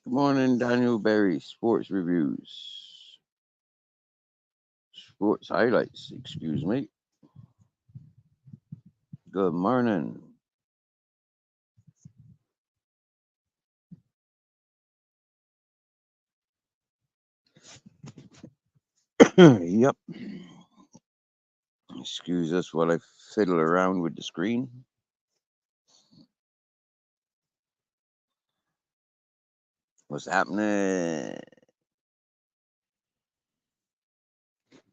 Good morning, Daniel Berry, Sports Reviews. Sports Highlights, excuse me. Good morning. Yep. Excuse us while I fiddle around with the screen. What's happening?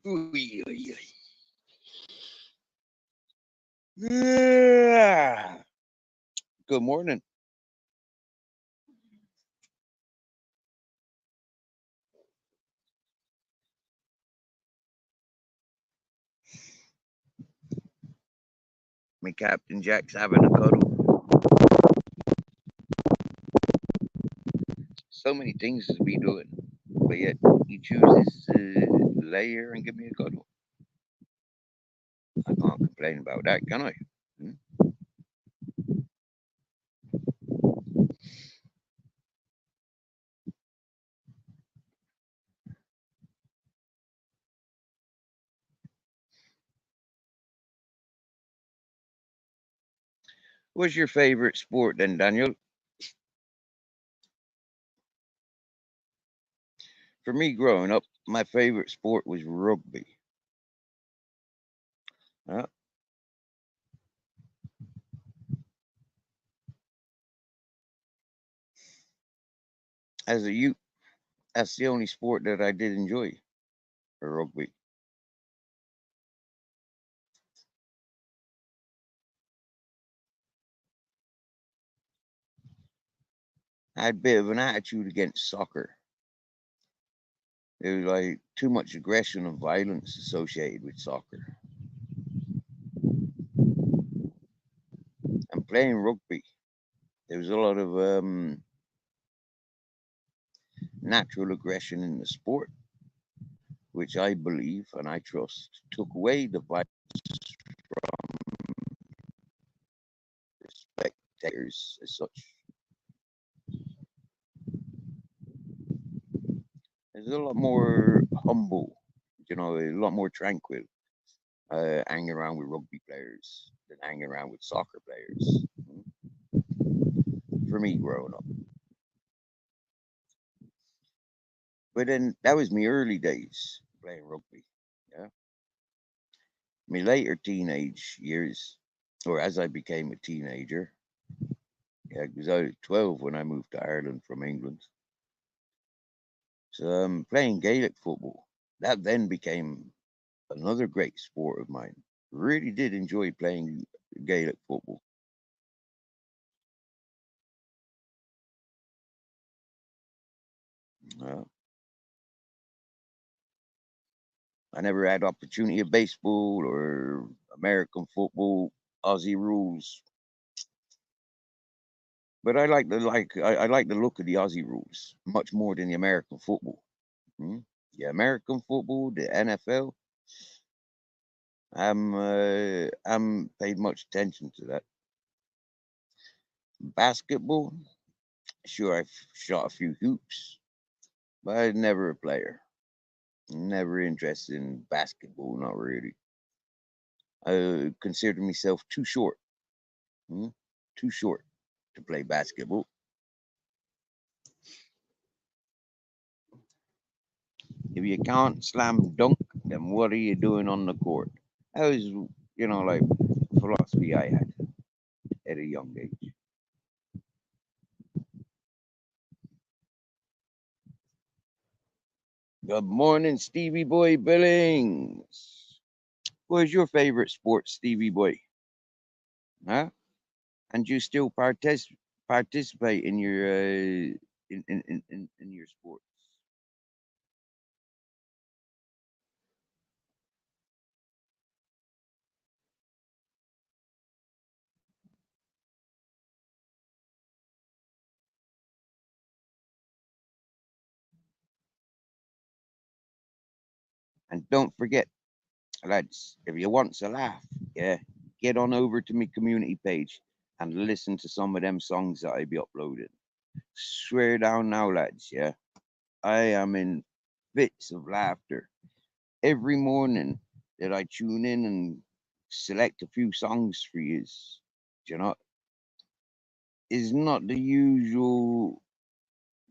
Oy, oy, oy. Yeah. Good morning. My Captain Jack's having a cuddle. So many things to be doing, but yet he chooses to lay here and give me a cuddle. I can't complain about that, can I? Hmm? What's your favorite sport then, Daniel? For me, growing up, my favorite sport was rugby. Uh, as a youth, that's the only sport that I did enjoy, rugby. I had a bit of an attitude against soccer. There was like too much aggression and violence associated with soccer. And playing rugby, there was a lot of natural aggression in the sport, which I believe and I trust took away the violence for spectators as such. It's a lot more humble, a lot more tranquil hanging around with rugby players than hanging around with soccer players. For me, growing up, but then that was my early days playing rugby. Yeah, my later teenage years, or as I became a teenager. Yeah, because I was 12 when I moved to Ireland from England. So playing Gaelic football, that then became another great sport of mine. Really did enjoy playing Gaelic football. Uh, I never had opportunity of baseball or American football, Aussie rules, but I like the look of the Aussie rules much more than the American football. Mm. The American football, the NFL, I'm paid much attention to that. Basketball, sure I've shot a few hoops, but I was never a player. Never interested in basketball, not really. I consider myself too short, mm, too short to play basketball. If you can't slam dunk, then what are you doing on the court? That was, like philosophy I had at a young age. Good morning, Stevie Boy Billings. What is your favorite sport, Stevie Boy? Huh? And you still participate in your in your sports? And don't forget, lads, if you want to laugh, yeah, get on over to my community page and listen to some of them songs that I be uploading. Swear down now, lads, yeah. I am in fits of laughter every morning that I tune in and select a few songs for you. You know, is not the usual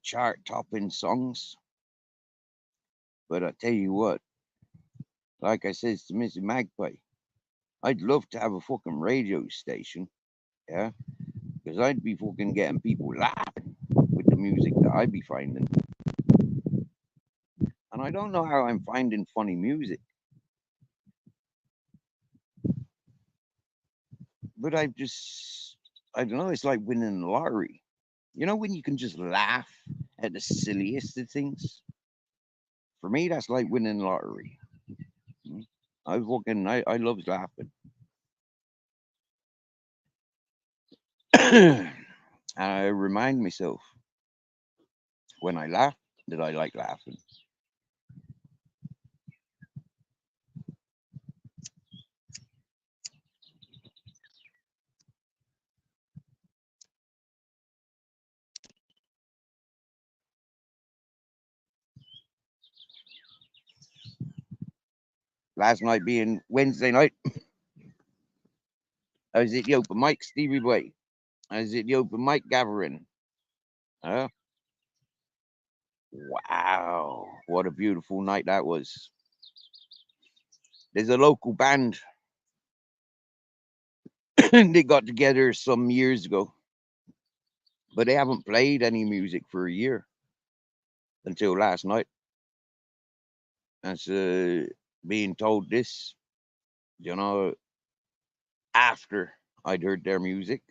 chart topping songs, but I tell you what, like I says to Mrs. Magpie, I'd love to have a fucking radio station, yeah, because I'd be fucking getting people laughing with the music that I'd be finding. And I don't know how I'm finding funny music, but I don't know, it's like winning the lottery. You know, when you can just laugh at the silliest of things? For me, that's like winning the lottery. Mm. I love laughing. I remind myself when I laugh that I like laughing. Last night being Wednesday night, I was at the open mic, Stevie Boy. I was at the open mic gathering. Uh, wow, what a beautiful night that was. There's a local band they got together some years ago, but they haven't played any music for a year until last night. As being told this, you know, after I'd heard their music,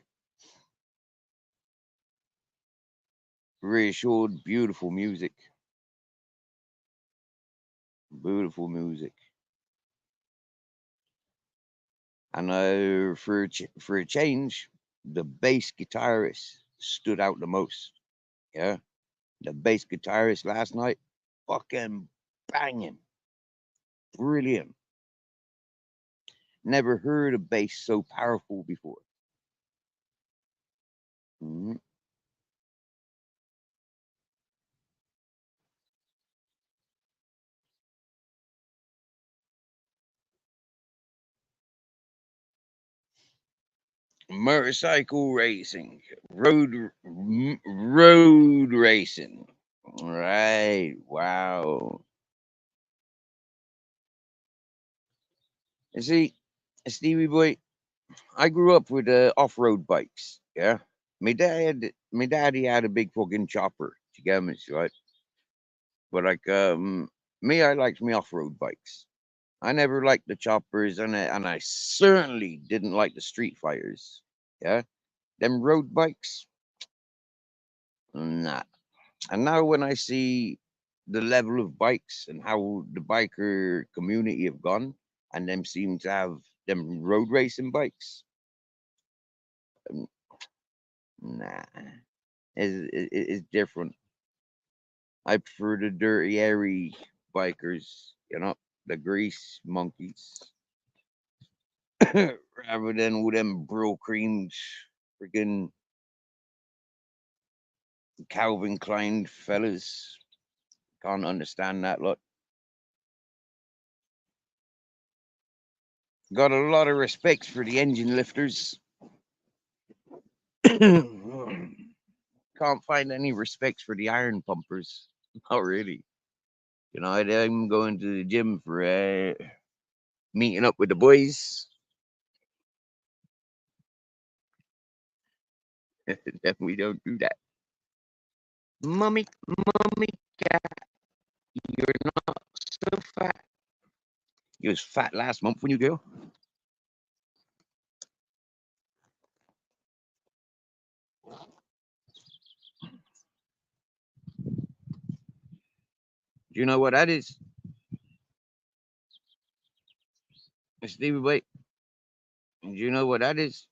reassured, beautiful music. And for a change, the bass guitarist stood out the most. Yeah, the bass guitarist last night, fucking banging, brilliant. Never heard a bass so powerful before. Mhm. Motorcycle racing, road racing. Right. Wow. You see, Stevie Boy, I grew up with off-road bikes. Yeah, my daddy had a big fucking chopper to get me right. But like me, I liked me off-road bikes. I never liked the choppers, and I certainly didn't like the street fighters. Yeah, them road bikes, nah. And now when I see the level of bikes and how the biker community have gone, and them seem to have them road racing bikes, um, nah, it's different. I prefer the dirty, airy bikers, you know, the grease monkeys, rather than with them bro creamed freaking Calvin Klein fellas. Can't understand that lot. Got a lot of respect for the engine lifters. Can't find any respect for the iron pumpers. Not really. You know, I'm going to the gym for meeting up with the boys. Then we don't do that. Mummy cat, you're not so fat. You was fat last month when you go. Do you know what that is? Stevie Boy, do you know what that is?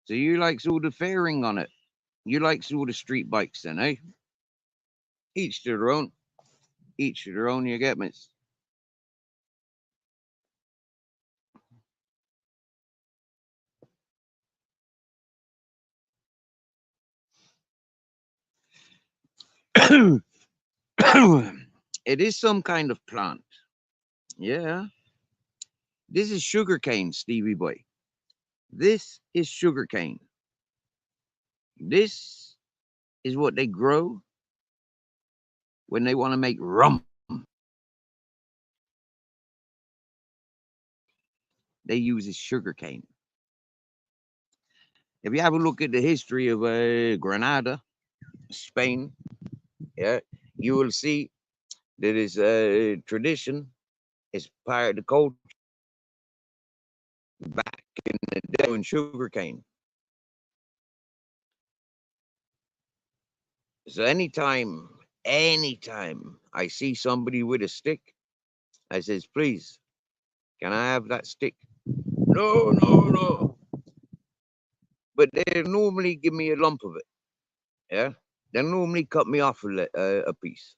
So you likes all the fairing on it. You likes all the street bikes then, eh? Each to their own. Each to their own, you get me? It is some kind of plant. Yeah. This is sugarcane, Stevie boy. This is sugarcane. This is what they grow when they want to make rum. They use this sugarcane. If you have a look at the history of Granada, Spain, yeah, you will see that it's a tradition. It's part of the culture back in the day when sugarcane. So anytime I see somebody with a stick, I says, please, can I have that stick? No, no, no. But they normally give me a lump of it. Yeah. They normally cut me off a piece.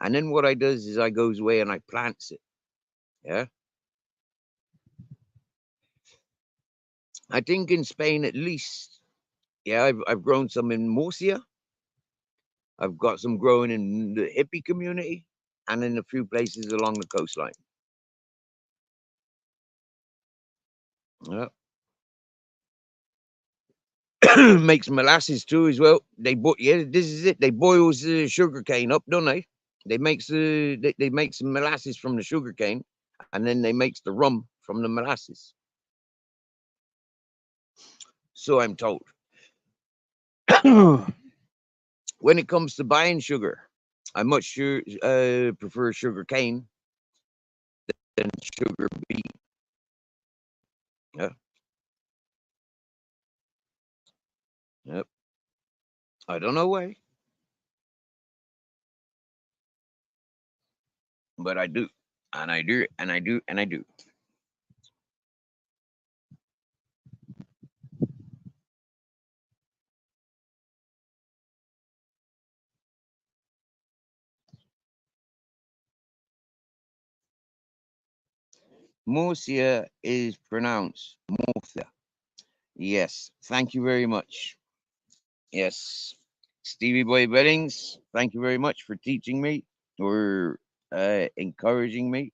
And then what I does is I goes away and I plants it. Yeah. I think in Spain at least, yeah, I've grown some in Murcia. I've got some growing in the hippie community and in a few places along the coastline. Yeah. Makes molasses too as well. Yeah, this is it. They boils the sugar cane up, don't they? They make some molasses from the sugar cane, and then they makes the rum from the molasses. So I'm told. When it comes to buying sugar, I much prefer sugar cane than sugar beet. Yeah. Yep. I don't know why, but I do, and I do, and I do, and I do. Murcia is pronounced Murcia. Yes. Thank you very much. Yes. Stevie Boy Beddings, thank you very much for teaching me or encouraging me.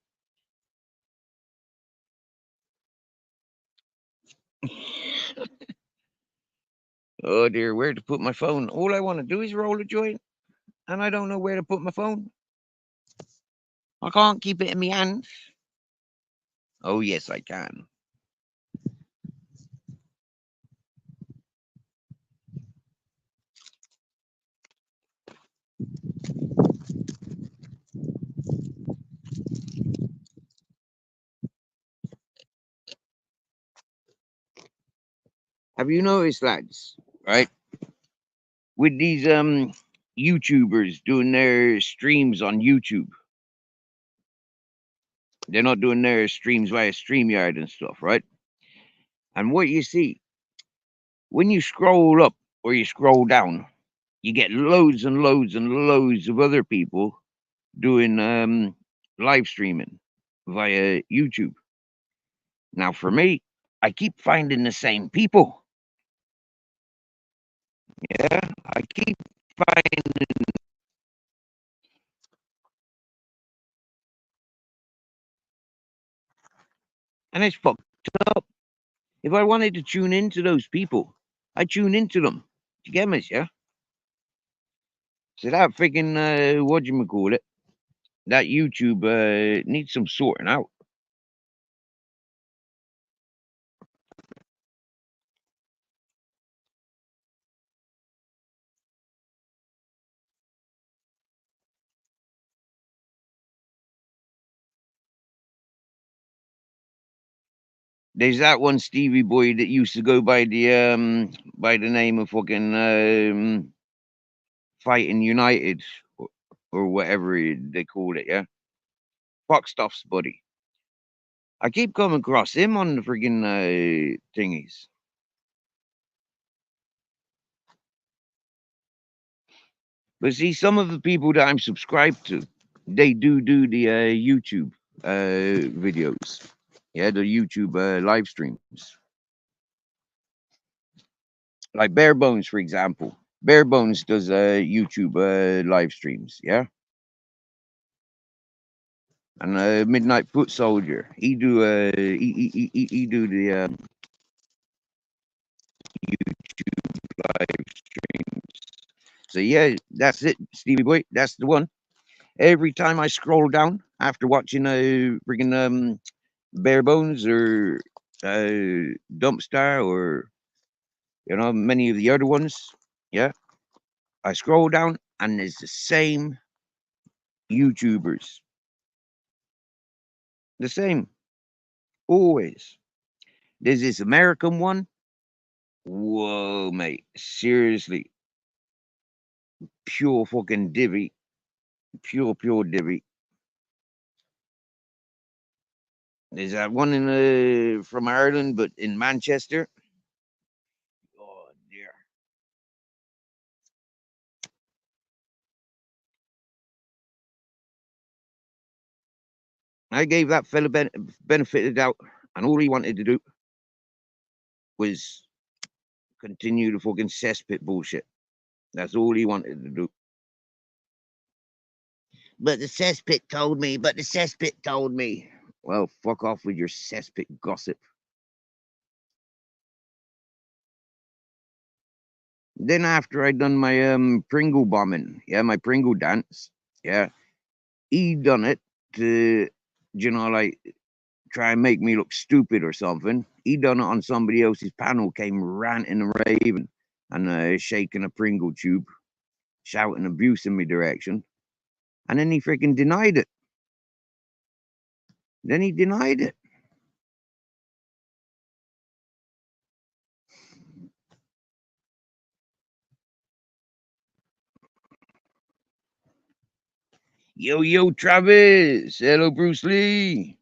Oh dear, where to put my phone? All I want to do is roll a joint, and I don't know where to put my phone. I can't keep it in my hand. Oh yes, I can. Have you noticed, lads? Right, with these YouTubers doing their streams on YouTube, they're not doing their streams via StreamYard and stuff, right? And what you see when you scroll up or you scroll down, you get loads and loads and loads of other people doing live streaming via YouTube. Now, for me, I keep finding the same people. Yeah, I keep finding, and it's fucked up. If I wanted to tune into those people, I tune into them. Do you get me? Yeah. So that freaking what you call it? That YouTube needs some sorting out. There's that one Stevie boy that used to go by the name of fucking Fighting United or whatever they call it, yeah. Fox Stuff's buddy. I keep coming across him on the friggin' thingies. But see, some of the people that I'm subscribed to, they do the YouTube videos. Yeah, the YouTube live streams. Like Bare Bones, for example. Bare Bones does YouTube live streams. Yeah, and Midnight Foot Soldier, he do the YouTube live streams. So yeah, that's it, Stevie Boy. That's the one. Every time I scroll down after watching freaking Bare Bones or Dumpstar or many of the other ones, yeah, I scroll down and there's the same YouTubers, the same always. There's this American one. Whoa, mate, seriously, pure fucking divvy, pure divvy. There's that one in from Ireland, but in Manchester. Oh dear. I gave that fella benefit of the doubt, and all he wanted to do was continue the fucking cesspit bullshit. That's all he wanted to do. But the cesspit told me. But the cesspit told me. Well, fuck off with your cesspit gossip. Then after I done my Pringle bombing, yeah, my Pringle dance, yeah, he done it to, like try and make me look stupid or something. He done it on somebody else's panel, came ranting and raving and shaking a Pringle tube, shouting abuse in my direction, and then he freaking denied it. Then he denied it. Yo, Travis. Hello, Bruce Lee.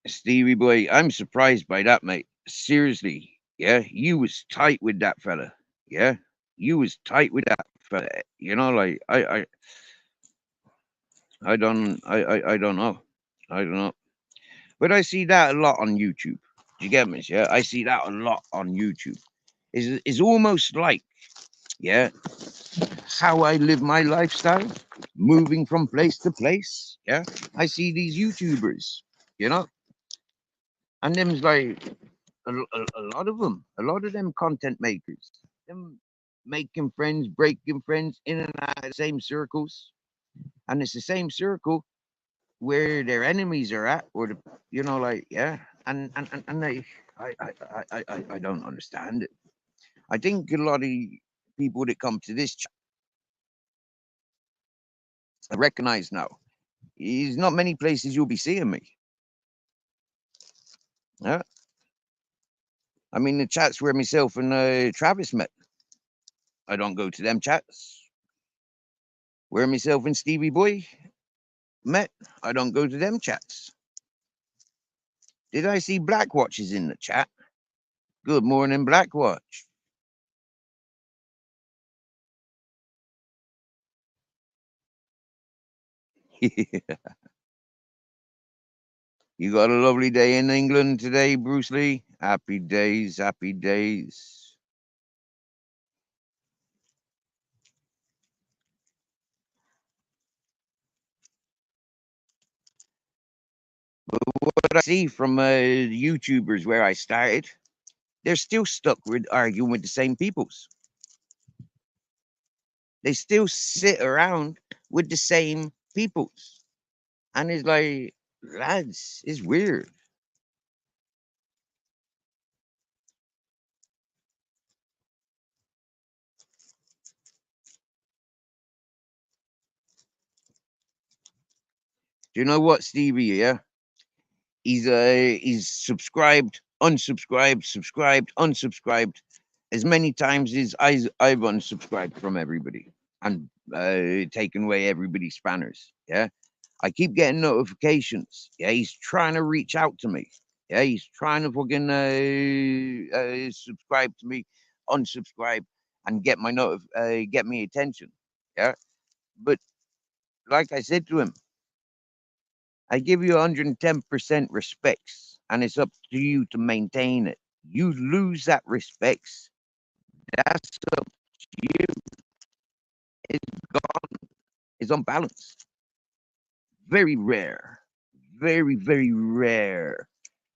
Stevie boy, I'm surprised by that, mate. Seriously, yeah, you was tight with that fella. Yeah, you was tight with that fella. Like I don't, I don't know, I don't know. But I see that a lot on YouTube. Do you get me? Yeah, I see that a lot on YouTube. Is almost like, yeah, how I live my lifestyle, moving from place to place. Yeah, I see these YouTubers, and them's like a lot of them, a lot of them content makers, them making friends, breaking friends in and out of the same circles, and it's the same circle where their enemies are at, or like yeah, and I don't understand it. I think a lot of people that come to this chat recognize now. There's not many places you'll be seeing me. Yeah, I mean the chats where myself and Travis met. I don't go to them chats. Where myself and Stevie Boy met. I don't go to them chats. Did I see Blackwatch is in the chat? Good morning, Blackwatch. You got a lovely day in England today, Bruce Lee. Happy days, happy days. But what I see from YouTubers where I started, they're still stuck with arguing with the same peoples. They still sit around with the same peoples. And it's like, lads, it's weird. Do you know what, Stevie? Yeah, he's subscribed, unsubscribed, subscribed, unsubscribed as many times as I've unsubscribed from everybody and taken away everybody's spanners. Yeah, I keep getting notifications. Yeah, he's trying to reach out to me. Yeah, he's trying to fucking subscribe to me, unsubscribe, and get my get me attention. Yeah, but like I said to him, I give you 110% respects, and it's up to you to maintain it. You lose that respects, that's up to you. It's gone. It's unbalanced. Very rare, very rare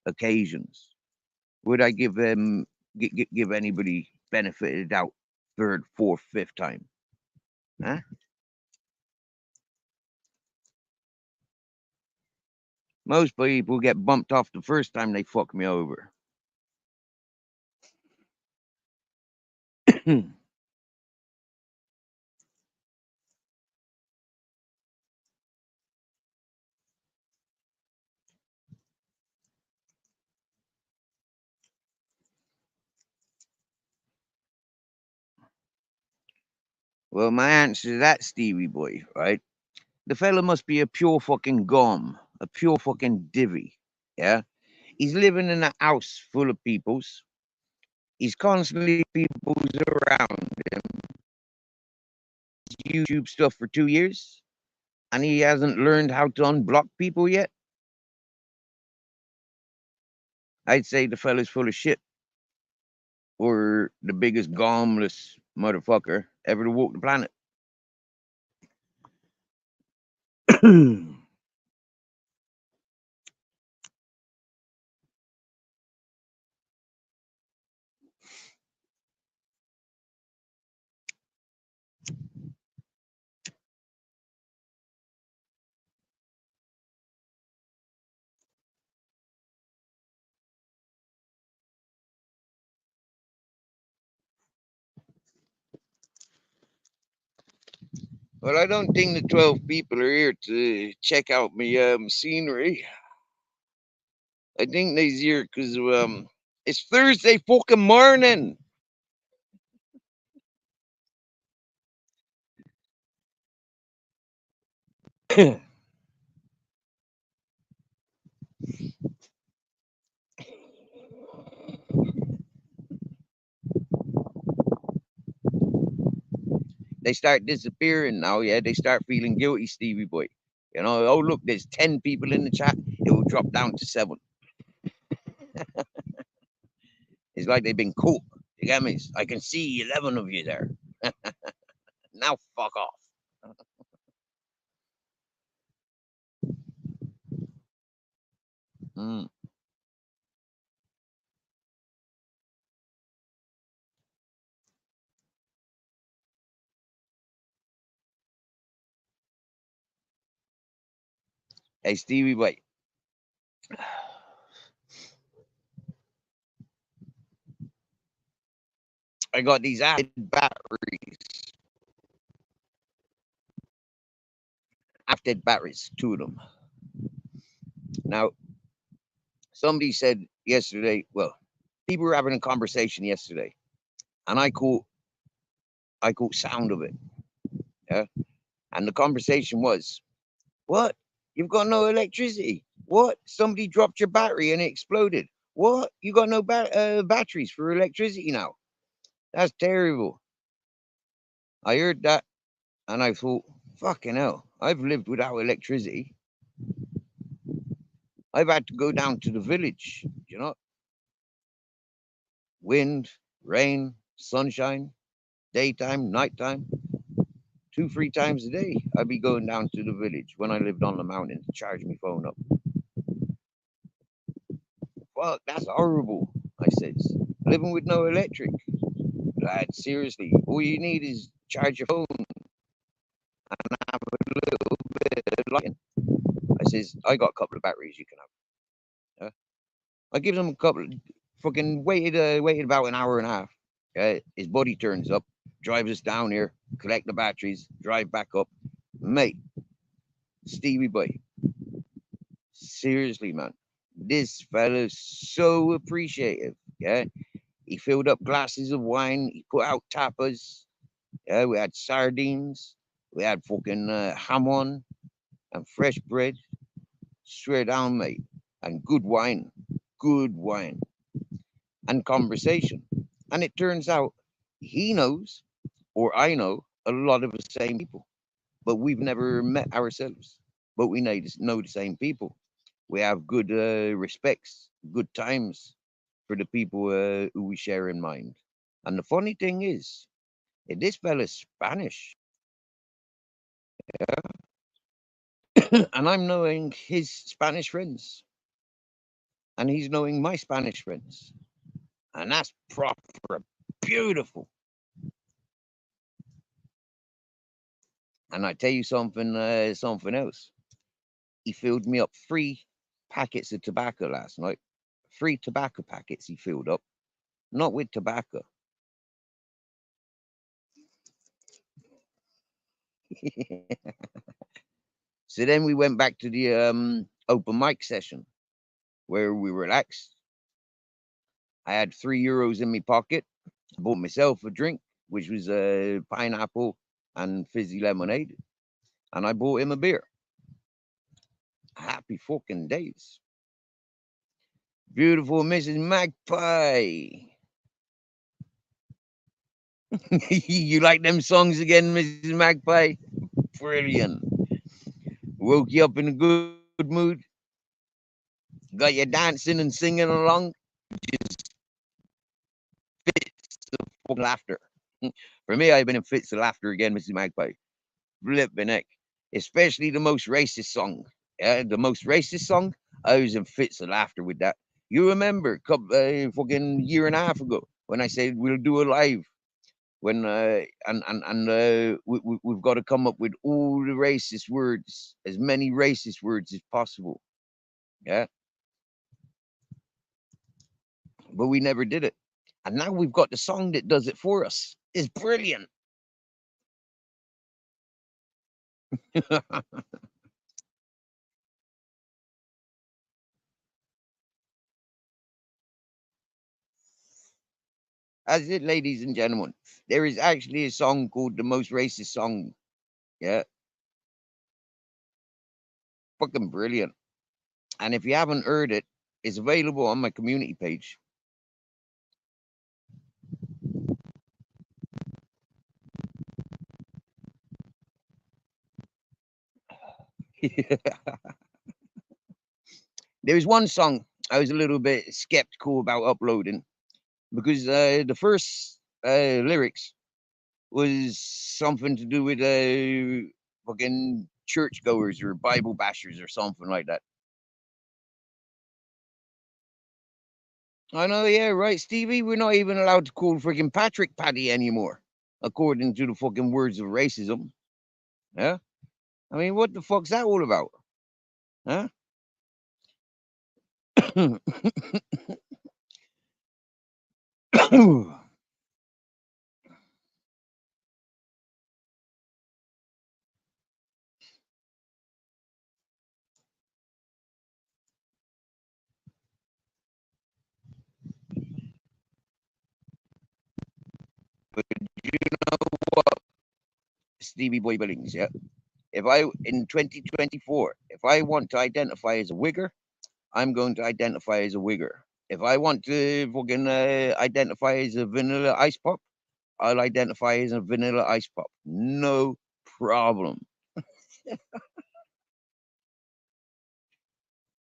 occasions would I give anybody benefit of the doubt third, fourth, fifth time. Huh? Most people get bumped off the first time they fuck me over. Well, my answer to that, Stevie boy, right? The fella must be a pure fucking gum, a pure fucking divvy. Yeah? He's living in a house full of peoples. He's constantly people's around him. YouTube stuff for 2 years, and he hasn't learned how to unblock people yet. I'd say the fella's full of shit, or the biggest gomless motherfucker ever to walk the planet. Well, I don't think the 12 people are here to check out my scenery. I think they're here because it's Thursday fucking morning. They start disappearing now. Yeah, they start feeling guilty, Stevie boy. You know, oh look, there's 10 people in the chat. It will drop down to 7. It's like they've been caught. You get me? I can see 11 of you there. Now fuck off. Mm. Hey, Stevie boy. I got these acid batteries. Acid batteries, 2 of them. Now, somebody said yesterday, well, people were having a conversation yesterday, and I caught sound of it. Yeah. And the conversation was, what? You've got no electricity. What? Somebody dropped your battery and it exploded. What? You got no batteries for electricity now? That's terrible. I heard that and I thought, fucking hell, I've lived without electricity. I've had to go down to the village, you know, wind, rain, sunshine, daytime, nighttime, 2, 3 times a day. I'd be going down to the village when I lived on the mountain to charge my phone up. Fuck, that's horrible, I said. Living with no electric. Lad, seriously, all you need is charge your phone and have a little bit of lighting. I says, I got a couple of batteries you can have. I give them a couple. Fucking waited about an hour and a half. His buddy turns up, drives us down here, collect the batteries, drive back up. Mate, Stevie boy, seriously, man, this fella's so appreciative. Yeah, he filled up glasses of wine. He put out tapas. Yeah, we had sardines. We had fucking ham and fresh bread. Straight down, mate, and good wine. good wine and conversation. And it turns out he knows, or I know, a lot of the same people, but we've never met ourselves. But we know the same people. We have good respects, good times for the people who we share in mind. And the funny thing is, this fella's Spanish, and I'm knowing his Spanish friends, and he's knowing my Spanish friends, and that's proper beautiful. And I tell you something else. He filled me up 3 packets of tobacco last night. 3 tobacco packets he filled up, not with tobacco. So then we went back to the open mic session where we relaxed. I had €3 in my pocket. I bought myself a drink, which was a pineapple and fizzy lemonade, and I bought him a beer. Happy fucking days. Beautiful Mrs. Magpie. You like them songs again, Mrs. Magpie? Brilliant. Woke you up in a good mood. Got you dancing and singing along. Just fits of fucking laughter. For me, I've been in fits of laughter again, Mrs. Magpie. Flipping heck. Especially the most racist song. Yeah, the most racist song. I was in fits of laughter with that. You remember, fucking year and a half ago, when I said we'll do a live, when we've got to come up with all the racist words, as many racist words as possible. Yeah, but we never did it, and now we've got the song that does it for us. It's brilliant. That's it, ladies and gentlemen. There is actually a song called "The Most Racist Song." Yeah, fucking brilliant. And if you haven't heard it, it's available on my community page. There was one song I was a little bit skeptical about uploading because the first lyrics was something to do with fucking churchgoers or Bible bashers or something like that. I know, yeah, right, Stevie. We're not even allowed to call freaking Patrick Paddy anymore, according to the fucking words of racism. Yeah, I mean, what the fuck's that all about? Huh? But you know what, Stevie Boy Billings? Yeah. If I in 2024, if I want to identify as a wigger, I'm going to identify as a wigger. If I want to fucking identify as a vanilla ice pop, I'll identify as a vanilla ice pop. No problem.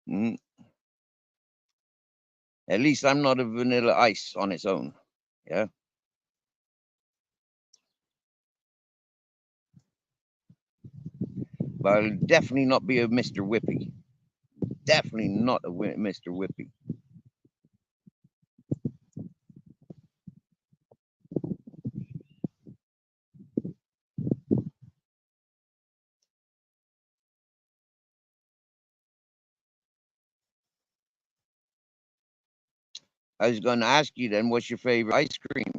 Mm. At least I'm not a vanilla ice on its own. Yeah. But I'll definitely not be a Mr. Whippy. Definitely not a Mr. Whippy. I was going to ask you then, what's your favorite ice cream?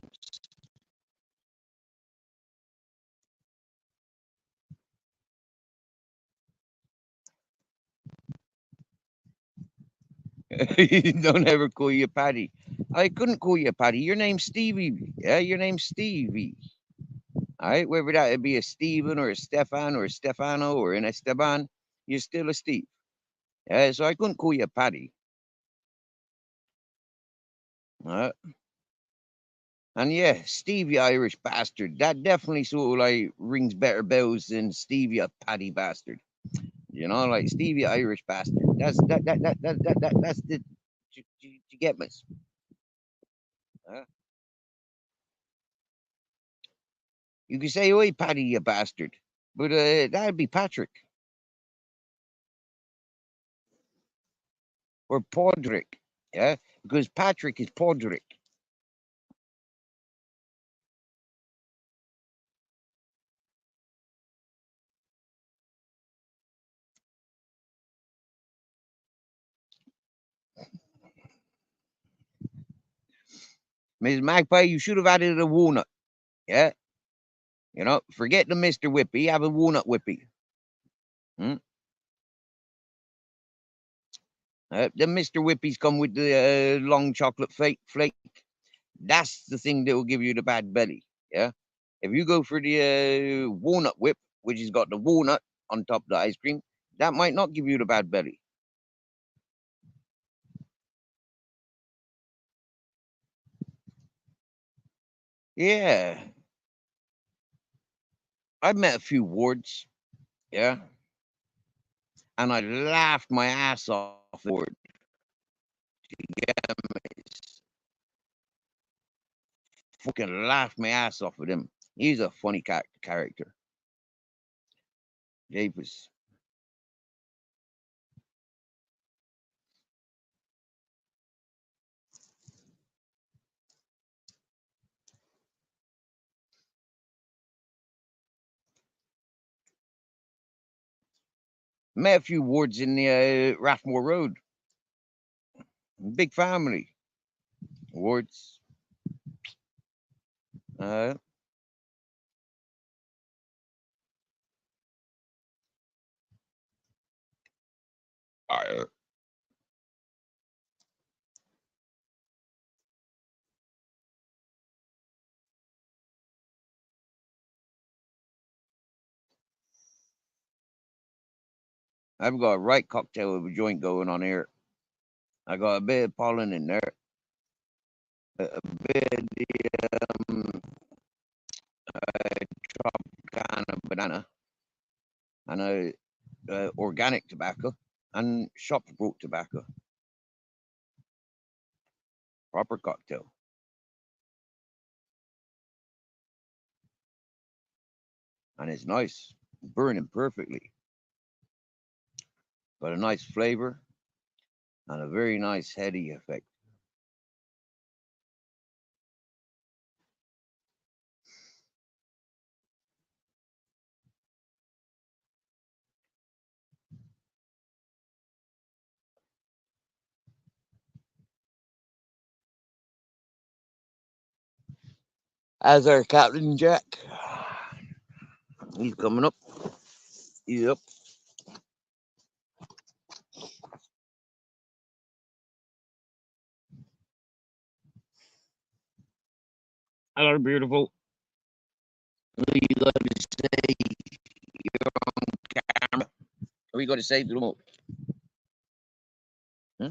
Don't ever call you Patty. I couldn't call you Patty. Your name's Stevie. Yeah, your name's Stevie. All right, whether that be a Steven or a Stefan or a Stefano or an Esteban, you're still a Steve. Yeah, so I couldn't call you Patty. Uh, and yeah, Stevie Irish bastard. That definitely sort of like rings better bells than Stevie a Paddy bastard. You know, like Stevie Irish bastard. That's the you get me. Uh, you can say, "Oi, Paddy, you bastard," but that'd be Patrick or Podrick. Yeah, because Patrick is Podrick. Miss Magpie, you should have added a walnut. Yeah, you know, forget the Mister Whippy. Have a walnut whippy. Hmm? The Mister Whippies come with the long chocolate flake. That's the thing that will give you the bad belly. Yeah. If you go for the walnut whip, which has got the walnut on top of the ice cream, that might not give you the bad belly. Yeah. I've met a few wards. Yeah. And I laughed my ass off the ward. Yeah, fucking laughed my ass off with him. He's a funny character. Japers. Met a few wards in the Rathmore Road. Big family. Wards. Uh, I, I've got a right cocktail of a joint going on here. I got a bit of pollen in there, a bit of the Tropicana banana, and a organic tobacco, and shop brought tobacco. Proper cocktail, and it's nice, burning perfectly. Got a nice flavor and a very nice heady effect. As our Captain Jack, he's coming up. He's up. Hello, beautiful. What you got to say? You're on camera. What you got to say to them all? Hmm?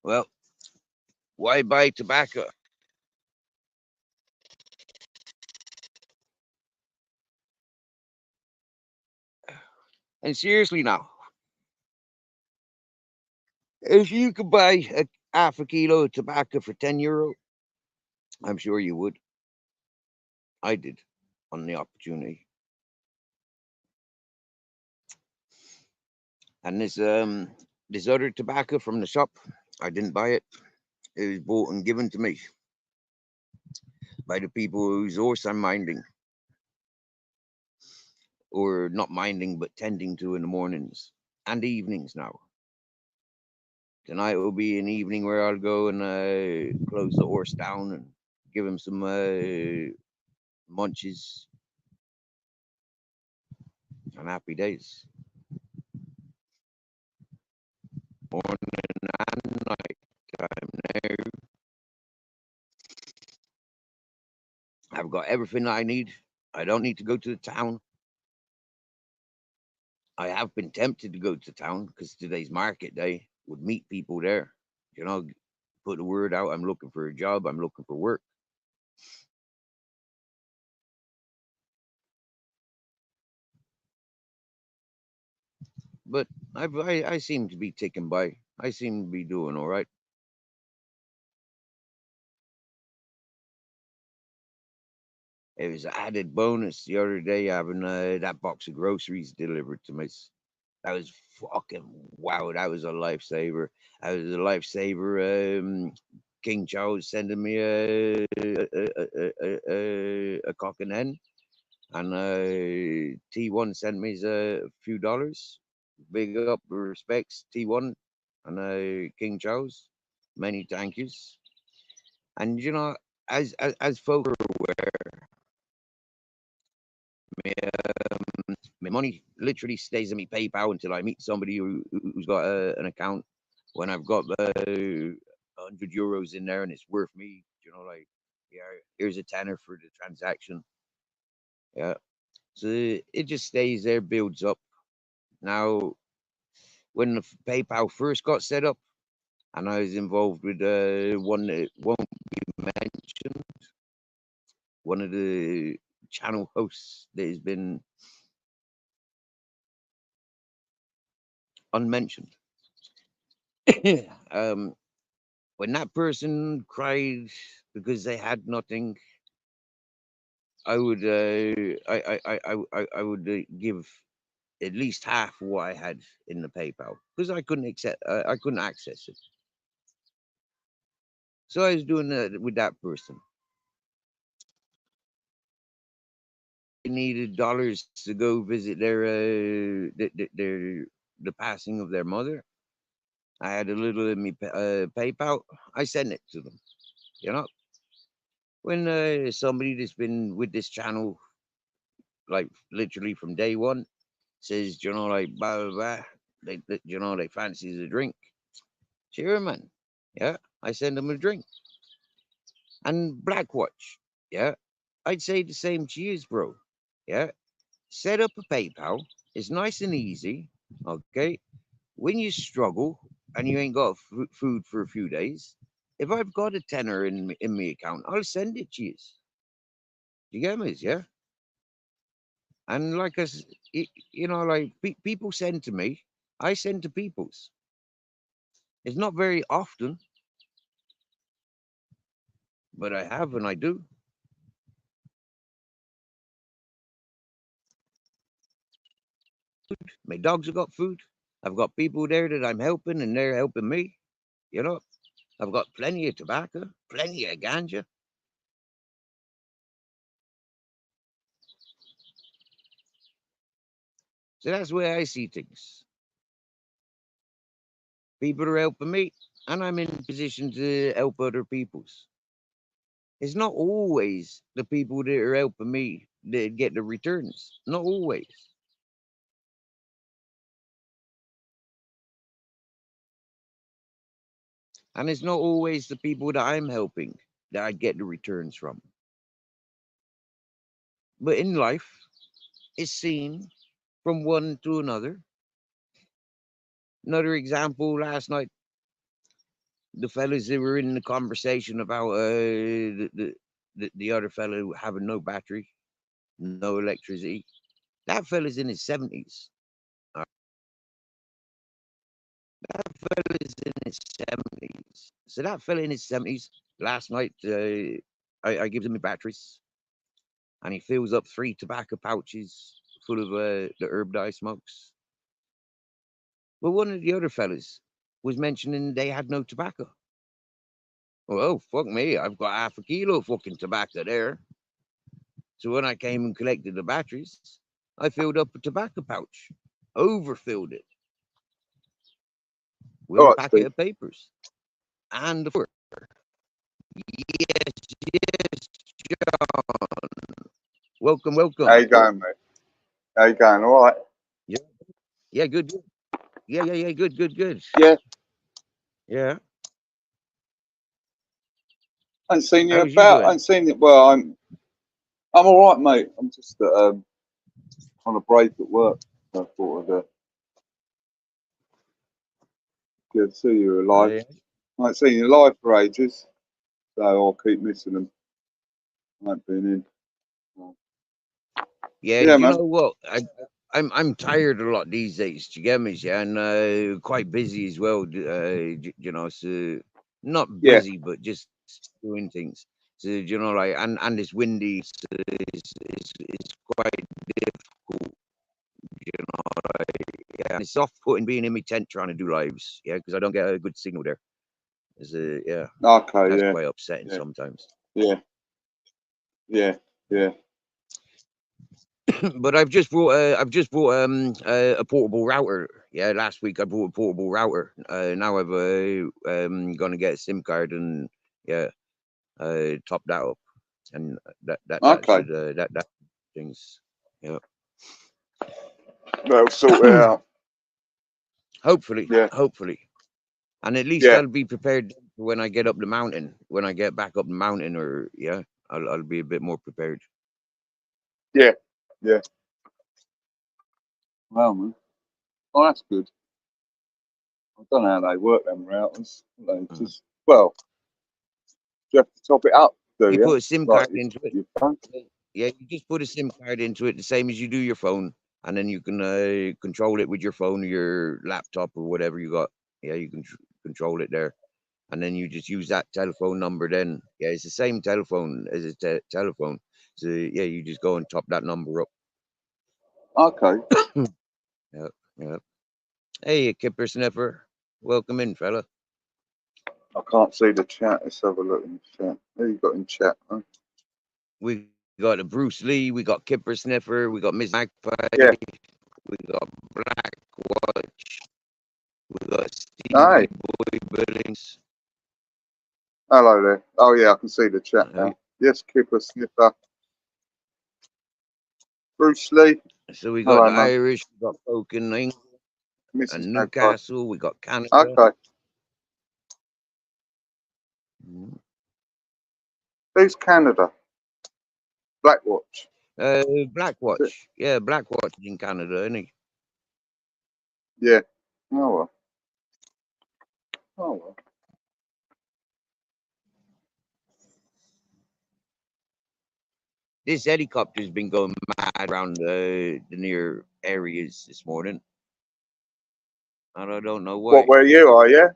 Well, why buy tobacco? And seriously now, if you could buy a half a kilo of tobacco for €10, I'm sure you would. I did on the opportunity. And this other tobacco from the shop, I didn't buy it. It was bought and given to me by the people whose horse I'm minding, or not minding but tending to in the mornings and evenings now. Tonight will be an evening where I'll go and close the horse down and give him some munches and happy days. Morning and night time now. I've got everything I need. I don't need to go to the town. I have been tempted to go to town because today's market day would meet people there. You know, put the word out. I'm looking for a job. I'm looking for work. But I seem to be ticking by. I seem to be doing all right. It was an added bonus the other day having that box of groceries delivered to me. That was fucking wow. That was a lifesaver. That was a lifesaver. King Charles sending me a cock and hen, and T1 sent me a few dollars. Big up respects T1 and King Charles. Many thank yous. And you know, as folk are aware, me, my money literally stays in my PayPal until I meet somebody who's got an account. When I've got €100 in there and it's worth me, you know, like, yeah, here's a tenner for the transaction. Yeah, so it just stays there, builds up. Now, when the PayPal first got set up, and I was involved with one that won't be mentioned, one of the channel hosts that has been unmentioned. um, when that person cried because they had nothing, I would I would give at least half what I had in the PayPal because I couldn't access it. So I was doing that with that person. They needed dollars to go visit their the passing of their mother. I had a little in me PayPal. I sent it to them. You know, when somebody that's been with this channel like literally from day one says, you know, like blah blah blah, you know, they fancies a drink. Sure, man. Yeah, I send them a drink and Blackwatch. Yeah, I'd say the same to you, bro. Yeah, set up a PayPal. It's nice and easy. Okay, when you struggle and you ain't got food for a few days, if I've got a tenner in my account, I'll send it to you. You get me? Yeah. And like us, you know, like people send to me, I send to people's. It's not very often, but I have and I do. My dogs have got food. I've got people there that I'm helping and they're helping me. You know, I've got plenty of tobacco, plenty of ganja. So that's the way I see things. People are helping me, and I'm in position to help other people's. It's not always the people that are helping me that get the returns. Not always. And it's not always the people that I'm helping that I get the returns from. But in life, it's seen from one to another. Another example last night, the fellas that were in the conversation about the other fellow having no battery, no electricity. That fella's in his 70s. That fella's in his 70s. So that fella in his 70s, last night, I gives him the batteries and he fills up 3 tobacco pouches full of the herb that I smokes. But one of the other fellas was mentioning they had no tobacco. Well, fuck me, I've got half a kilo of fucking tobacco there. So when I came and collected the batteries, I filled up a tobacco pouch, overfilled it. with All a right, packet Steve. of papers and the floor. Yes, yes, John. Welcome, How welcome. you going, mate? How you going? All right. Yeah, yeah, good. Yeah, good. Yeah. Yeah. I ain't seen you How's you about. I doing? ain't seen you. Well, I'm all right, mate. I'm just on a break at work. So I thought I'd good to see you Oh, alive. yeah. I ain't seen you live for ages, so I'll keep missing them. I ain't been in. So, Yeah, yeah, you man. know what? I'm tired a lot these days. Do you get me? Yeah, and quite busy as well. You know, so not Yeah. busy, but just doing things. So you know, like and it's windy. So it's quite difficult. You know, yeah. It's off-putting being in my tent trying to do lives. Yeah, because I don't get a good signal there. Yeah, Okay. that's Yeah. quite upsetting Yeah. sometimes. Yeah. Yeah. Yeah. But I've just bought a portable router. Yeah, last week I bought a portable router. Now I've gonna get a SIM card and yeah, top that up, and that Okay. should that things. Yeah, That'll sort it out. Yeah. hopefully, and at least Yeah. I'll be prepared for when I get up the mountain. When I get back up the mountain, or yeah, I'll be a bit more prepared. Yeah. Yeah. Well, man. Oh, that's good. I don't know how they work them routers. They Uh, just well, you have to top it up, do you you? put a SIM Like card into it. your phone. Yeah, you just put a SIM card into it, the same as you do your phone, and then you can control it with your phone or your laptop or whatever you got. Yeah, you can control it there, and then you just use that telephone number. Then, yeah, it's the same telephone as a telephone. So yeah, you just go and top that number up. Okay. Yeah, yeah. Hey, Kipper Sniffer, welcome in, fella. I can't see the chat. Let's have a look in the chat. Who you got in chat? Huh? We got a Bruce Lee, we got Kipper Sniffer, we got Miss Yeah. Magpie, we got Black Watch, we got Hey. Stevie Boy Billings. Hello there. Oh yeah, I can see the chat Uh, now. Yes, Kipper Sniffer. Bruce Lee. So we got Hello, the man. Irish, we got folk in England Mrs. and Magpie. Newcastle, we got Canada. Okay. Mhm. Who's Canada? Blackwatch. Black Is it? Watch. Yeah, Black Watch in Canada, isn't he? Yeah. Oh well. Oh well. This helicopter's been going mad around the near areas this morning. And I don't know What? why. Where you are? Yeah.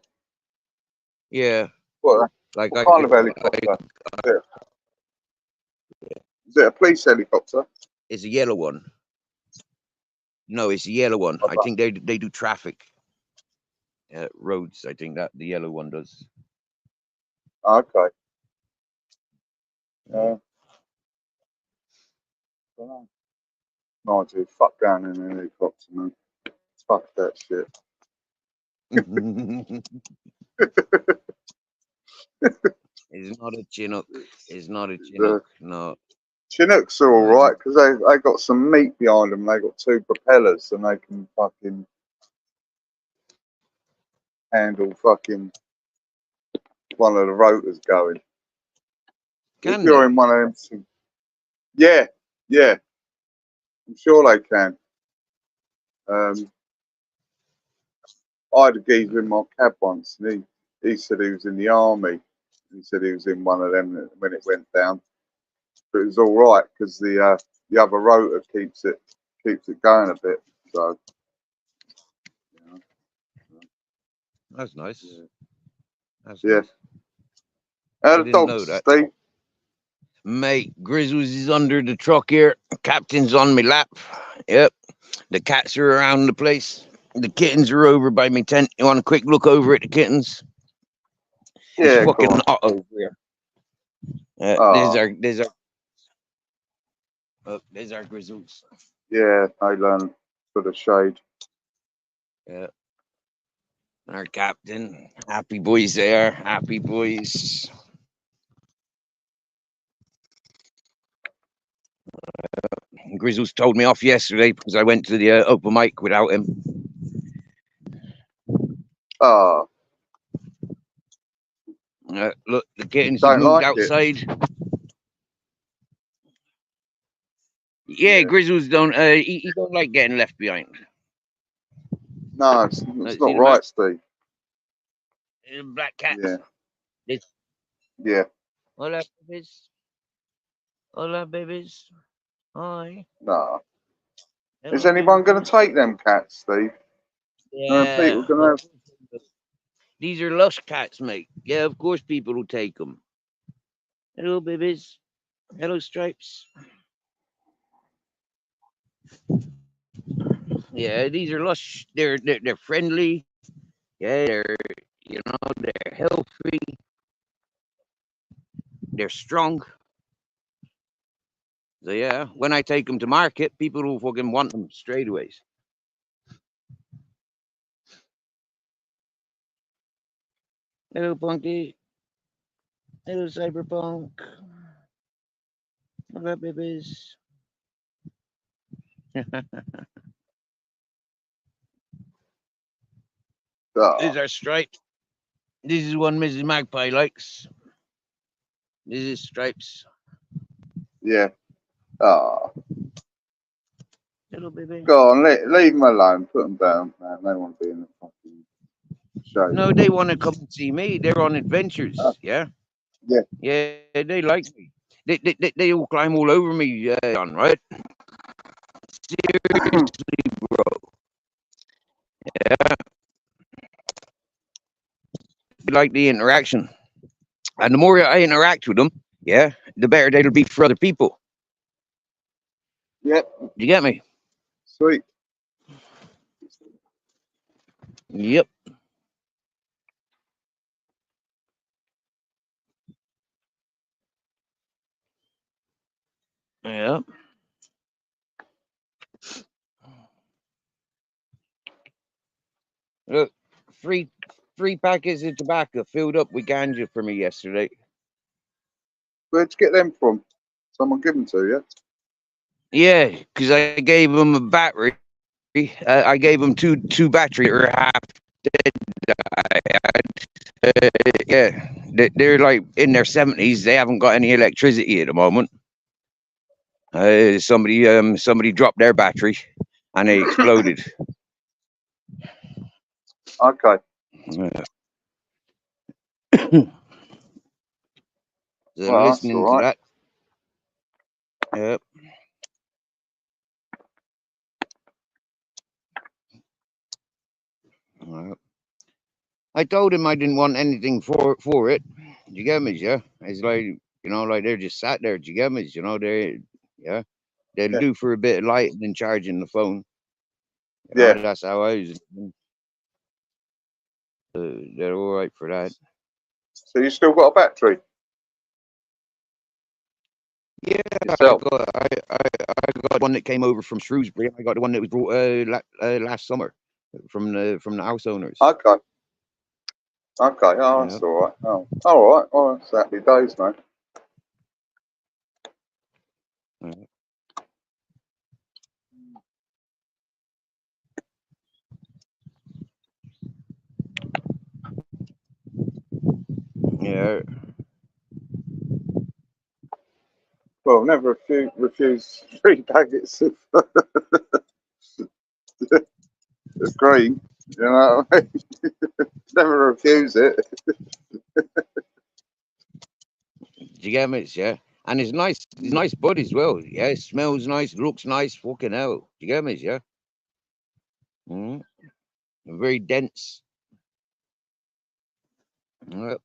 Yeah, What? like What kind of helicopter? Is it a police helicopter? it's a yellow one. No, it's a yellow one. I think they do traffic roads. I think that the yellow one does. Okay. Yeah. Mind you, fuck down in an helicopter, man. Fuck that shit. It's not a Chinook. It's not a The Chinook. No. Chinooks are No, alright because they got some meat behind them. They got two propellers and they can fucking handle fucking one of the rotors going. If can you're they? in one of them, yeah, yeah, I'm sure they can. Um, I had a geezer in my cab once, and he said he was in the army. He said he was in one of them when it went down, but it was all right because the other rotor keeps it going a bit. So, you know, That's nice. That's yeah. nice. How I the didn't dogs, know that. Steve? Mate, Grizzles is under the truck here. Captain's on me lap. Yep. The cats are around the place. The kittens are over by me tent. You want a quick look over at the kittens? It's Yeah, go fucking on. hot over here. Oh, There's our Grizzles. yeah, they learn for the shade. Yeah. Our captain. Happy boys there. Happy boys. Grizzles told me off yesterday because I went to the open mic without him. Ah, Look, the kittens have don't moved like it. outside. Yeah, Grizzles don't. He don't like getting left behind. No, it's See not the right, Steve. black cats. Yeah. It's, Yeah. hola, babies. Hola, babies. Hi. No. Hello, Is anyone baby going to take them cats, Steve? People Yeah. going to have. These are lush cats, mate. Yeah, of course people will take them. Hello, babies. Hello, Stripes. Yeah, these are lush. They're friendly. Yeah, they're healthy. They're strong. So yeah, when I take them to market, people will fucking want them straight away. Hello, Punky. Hello, Cyberpunk. Hello, babies. This is our Stripe. This is one Mrs. Magpie likes. This is Stripes. Yeah. Ah. Hello, baby. Go on, leave them alone. Put them down, man. They want to be in the fucking show. No, they want to come and see me. They're on adventures. Yeah. Yeah. Yeah, they like me. They all climb all over me, John. Right? Seriously, bro. Yeah. They like the interaction, and the more I interact with them, yeah, the better they'll be for other people. Yep. You get me? Sweet. Yep. Yeah. Look, three packets of tobacco filled up with ganja for me yesterday. Where'd you get them from? Someone give them to you? Yeah, because I gave them a battery. I gave them two batteries that are half dead. Yeah, they're like in their 70s. They haven't got any electricity at the moment. Somebody dropped their battery and they exploded. Okay. So Well, that's listening all to right. that. Yep. I told him I didn't want anything for it. You get me, yeah? It's like, like they're just sat there. Do you get me? Yeah, they'll Yeah. do for a bit of light and then charging the phone. Yeah. That's how I was. They're all right for that. So you still got a battery? Yeah, Yourself? I got one that came over from Shrewsbury. I got the one that was brought last summer from the house owners. Okay. Okay. Oh, that's all right. Oh, all right. Oh, it's happy days, mate. Yeah. Well, never refuse 3 packets of green. You know what I mean? Never refuse it. You get me? Yeah. And it's nice. It's nice bud as well. Yeah, it smells nice, looks nice. Fucking hell. You get me? Yeah. Very dense. I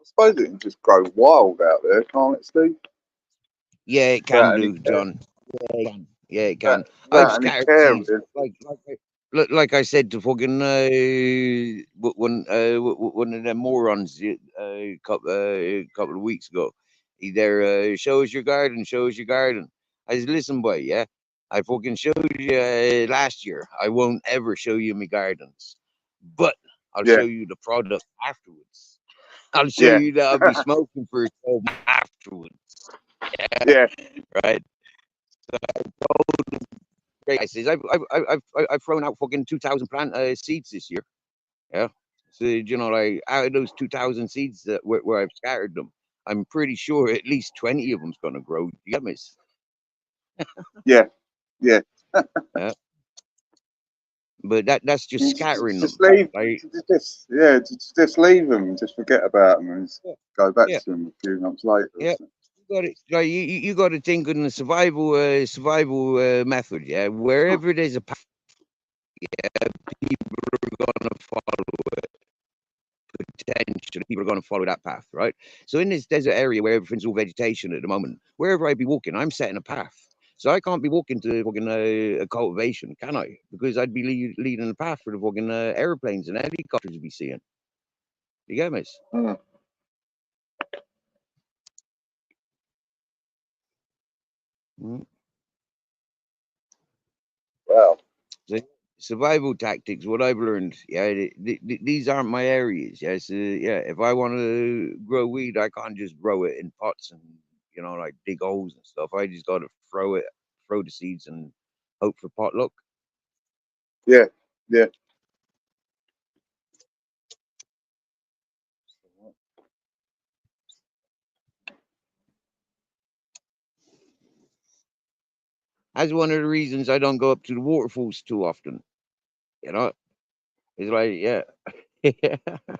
suppose it can just grow wild out there, can't it, Steve? Yeah, it can do, John. Yeah, it can. I've Without any scattered care. seeds like I said to fucking one of them morons a couple of weeks ago. He there show us your garden, show us your garden. I said, listen, boy, yeah, I fucking showed you last year. I won't ever show you my gardens, but I'll Yeah, show you the product afterwards. I'll show yeah, you that I'll be smoking for 12 months afterwards. yeah. Right? I says I've thrown out fucking 2,000 plant seeds this year. Yeah. So you know, like out of those 2,000 seeds that where I've scattered them, I'm pretty sure at least 20 of them's gonna grow. You get me? Yeah, yeah. Yeah. But that's just scattering them. Just leave, Like just leave them, just forget about them, and just yeah, go back yeah, to them a few months later. yeah. You got it. Like you got to think in the survival method. Yeah, wherever there's a path, people are gonna follow it. Potentially, people are gonna follow that path, right? So in this desert area where everything's all vegetation at the moment, wherever I be walking, I'm setting a path. So I can't be walking to fucking a cultivation, can I? Because I'd be leading the path for the fucking airplanes and helicopters you'd be seeing. You get me? Mm. Mm. Wow. So survival tactics, what I've learned, yeah, these aren't my areas. Yeah, so yeah, if I want to grow weed, I can't just grow it in pots and like dig holes and stuff. I just got to throw the seeds and hope for pot luck. Yeah, yeah. That's one of the reasons I don't go up to the waterfalls too often. You know, it's like yeah,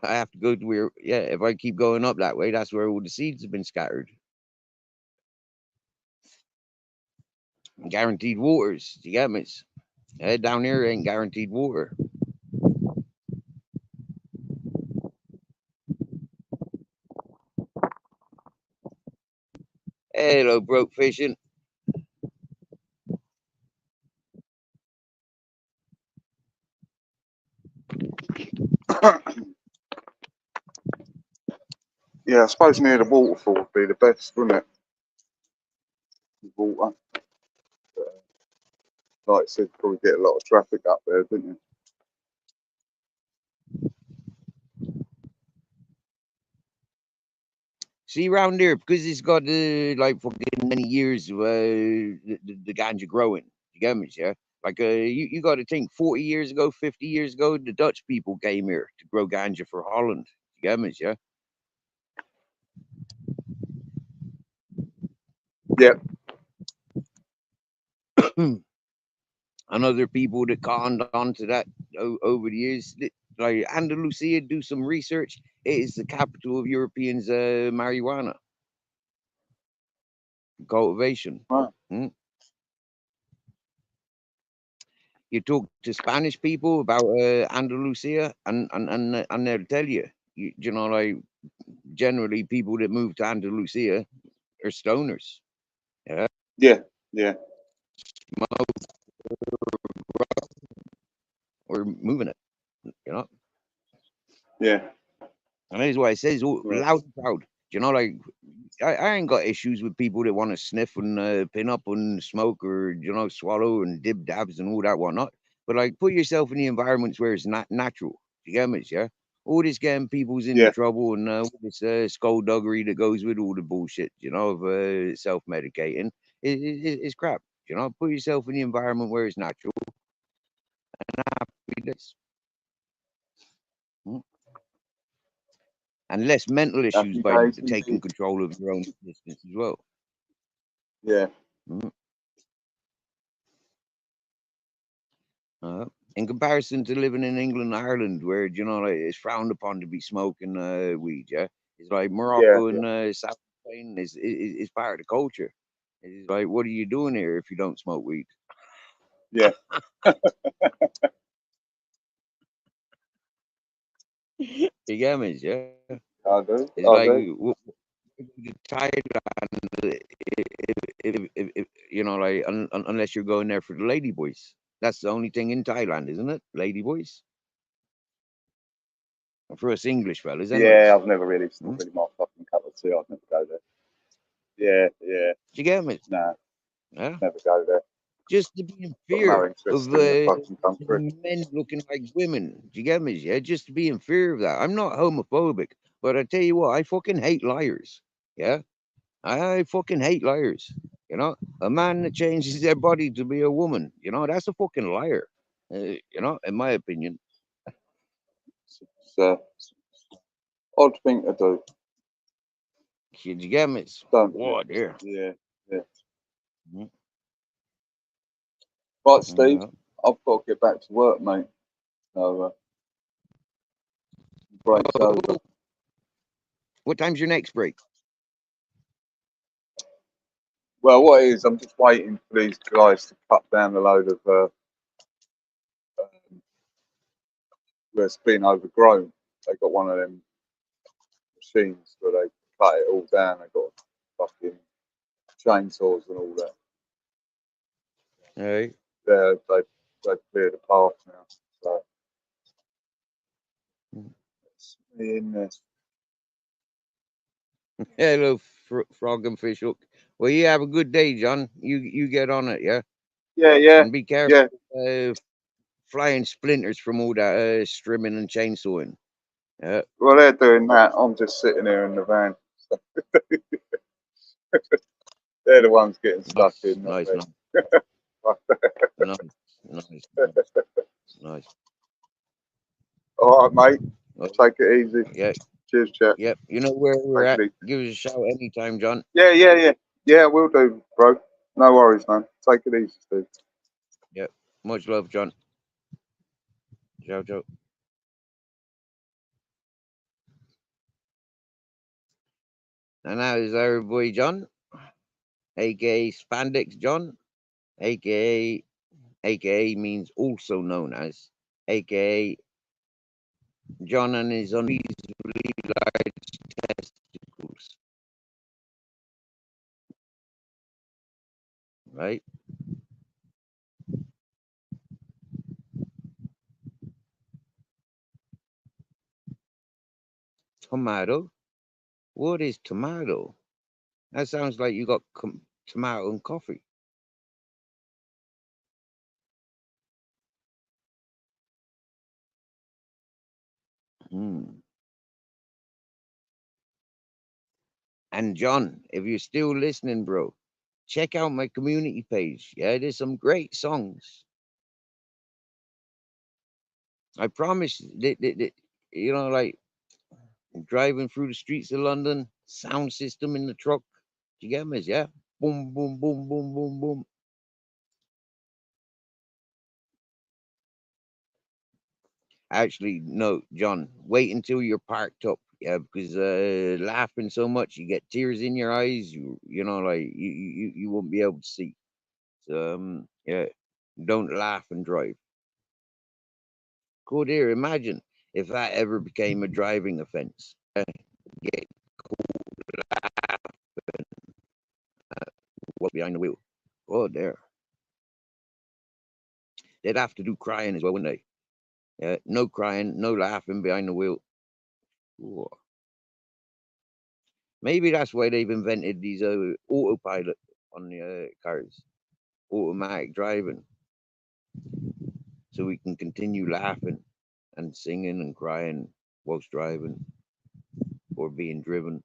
I have to go to where if I keep going up that way, that's where all the seeds have been scattered. Guaranteed waters, you get me? Down here ain't guaranteed water. Hello, broke fishing. Yeah, I suppose near the waterfall would be the best, wouldn't it? The water. Like I said, probably get a lot of traffic up there, didn't you? See around there because it's got like fucking many years of the ganja growing. You get me, yeah? Like you got to think 40 years ago, 50 years ago, the Dutch people came here to grow ganja for Holland. You get me, yeah? Yeah, And other people that conned onto that over the years, like Andalusia, do some research. It is the capital of Europeans' marijuana cultivation. right. Hmm? You talk to Spanish people about Andalusia, and they'll tell you, like generally people that move to Andalusia are stoners. Yeah, Yeah, yeah, or moving it. You know, yeah, and that's why it says yeah, loud and proud. Like I ain't got issues with people that want to sniff and pin up and smoke or swallow and dib dabs and all that whatnot. But like, put yourself in the environments where it's not natural. You get me? Yeah. All this getting people's into yeah, trouble and all this skullduggery that goes with all the bullshit, of self medicating is crap. Put yourself in the environment where it's natural and happiness. And less mental issues happy by days taking indeed. control of your own existence as well. Yeah, Mhm. In comparison to living in England, Ireland, where like, it's frowned upon to be smoking weed, yeah, it's like yeah, Morocco yeah, and South Spain is part of the culture. It's like, what are you doing here if you don't smoke weed? yeah. You get me? Yeah, I do, it's I like do. Thailand, if like unless you're going there for the lady boys. That's the only thing in Thailand, isn't it? Lady boys for us English fellas, Yeah, anyways. I've never really, it's not really my fucking cup of tea. I'd never go there. Yeah, yeah. Do you get me? Nah, Yeah. never go there. just to be in Got no fear interest of in the fucking country. men looking like women. Do you get me? Yeah, just to be in fear of that. I'm not homophobic, but I tell you what, I fucking hate liars. Yeah, I fucking hate liars. You know, a man that changes their body to be a woman, you know, that's a fucking liar. You know, in my opinion. It's odd thing to do. Do you get me? Don't. Oh dear. Yeah. Yeah. Mhm. Right, Steve. Yeah. I've got to get back to work, mate. So break's over. Oh, what time's your next break? Well, what it is, I'm just waiting for these guys to cut down a load of where it's been overgrown. They got one of them machines where they cut it all down. They got fucking chainsaws and all that. All right. They cleared the path now. So Mm. it's me in there. Hello, frog and fish hook. Well, you have a good day, John. You get on it, yeah, Yeah, yeah, and be careful. yeah. Flying splinters from all that strimming and chainsawing. Yeah. Well, they're doing that. I'm just sitting here in the van. They're the ones getting stuck Nice, in, not nice, me. nice, nice, nice, nice. All right, mate. Well, Take it easy. yeah, Cheers, chat. yeah. You know where we're Take at. it easy. Give us a shout anytime, John. Yeah, yeah, yeah. Yeah, we'll do, bro. No worries, man. Take it easy, Steve. Yeah. Much love, John. Ciao, ciao. And now is our boy John, aka Spandex John, aka means also known as, aka John and his unreasonably large testicles. Right? Tomato? What is tomato? That sounds like you got tomato and coffee. Hmm. And John, if you're still listening, bro, check out my community page. Yeah, there's some great songs. I promise that you know, like driving through the streets of London, sound system in the truck. You get me? Yeah. Boom, boom, boom, boom, boom, boom. Actually, no, John, wait until you're parked up. Yeah, because laughing so much, you get tears in your eyes. You know, like you won't be able to see. So yeah, don't laugh and drive. Cool dear. Imagine if that ever became a driving offence. Get what behind the wheel. Oh dear. They'd have to do crying as well, wouldn't they? Yeah, no crying, no laughing behind the wheel. Ooh. Maybe that's why they've invented these autopilot on the cars, automatic driving, so we can continue laughing and singing and crying whilst driving or being driven.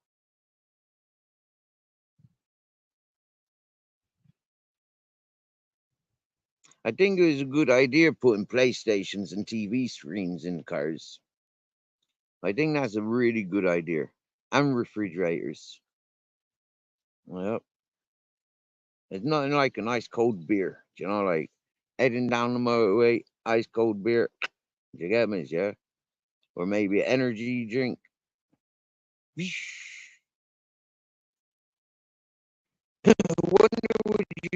I think it was a good idea putting PlayStations and TV screens in cars. I think that's a really good idea. And refrigerators. Yep. It's nothing like a nice cold beer. You know, like heading down the motorway, ice cold beer. You get me, yeah? Or maybe an energy drink. Wonder would you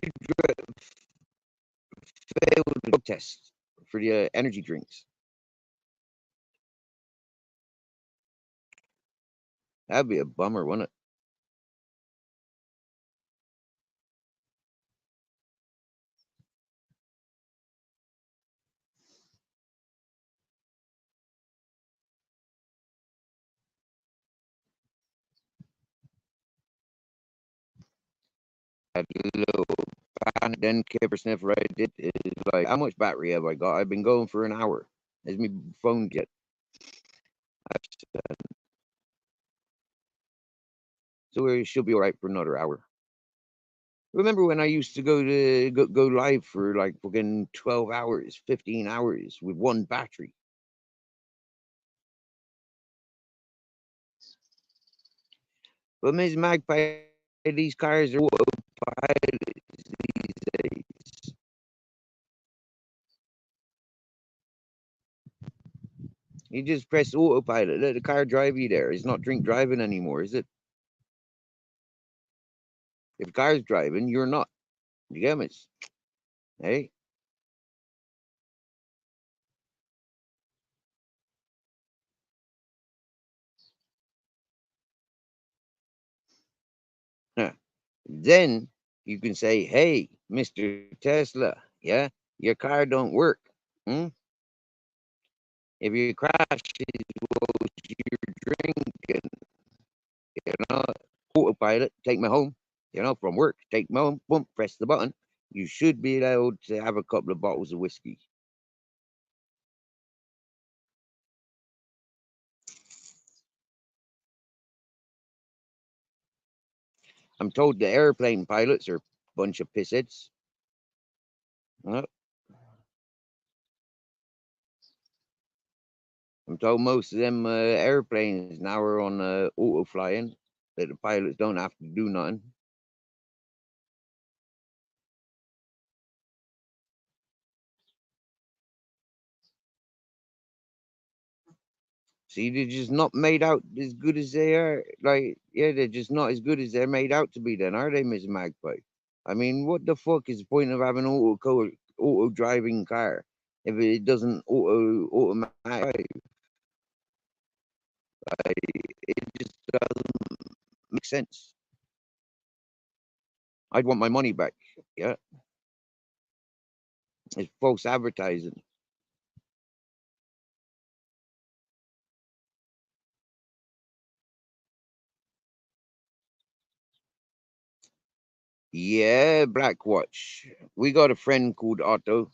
fail the drug test for the energy drinks? That'd be a bummer, wouldn't it? Hello, And then Kipper Sniffer, I did is like, how much battery have I got? I've been going for an hour. Has my phone yet? So it should be all right for another hour. Remember when I used to go live for like fucking 12 hours, 15 hours with one battery? But Ms. Magpie, these cars are autopilot these days. You just press autopilot, let the car drive you there. It's not drink driving anymore, is it? If the car's driving, you're not. You get me? Hey? Huh. Then you can say, hey, Mr. Tesla, yeah, your car don't work. Hmm? If you crash, well, you're drinking, you know, autopilot, take me home, from work, take me home, boom, press the button. You should be allowed to have a couple of bottles of whiskey. I'm told the airplane pilots are a bunch of pissheads. Uh, I'm told most of them airplanes now are on auto flying, that the pilots don't have to do nothing. See, they're just not made out as good as they are. Like, yeah, they're just not as good as they're made out to be. Then are they, Miss Magpie? I mean, what the fuck is the point of having an auto driving car if it doesn't automatic? Like, it just doesn't make sense. I'd want my money back. Yeah, it's false advertising. Yeah, Black Watch. We got a friend called Otto,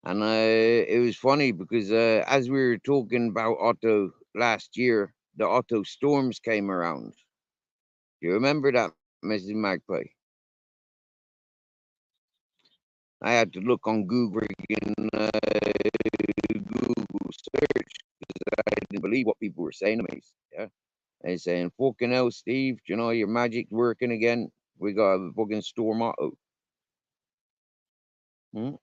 and it was funny because as we were talking about Otto last year, the Otto storms came around. Do you remember that, Mrs. Magpie? I had to look on Google and Google search because I didn't believe what people were saying to me. Yeah, they saying, "Fucking hell, Steve, your magic's working again. We got a fucking storm Otto." Hmm?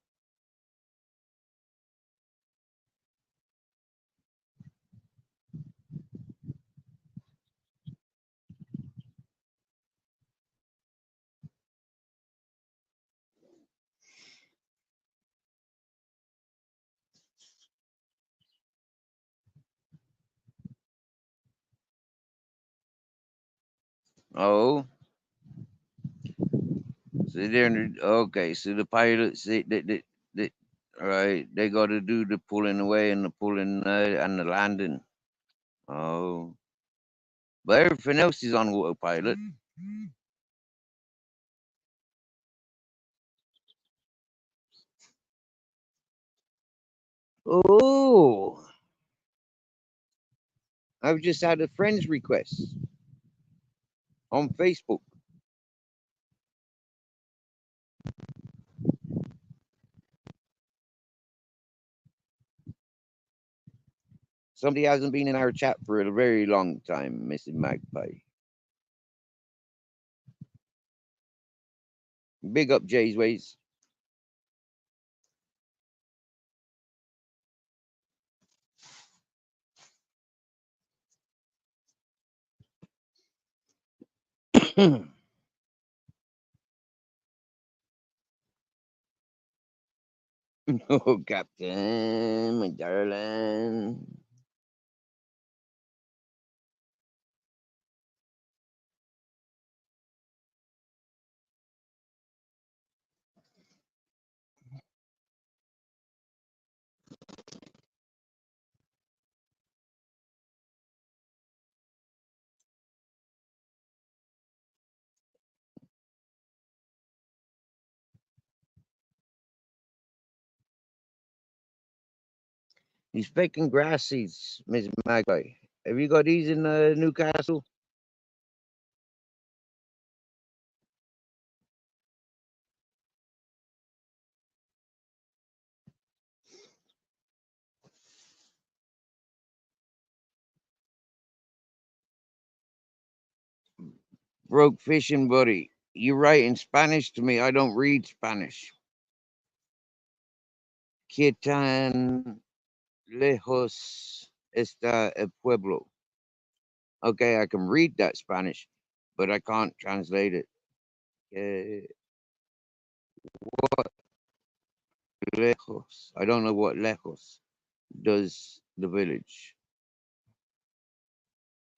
Oh, so they're okay. So the pilots, they right, they got to do the pulling away and the pulling and the landing. Oh, but everything else is on autopilot. Oh, I've just had a friend's request on Facebook. Somebody hasn't been in our chat for a very long time, Mrs. Magpie. Big up Jay's ways. Oh, Captain, my darling. He's picking grass seeds, Miss Magpie. Have you got these in Newcastle? Broke fishing, buddy. You write in Spanish to me. I don't read Spanish. ¿Qué tan lejos está el pueblo? Okay, I can read that Spanish, but I can't translate it. What lejos? I don't know what lejos does the village.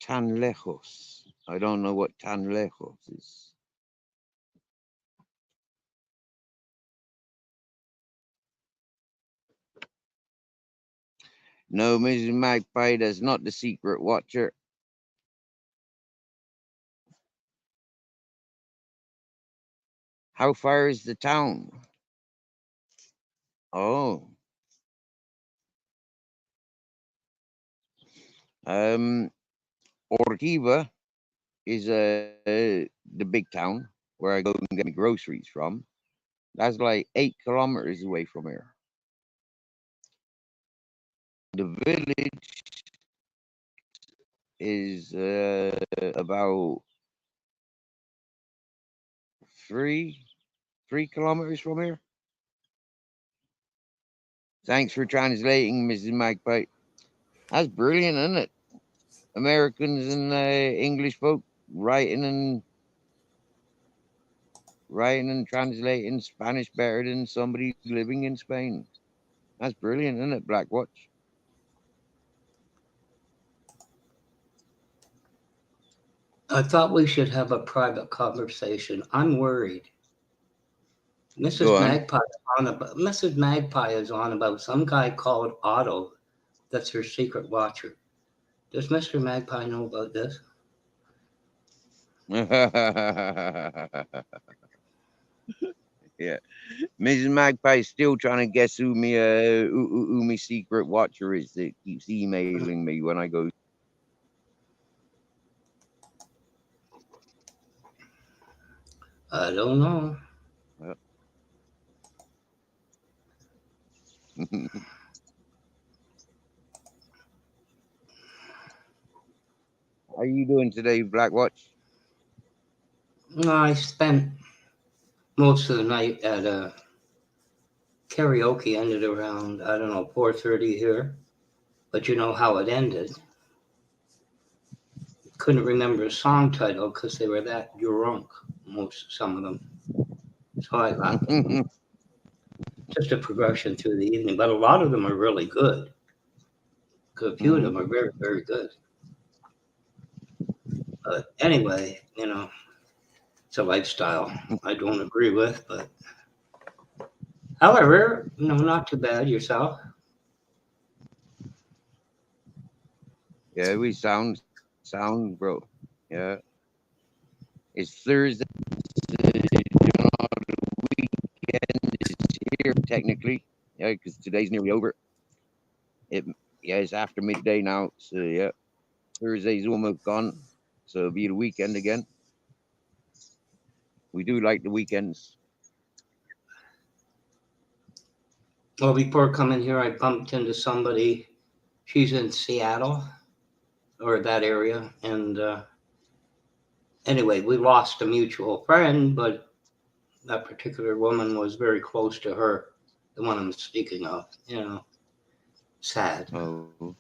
Tan lejos. I don't know what tan lejos is. No, Mrs. Magpie, that's not the secret watcher. How far is the town? Oh. Ortiva is the big town where I go and get my groceries from. That's like 8 kilometers away from here. The village is about 3 kilometers from here. Thanks for translating, Mrs. Magpie. That's brilliant, isn't it? Americans and English folk writing and translating Spanish better than somebody living in Spain. That's brilliant, isn't it, Blackwatch? I thought we should have a private conversation. I'm worried. Mrs. Magpie is on about some guy called Otto. That's her secret watcher. Does Mr. Magpie know about this? Yeah, Mrs. Magpie's still trying to guess who me secret watcher is that keeps emailing me when I go. I don't know. How are you doing today, Blackwatch? I spent most of the night at karaoke. Ended around, I don't know, 4:30 here. But you know how it ended. Couldn't remember a song title because they were that drunk, some of them. So I left. Just a progression through the evening, but a lot of them are really good. A few of them are very, very good. But anyway, it's a lifestyle I don't agree with, but however, not too bad. Yourself? Yeah, we sound, bro. Yeah, it's Thursday. The weekend is here technically. Yeah, because today's nearly over. It's after midday now. So yeah, Thursday's almost gone. So it'll be the weekend again. We do like the weekends. Well, before coming here, I bumped into somebody. She's in Seattle or that area. And anyway, we lost a mutual friend, but that particular woman was very close to her, the one I'm speaking of. Sad. Oh,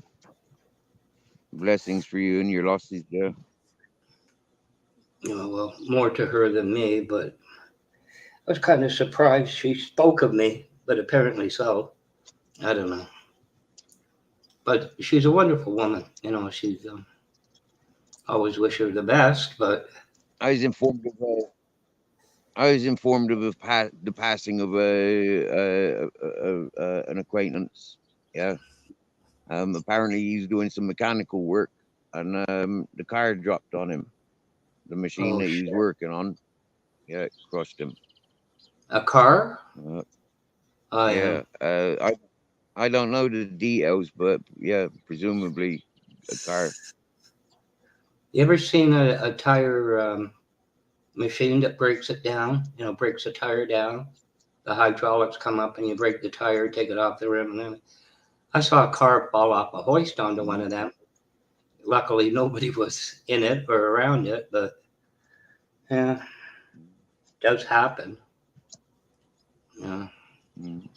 blessings for you and your losses there. Well, more to her than me, but I was kind of surprised she spoke of me, but apparently so. I don't know. But she's a wonderful woman. She's always wish her the best, but I was informed of the passing of an acquaintance. Yeah. Apparently he's doing some mechanical work, and the car dropped on him. The machine that he was working on, yeah, it crushed him. A car? Yeah. I don't know the details, but yeah, presumably a car. You ever seen a tire machine that breaks it down? You know, breaks a tire down. The hydraulics come up and you break the tire, take it off the rim, and then I saw a car fall off a hoist onto one of them. Luckily, nobody was in it or around it, but yeah, it does happen. Yeah. Mm.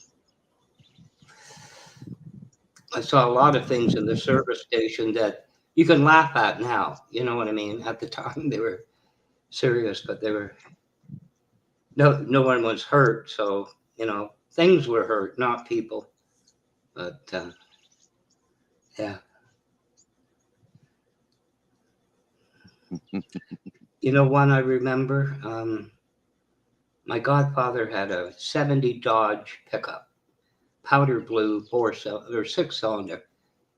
I saw a lot of things in the service station that you can laugh at now. You know what I mean? At the time, they were serious, but they were no one was hurt. So you know, things were hurt, not people. But yeah, you know, one I remember. My godfather had a '70 Dodge pickup, powder blue, or 6-cylinder.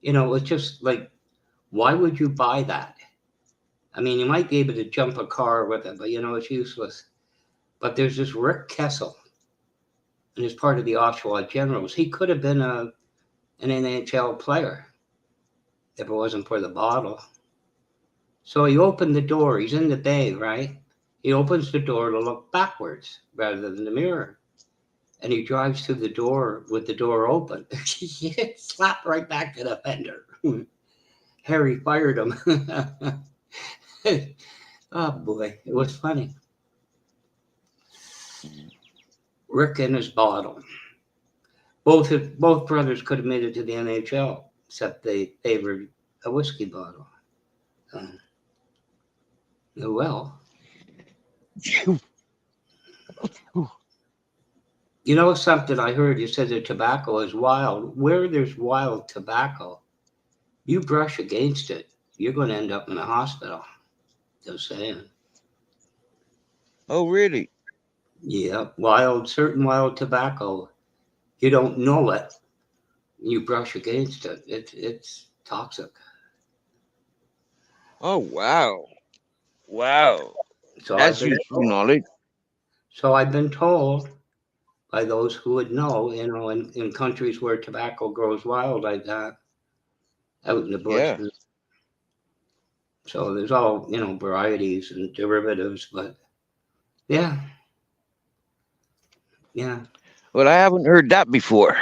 You know, it was just like, why would you buy that? I mean, you might be able to jump a car with it, but you know, it's useless. But there's this Rick Kessel, and he's part of the Oshawa Generals. He could have been an NHL player if it wasn't for the bottle. So he opened the door. He's in the bay, right? He opens the door to look backwards rather than the mirror. And he drives through the door with the door open. He slapped right back to the fender. Harry fired him. Oh boy, it was funny. Rick and his bottle. Both brothers could have made it to the NHL, except they favored a whiskey bottle. Well, you know something I heard? You said that tobacco is wild. Where there's wild tobacco, you brush against it, you're going to end up in a hospital. Just saying. Oh, really? Yeah, certain wild tobacco, you don't know it. You brush against it. It's toxic. Oh, wow. Wow. So I've That's been useful knowledge. so I've been told by those who would know, you know, in countries where tobacco grows wild like that, out in the Yeah. bushes. So there's all, you know, varieties and derivatives, but yeah, yeah. Well, I haven't heard that before,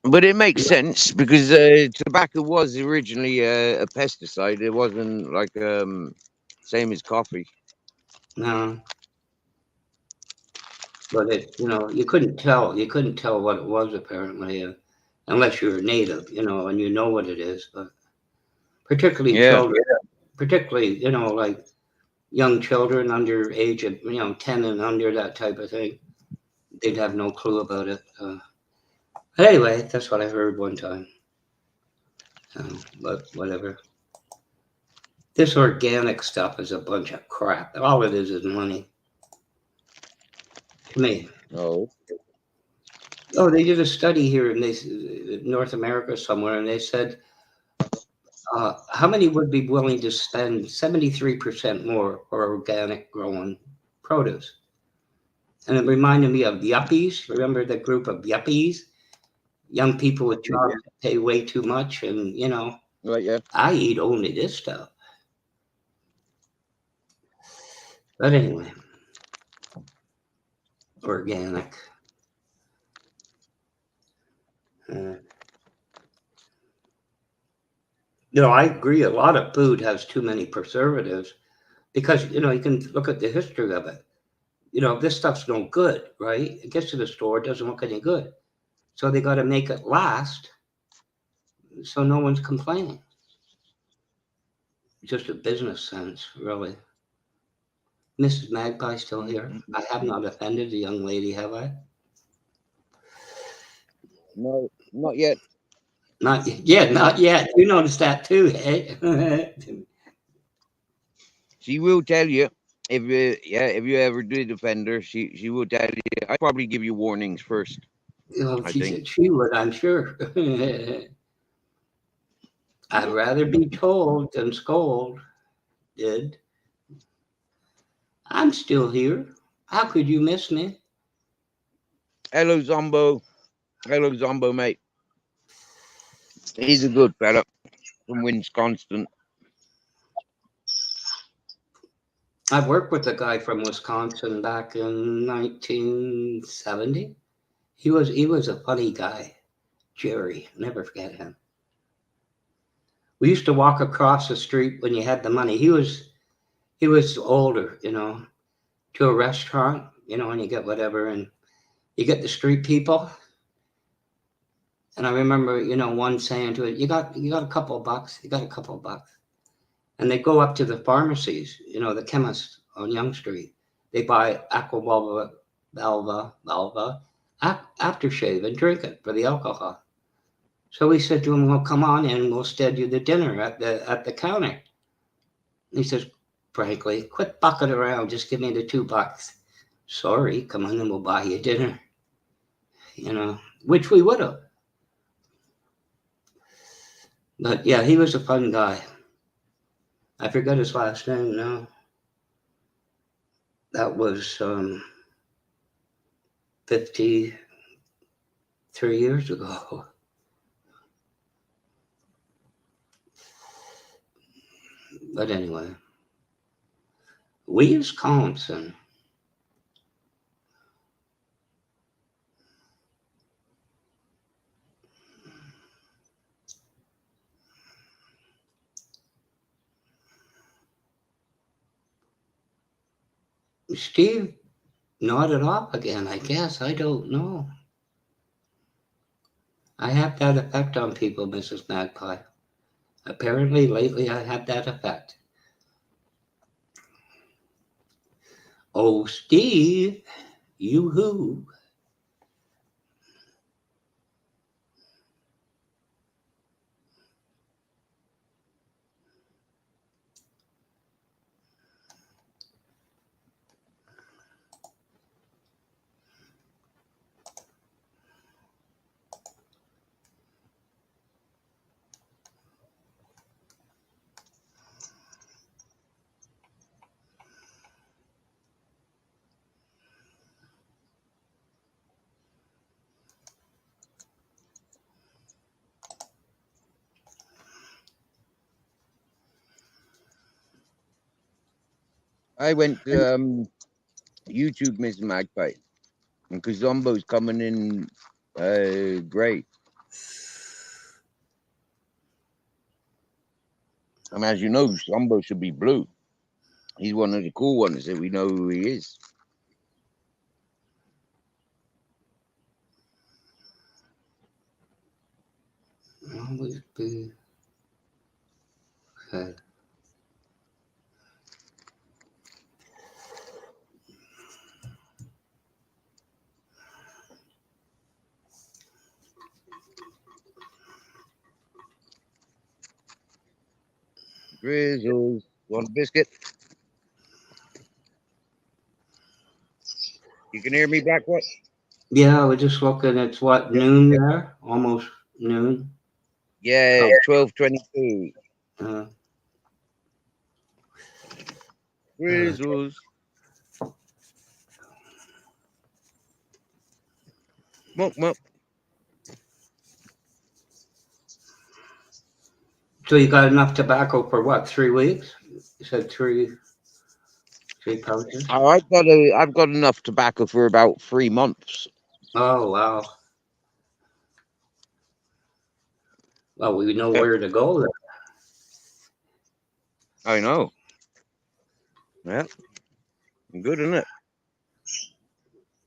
but it makes sense because tobacco was originally a pesticide. It wasn't like same as coffee. No, but it, you know, you couldn't tell what it was apparently, unless you're a native, you know, and you know what it is. But particularly Yeah. children, particularly, you know, like young children under age of, you know, 10 and under, that type of thing, they'd have no clue about it. But anyway, that's what I heard one time. But whatever. This organic stuff is a bunch of crap. All it is money. To me. Oh. Oh, they did a study here in North America somewhere, and they said how many would be willing to spend 73% more for organic grown produce? And it reminded me of yuppies. Remember the group of yuppies? Young people with jobs that pay way too much, and you know, Right. Yeah. I eat only this stuff. But anyway, organic. You know, I agree. A lot of food has too many preservatives because, you know, you can look at the history of it. You know, this stuff's no good, right? It gets to the store, it doesn't look any good. So they got to make it last so no one's complaining. Just a business sense, really. Mrs. Magpie still here? I have not offended the young lady, have I? No, not yet. Not yet. Not yet. You noticed that too, eh? She will tell you if you ever do offend her, she will tell you. I probably give you warnings first. You know, I think. she would, I'm sure. I'd rather be told than scolded. I'm still here. How could you miss me? Hello, Zombo. Hello, Zombo, mate. He's a good fella from Wisconsin. I worked with a guy from Wisconsin back in 1970. He was a funny guy, Jerry. Never forget him. We used to walk across the street when you had the money. He was older, to a restaurant, and you get whatever, and you get the street people. And I remember, one saying to it, you got a couple of bucks, you got a couple of bucks. And they go up to the pharmacies, the chemists on Young Street. They buy Aqua Velva aftershave and drink it for the alcohol. So we said to him, well, come on in, we'll stead you the dinner at the counter. And he says, frankly, quit bucking around, just give me the $2. Sorry, come on and we'll buy you dinner. Which we would have. But yeah, he was a fun guy. I forgot his last name now. That was 53 years ago. But anyway, Wisconsin. Steve nodded off again, I guess. I don't know. I have that effect on people, Mrs. Magpie. Apparently, lately I had that effect. Oh, Steve, yoo-hoo. I went to YouTube, Mr. Magpie, because Zombo's coming in grey. And as you know, Zombo should be blue. He's one of the cool ones that we know who he is. Always be. Okay. Grizzles, want a biscuit? You can hear me back, what? Yeah, we're just looking. It's what, noon there? Almost noon. Yeah, 12:22. Grizzles. Muck. So you got enough tobacco for what? 3 weeks? You said three pouches. Oh, I've got enough tobacco for about 3 months. Oh wow. Well, we know where to go then. I know. Yeah, good, isn't it?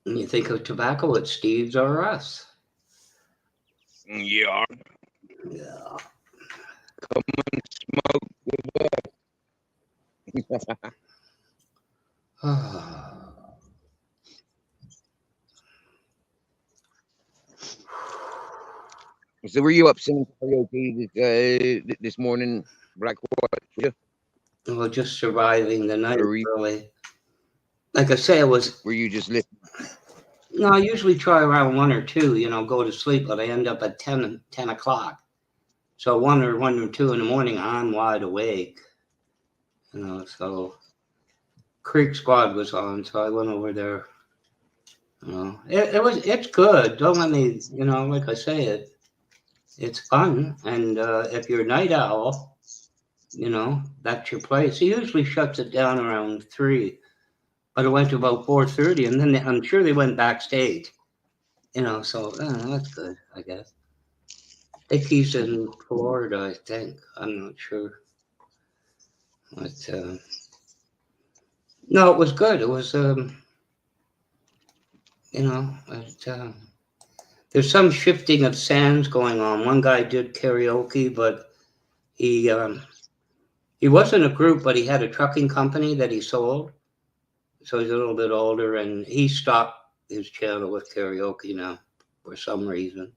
When you think of tobacco, it's Steve's or us. Yeah. Yeah. Come and smoke with us. So were you up singing karaoke this morning, Blackwater? Well, just surviving the night, Or were you, really. Like I say, were you just listening? No, I usually try around 1 or 2, go to sleep, but I end up at 10 o'clock. So 1 or 2 in the morning, I'm wide awake. So Creek Squad was on, so I went over there. It's good. Don't let me, like I say it. It's fun, and if you're a night owl, that's your place. He usually shuts it down around 3, but it went to about 4:30, and then I'm sure they went backstage. So that's good, I guess. I think he's in Florida, I think. I'm not sure. But no, it was good. It was, there's some shifting of sands going on. One guy did karaoke, but he he wasn't a group, but he had a trucking company that he sold. So he's a little bit older, and he stopped his channel with karaoke now for some reason.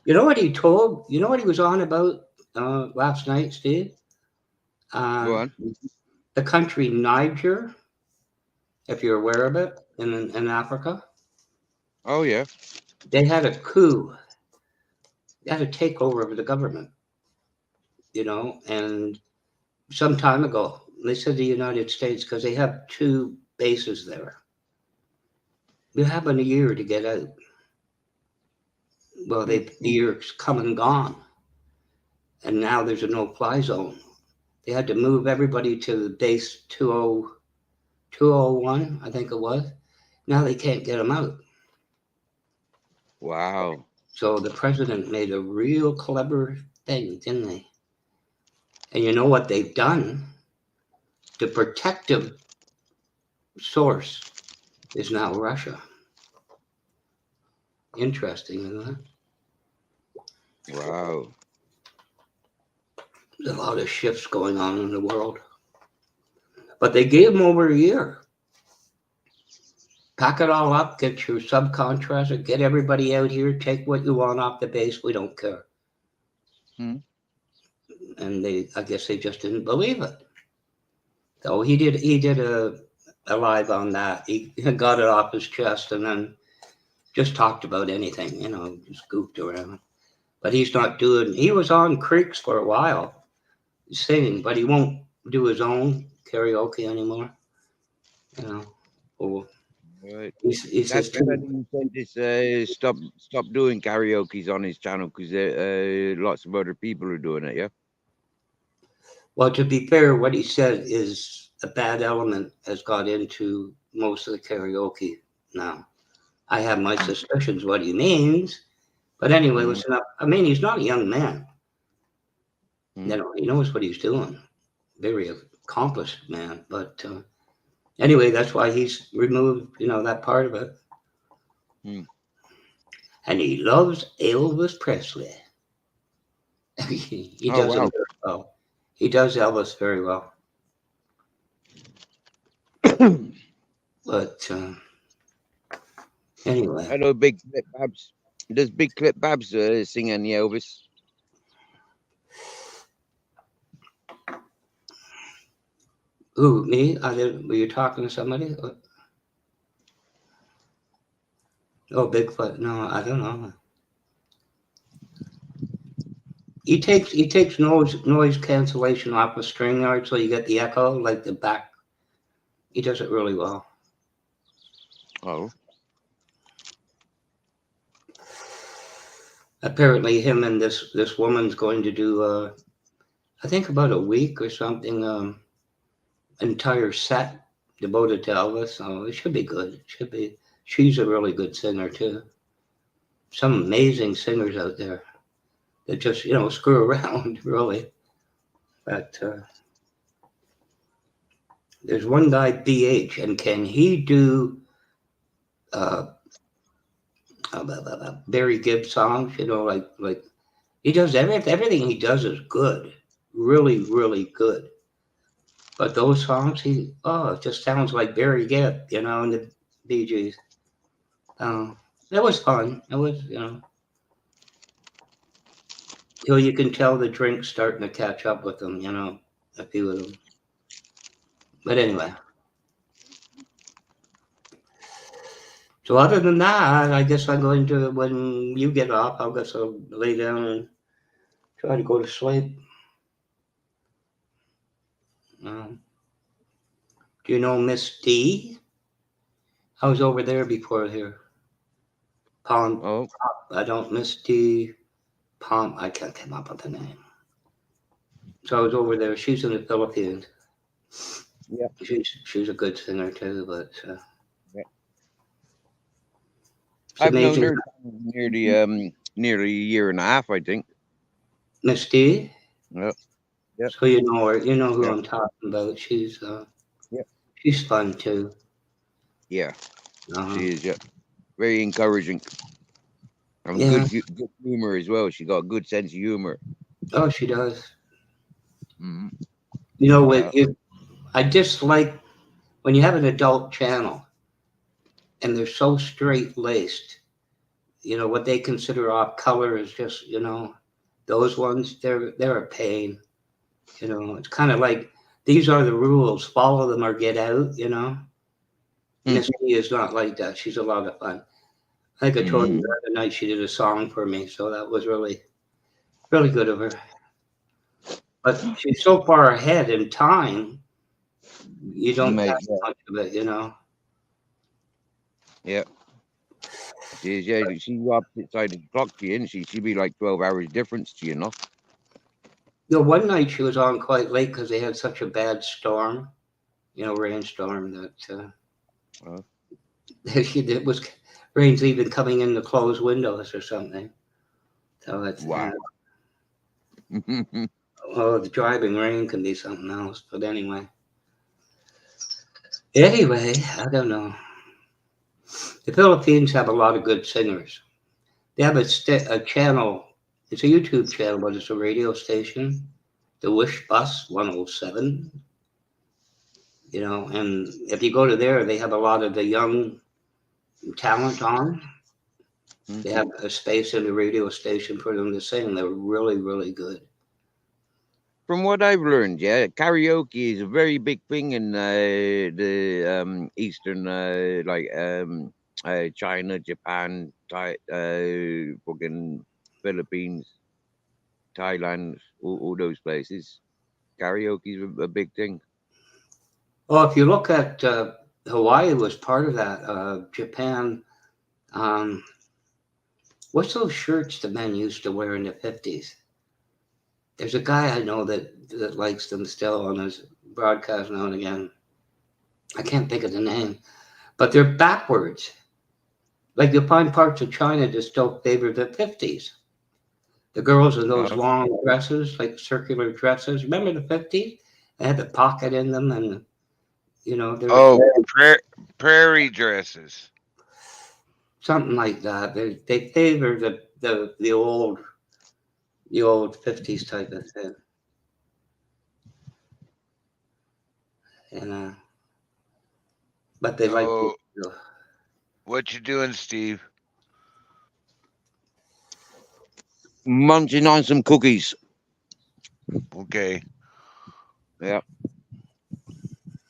You know what he told? You know what he was on about last night, Steve? Go Uh, on. the country Niger, if you're aware of it, in Africa, Oh yeah. they had a coup, they had a takeover of the government, and some time ago. They said the United States, because they have 2 bases there. You have a year to get out. Well, the year's come and gone, and now there's a no-fly zone. They had to move everybody to the base 201, I think it was. Now they can't get them out. Wow. So the president made a real clever thing, didn't they? And you know what they've done? The protective source is now Russia. Interesting, isn't it? Wow. There's a lot of shifts going on in the world. But they gave them over a year. Pack it all up, get your subcontractor, get everybody out here, take what you want off the base. We don't care. Hmm. And I guess they just didn't believe it. So he did a live on that. He got it off his chest and then just talked about anything, just goofed around. But he's not doing. He was on Creeks for a while, singing, but he won't do his own karaoke anymore. Or Right. he That says fella too. who said this stop doing karaoke's on his channel because lots of other people are doing it. Yeah. Well, to be fair, what he said is a bad element has got into most of the karaoke now. I have my suspicions what he means, but anyway, Mm, listen up. I mean, he's not a young man. mm. He knows what he's doing. Very accomplished man. But anyway, that's why he's removed, that part of it. Mm. And he loves Elvis Presley. he Oh does him wow. very well. He does Elvis very well. But anyway, Hello, Big Clip Babs. Does Big Clip Babs sing any Elvis? who me? Were you talking to somebody? Oh, Bigfoot. No, I don't know. He takes noise cancellation off the StreamYard, so you get the echo like the back. He does it really well. Oh. Apparently, him and this woman's going to do I think about a week or something, entire set devoted to Elvis. So it should be good. It should be. She's a really good singer too. Some amazing singers out there that just screw around really. But there's one guy, BH, and can he do uh, Barry Gibb songs? Like he does everything he does is good, really, really good. But those songs, it just sounds like Barry Gibb, in the Bee Gees. That was fun. It was, you can tell the drink's starting to catch up with them, a few of them. But anyway, so other than that, I guess I'm going to, when you get off, I guess I'll lay down and try to go to sleep. Um, do you know Miss D? I was over there before here. Pawn, Oh. I don't Miss D. I can't come up with the name. So I was over there. She's in the Philippines. Yeah. She's a good singer too, but Yeah. it's I've known amazing. her nearly a year and a half, I think. Miss D. Yep. Yep. So you know her. You know who Yep. I'm talking about. She's Yep. she's fun too. Yeah, Uh-huh. she is. Yeah, very encouraging. And Yeah. good humor as well. She got a good sense of humor. Oh, she does. Hmm. You know, Yeah. I dislike when you have an adult channel and they're so straight laced. You know what they consider off color is just those ones. They're a pain. You know, it's kind of like these are the rules. Follow them or get out. You know, Hmm. Miss D is not like that. She's a lot of fun. I think I told you Mhm. the other night she did a song for me, so that was really, really good of her. But she's so far ahead in time, you don't Mate, catch much of it, you know. yeah. She is. Yeah, she's the opposite side of the clock to you, isn't she? She'd be like 12 hours difference to you, no? You know, one night she was on quite late because they had such a bad storm, rainstorm that Uh, it was rain's even coming in the closed windows or something. So it's wow. oh, the driving rain can be something else. But anyway, I don't know. The Philippines have a lot of good singers. They have a channel. It's a YouTube channel, but it's a radio station. The Wish Bus 107. You know, and if you go to there, they have a lot of the young talent on. They have a space in the radio station for them to sing. They're really, really good. From what I've learned, yeah, karaoke is a very big thing in the eastern, China, Japan, fucking Philippines, Thailand, all those places. Karaoke is a big thing. Well, if you look at Hawaii was part of that. Japan. Um, what's those shirts the men used to wear in the 50s? There's a guy I know that likes them still on his broadcast now and again. I can't think of the name, but they're backwards. Like you'll find parts of China that still favor the 50s. The girls in those long dresses, like circular dresses. Remember the 50s? They had the pocket in them, and there's Oh, prairie dresses. something like that. They favor the old 50s type of thing. And but they like. Oh, what you doing, Steve? Munching on some cookies. Okay. Yeah.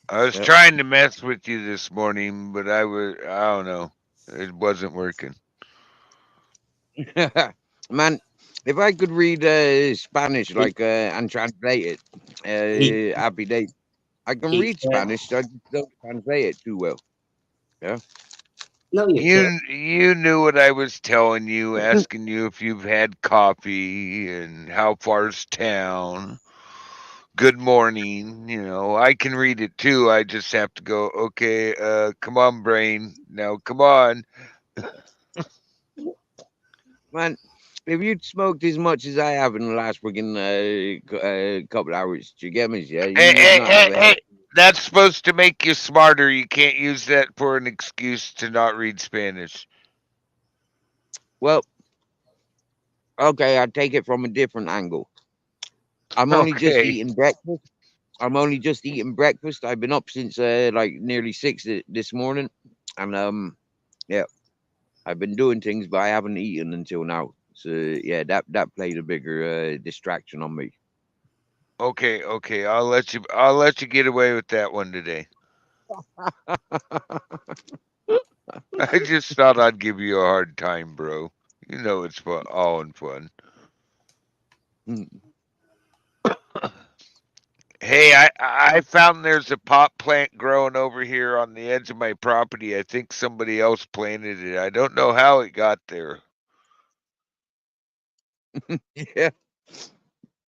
I was trying to mess with you this morning, but I don't know. It wasn't working. Man, if I could read Spanish and translate it, happy day. I can read Spanish, I just don't translate it too well. Yeah. No, You knew what I was telling you, asking you if you've had coffee and how far's town. Good morning. I can read it too. I just have to go, okay, come on, brain. Now, come on. Man, if you'd smoked as much as I have in the last freaking couple hours, do you get me? Yeah, you would not have Hey, that's supposed to make you smarter. You can't use that for an excuse to not read Spanish. Well, okay, I'll take it from a different angle. I'm only just eating breakfast. I've been up since nearly 6 this morning, and yeah, I've been doing things, but I haven't eaten until now. So yeah, that played a bigger distraction on me. Okay. I'll let you get away with that one today. I just thought I'd give you a hard time, bro. You know it's fun, all in fun. Hey, I found there's a pot plant growing over here on the edge of my property. I think somebody else planted it. I don't know how it got there. Yeah.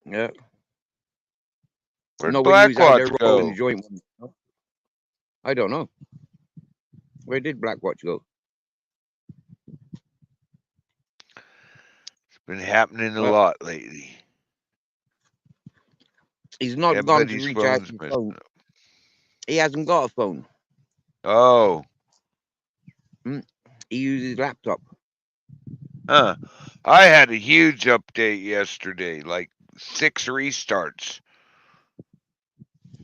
Yeah. Where'd Nobody was out there Blackwatch rolling the go? joint. I don't know. Where did Blackwatch go? It's been happening a Well, lot lately. he's not gone to Everybody's recharge phone's his messing phone. up. He hasn't got a phone. Oh, He uses his laptop. huh. I had a huge update yesterday, like 6 restarts.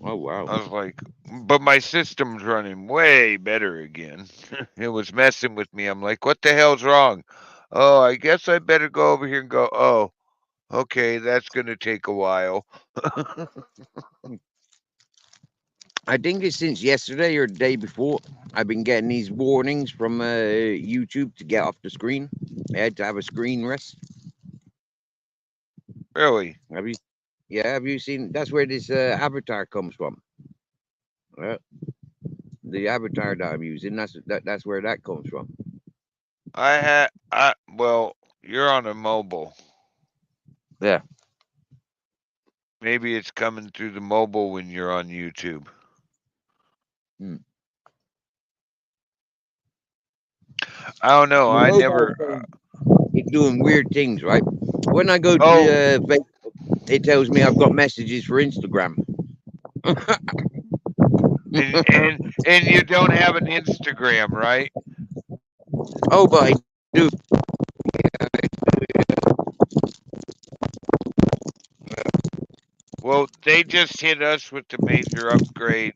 Oh wow. I was like, but my system's running way better again. It was messing with me. I'm like, what the hell's wrong? Oh, I guess I better go over here and go, oh, okay, that's going to take a while. I think it's since yesterday or the day before. I've been getting these warnings from YouTube to get off the screen. I had to have a screen rest. Really? Have you? Yeah. Have you seen? That's where this avatar comes from. The avatar that I'm using. That's where that comes from. Well, you're on a mobile. Yeah. Maybe it's coming through the mobile when you're on YouTube. I don't know. The I mobile never. phone is doing weird things, right? When I go to Oh, Facebook, it tells me I've got messages for Instagram. and you don't have an Instagram, right? Oh, but I do. Well, they just hit us with the major update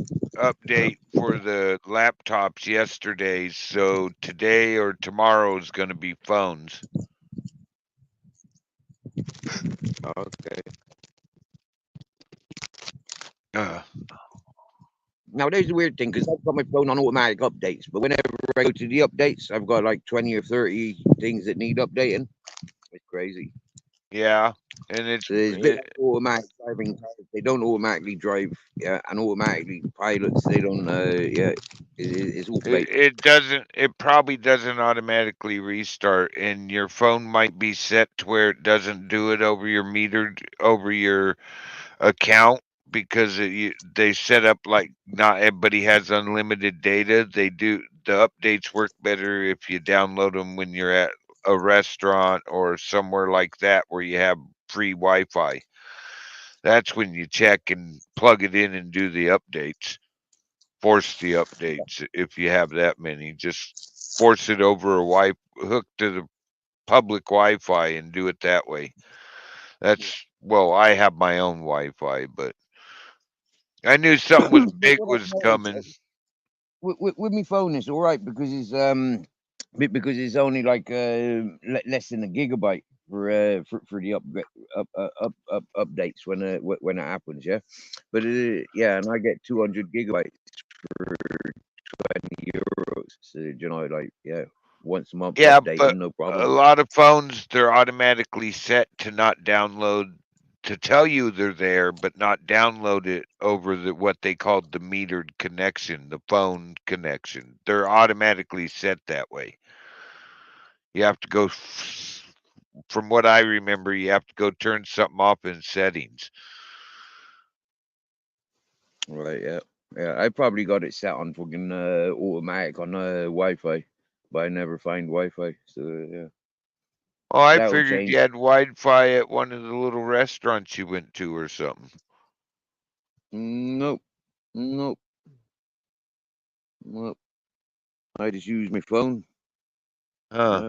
for the laptops yesterday. So today or tomorrow is going to be phones. Okay. Uh, Now, there's a weird thing because I've got my phone on automatic updates, but whenever I go to the updates, I've got like 20 or 30 things that need updating. It's crazy. yeah, and it's So it's a bit like automatic driving cars. They don't automatically drive, and automatically pilots. They don't. It's all fake. it doesn't. It probably doesn't automatically restart, and your phone might be set to where it doesn't do it over your account because they set up like not everybody has unlimited data. They do the updates work better if you download them when you're at a restaurant or somewhere like that where you have free Wi-Fi. That's when you check and plug it in and do the updates. Force the updates if you have that many. Just force it over hook to the public Wi-Fi and do it that way. I have my own Wi-Fi, but I knew something was big What I've was noticed, coming. with my phone, it's all right because it's only like less than a gigabyte for the updates when it happens, yeah. But yeah, and I get 200 gigabytes for 20 euros. So like once a month Yeah, but updating, no a problem. lot of phones they're automatically set to not download to tell you they're there, but not download it over what they called the metered connection, the phone connection. They're automatically set that way. You have to go, from what I remember, you have to go turn something off in settings. Right, yeah. Yeah, I probably got it set on fucking automatic on Wi-Fi, but I never find Wi-Fi. So yeah, Oh, I that'll figured change. you had Wi-Fi at one of the little restaurants you went to or something. Nope, nope, nope. I just use my phone. Huh.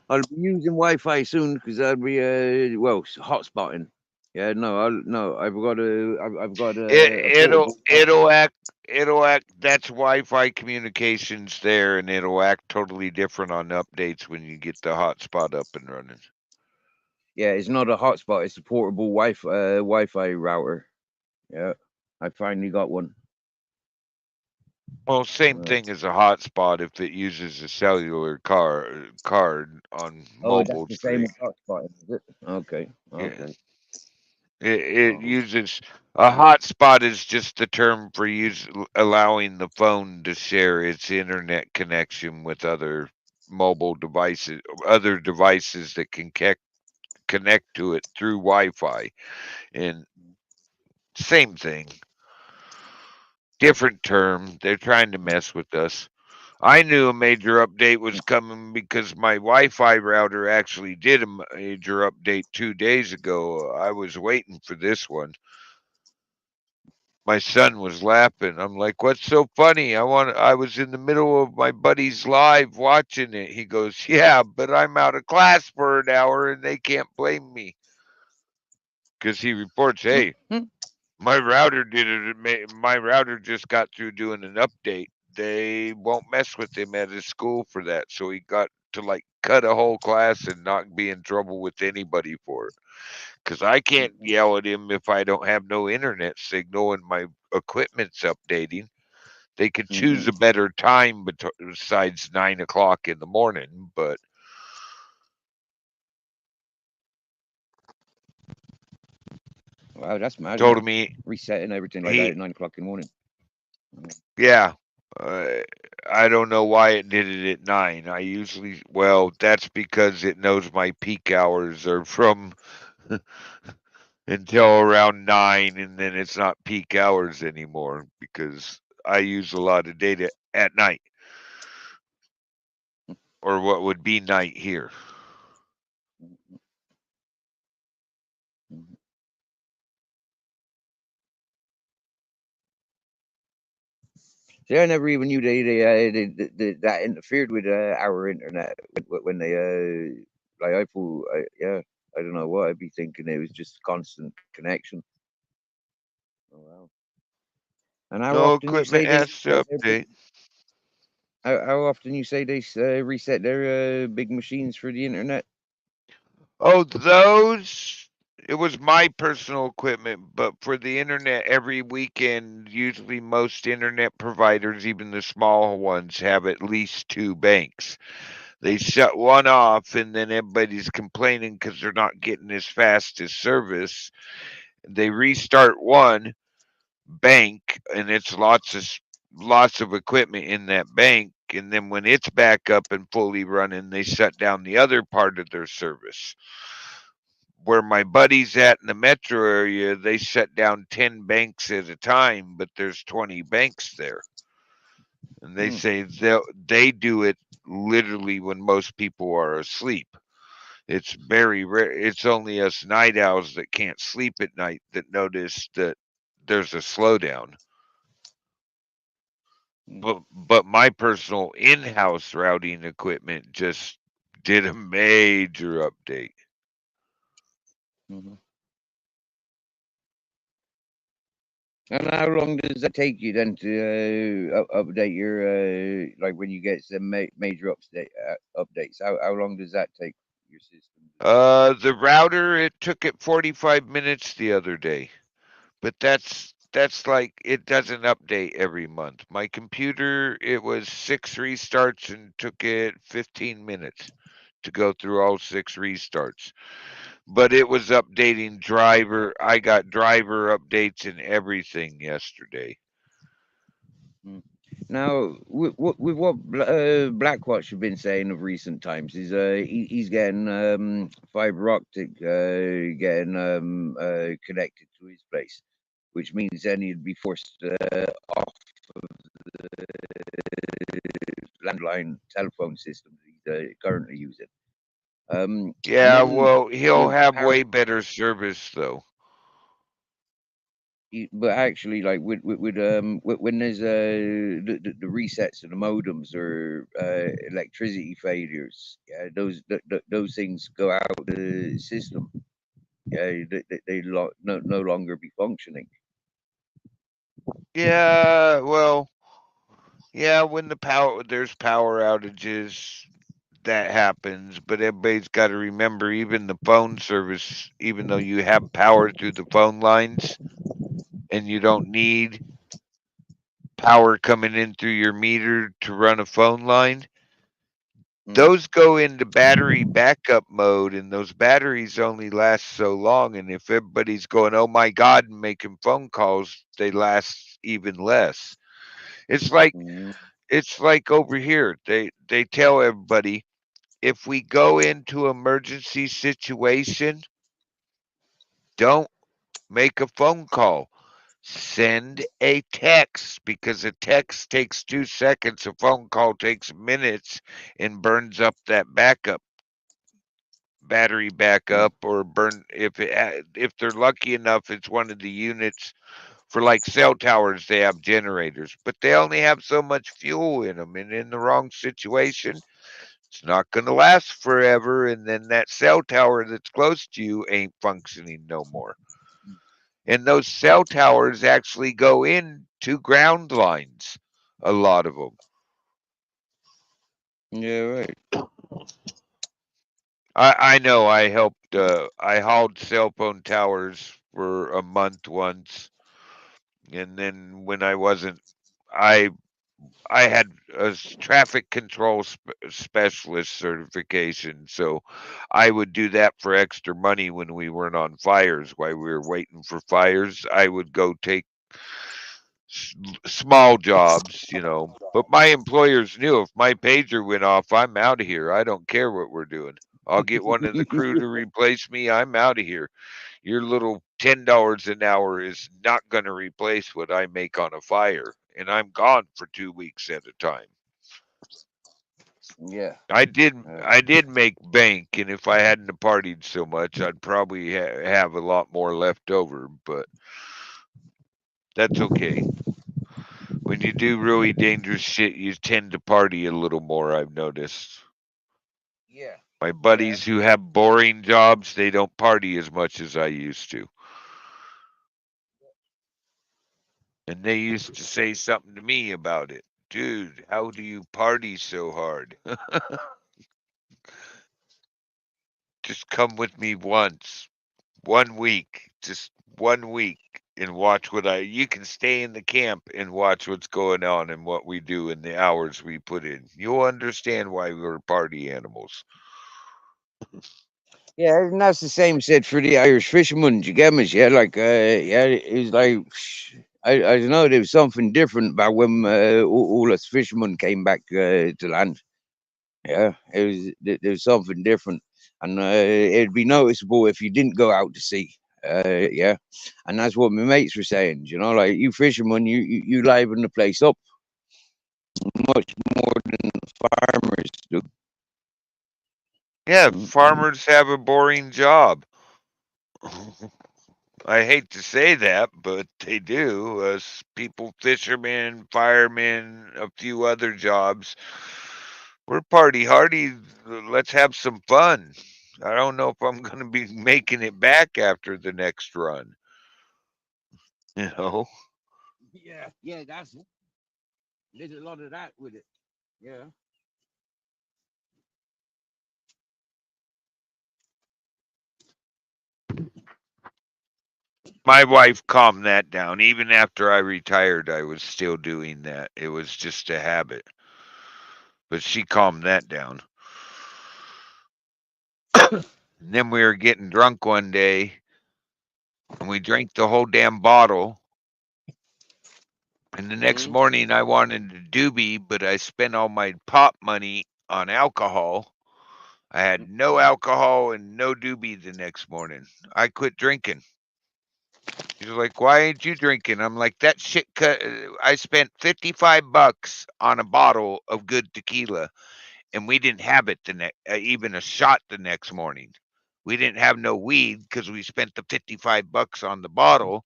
I'll be using Wi-Fi soon because I'll be hotspotting. Yeah, no. I've got a portable. It'll act that's Wi-Fi communications there, and it'll act totally different on updates when you get the hotspot up and running. Yeah, it's not a hotspot. It's a portable Wi-Fi router. Yeah, I finally got one. Well, same thing as a hotspot if it uses a cellular card on Oh, that's mobile the same thing. as hotspot, is it? Okay, Yeah. okay. It uses a hotspot is just the term for allowing the phone to share its internet connection with other mobile devices, other devices that can connect to it through Wi-Fi, and same thing, different term. They're trying to mess with us. I knew a major update was coming because my Wi-Fi router actually did a major update 2 days ago. I was waiting for this one. My son was laughing. I'm like, "What's so funny? I was in the middle of my buddy's live watching it." He goes, "Yeah, but I'm out of class for an hour and they can't blame me." Cuz he reports, "Hey, my router did it. My router just got through doing an update. They won't mess with him at his school for that." So he got to like cut a whole class and not be in trouble with anybody for it. Because I can't yell at him if I don't have no internet signal and my equipment's updating. They could choose a better time besides 9 o'clock in the morning, but Wow, that's mad. told me Resetting everything like that he, at 9 o'clock in the morning. yeah, uh, I don't know why it did it at 9. Well, that's because it knows my peak hours are from until around 9, and then it's not peak hours anymore because I use a lot of data at night, or what would be night here. See, I never even knew that interfered with our internet when they like I thought, yeah, I don't know what I'd be thinking. It was just constant connection. Oh wow! And how No often you equipment say they has to update. how often you say they reset their big machines for the internet? Oh, those. It was my personal equipment, but for the internet, every weekend, usually most internet providers, even the small ones, have at least 2 banks. They shut one off, and then everybody's complaining because they're not getting as fast as service. They restart one bank, and it's lots of equipment in that bank. And then when it's back up and fully running, they shut down the other part of their service. Where my buddies at in the metro area, they shut down 10 banks at a time, but there's 20 banks there. And they say they do it literally when most people are asleep. It's very rare. It's only us night owls that can't sleep at night that notice that there's a slowdown. But my personal in-house routing equipment just did a major update. And how long does that take you then to update your like when you get some major updates? How long does that take your system? The router, it took it 45 minutes the other day. But that's like it doesn't update every month. My computer, it was 6 restarts and took it 15 minutes to go through all 6 restarts. But it was updating driver. I got driver updates and everything yesterday. Now, with what Blackwatch have been saying of recent times is he's getting fiber optic getting connected to his place, which means then he'd be forced off of the landline telephone system that he's currently using. Yeah, well, he'll have way better service though. But actually, like with when there's the resets of the modems or electricity failures, yeah, those things go out the system. Yeah, they no longer be functioning. Yeah, well, yeah, when there's power outages, that happens, but everybody's got to remember, even the phone service, even though you have power through the phone lines and you don't need power coming in through your meter to run a phone line, those go into battery backup mode, and those batteries only last so long. And if everybody's going, "Oh my God," and making phone calls, they last even less. It's like it's like over here. They tell everybody if we go into emergency situation, don't make a phone call. Send a text because a text takes 2 seconds. A phone call takes minutes and burns up that battery backup, or burn if they're lucky enough. It's one of the units for like cell towers. They have generators, but they only have so much fuel in them, and in the wrong situation, it's not going to last forever. And then that cell tower that's close to you ain't functioning no more. And those cell towers actually go into ground lines, a lot of them. Yeah, right. I know I helped, I hauled cell phone towers for a month once. And then when I wasn't, I I had a traffic control specialist certification, so I would do that for extra money when we weren't on fires. While we were waiting for fires, I would go take small jobs. But my employers knew if my pager went off, I'm out of here. I don't care what we're doing. I'll get one of the crew to replace me. I'm out of here. Your little $10 an hour is not going to replace what I make on a fire, and I'm gone for 2 weeks at a time. Yeah. I did make bank, and if I hadn't have partied so much, I'd probably have a lot more left over. But that's okay. When you do really dangerous shit, you tend to party a little more. I've noticed. Yeah. My buddies who have boring jobs, they don't party as much as I used to. And they used to say something to me about it. Dude, how do you party so hard? Just come with me once. 1 week. Just 1 week. And watch you can stay in the camp and watch what's going on and what we do in the hours we put in. You'll understand why we're party animals. Yeah, and that's the same said for the Irish fishermen. You get me? Yeah, like, yeah, it was like, I don't know, there was something different about when all us fishermen came back to land. Yeah, there was something different, and it'd be noticeable if you didn't go out to sea. Yeah, and that's what my mates were saying. Like you fishermen, you liven the place up much more than farmers do. Yeah, farmers have a boring job. I hate to say that, but they do. People, fishermen, firemen, a few other jobs. We're party hardy. Let's have some fun. I don't know if I'm going to be making it back after the next run. Yeah, there's a lot of that with it. Yeah. My wife calmed that down. Even after I retired, I was still doing that. It was just a habit. But she calmed that down. And then we were getting drunk one day, and we drank the whole damn bottle. And the next morning, I wanted a doobie, but I spent all my pop money on alcohol. I had no alcohol and no doobie the next morning. I quit drinking. She's like, "Why ain't you drinking?" I'm like, "That shit I spent $55 on a bottle of good tequila, and we didn't have it even a shot the next morning. We didn't have no weed because we spent the $55 on the bottle.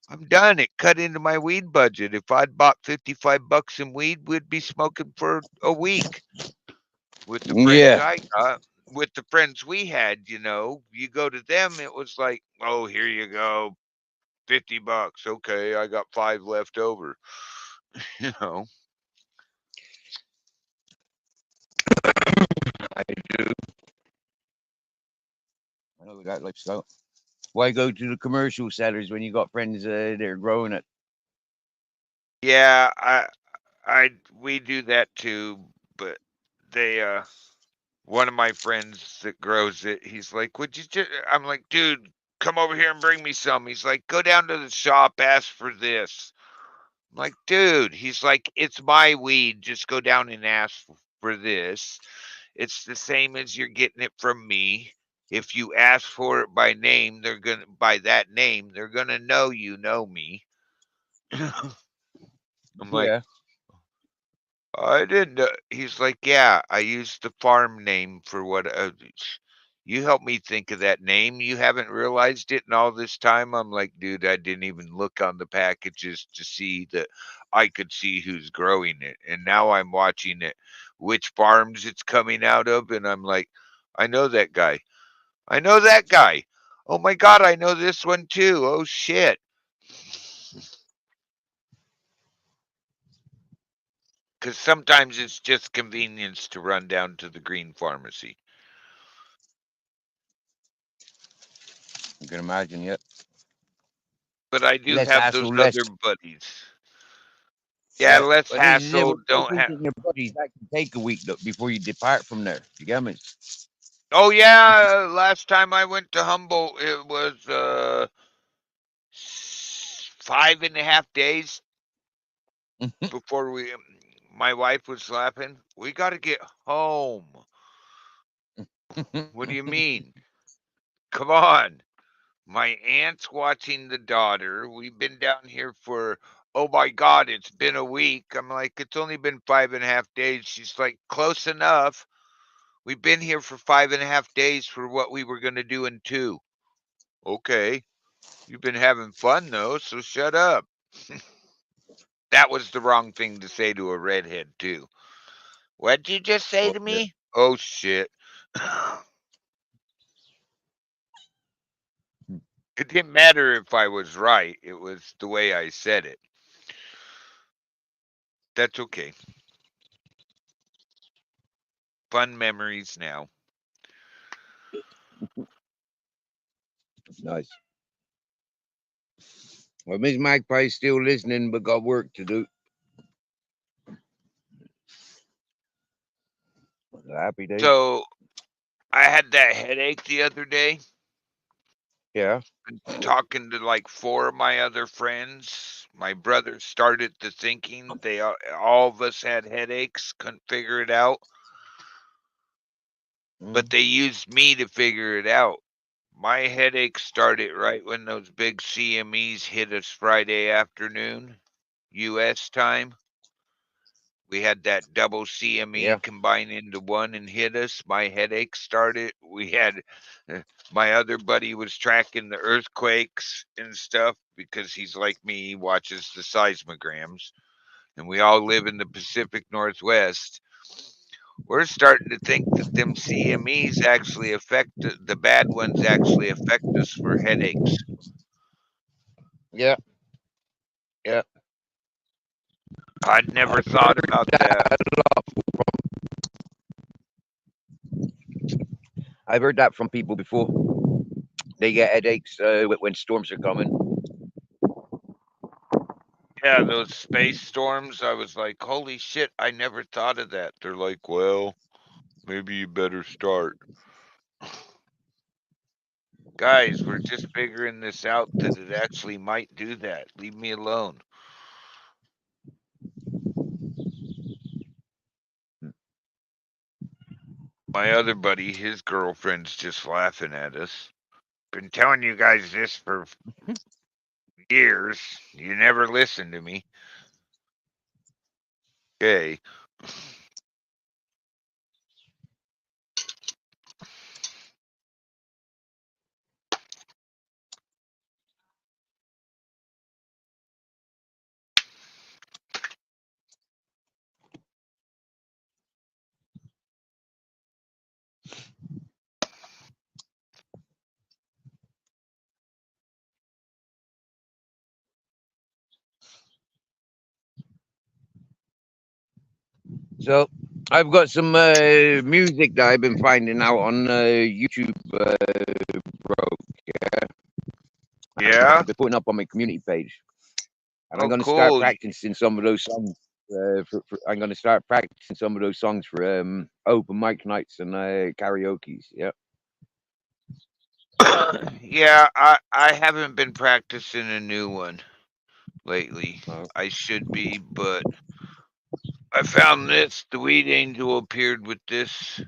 I'm done. It cut into my weed budget. If I'd bought $55 in weed, we'd be smoking for a week. With the friends Yeah. I got, with the friends we had, you go to them, it was like, oh, here you go, $50. Okay, I got 5 left over. you know. I do. I know that lifestyle. Why go to the commercial sellers when you got friends that are growing it? Yeah, we do that too, but they one of my friends that grows it, he's like, "Would you just?" I'm like, "Dude, come over here and bring me some." He's like, "Go down to the shop, ask for this." I'm like, dude, he's like, it's my weed. Just go down and ask for this. It's the same as you're getting it from me. If you ask for it by name, by that name, they're gonna know you know me. I'm like, Yeah. I didn't know. He's like, yeah, I used the farm name for what. You helped me think of that name. You haven't realized it in all this time. I'm like, dude, I didn't even look on the packages to see that I could see who's growing it. And now I'm watching it, which farms it's coming out of. And I'm like, I know that guy. I know that guy. Oh my God, I know this one too. Oh shit. Because sometimes it's just convenience to run down to the green pharmacy. You can imagine, yeah. But I do Less have those hassle, less. other buddies. Yeah, less But this is it. hassle. With Don't have. visiting your buddies, that can take a week before you depart from there. You get me? Oh yeah, last time I went to Humboldt, it was 5.5 days before we. My wife was laughing. We got to get home. What do you mean? Come on. My aunt's watching the daughter. We've been down here for, oh my God, it's been a week. I'm like, it's only been 5.5 days. She's like, close enough. We've been here for 5.5 days for what we were going to do in 2. Okay. You've been having fun though, so shut up. That was the wrong thing to say to a redhead too. What'd you just say to Yeah. me? Oh shit. It didn't matter if I was right. It was the way I said it. That's okay. Fun memories now. Nice. Well, Miss Magpie's still listening, but got work to do. Happy day. So I had that headache the other day. Yeah. Talking to like 4 of my other friends. My brother started the thinking they all of us had headaches, couldn't figure it out. But they used me to figure it out. My headache started right when those big CMEs hit us Friday afternoon, US time. We had that double CME combine into one and hit us. My headache started. We had my other buddy was tracking the earthquakes and stuff because he's like me, he watches the seismograms, and we all live in the Pacific Northwest. We're starting to think that them CMEs actually affect the bad ones actually affect us for headaches. Yeah. Yeah. I'd never thought about that. I've heard that from people before. They get headaches when storms are coming. Yeah, those space storms, I was like, holy shit, I never thought of that. They're like, well, maybe you better start. Guys, we're just figuring this out that it actually might do that. Leave me alone. My other buddy, his girlfriend's just laughing at us. Been telling you guys this for years. You never listen to me. Okay. So I've got some music that I've been finding out on YouTube, bro. Yeah? I've been putting up on my community page, and I'm Oh, going to start cool. practicing some of those songs. I'm going to start practicing some of those songs for open mic nights and karaoke's. Yeah. Yeah, I haven't been practicing a new one. lately. Oh. I should be, but I found this. The Weed Angel appeared with this.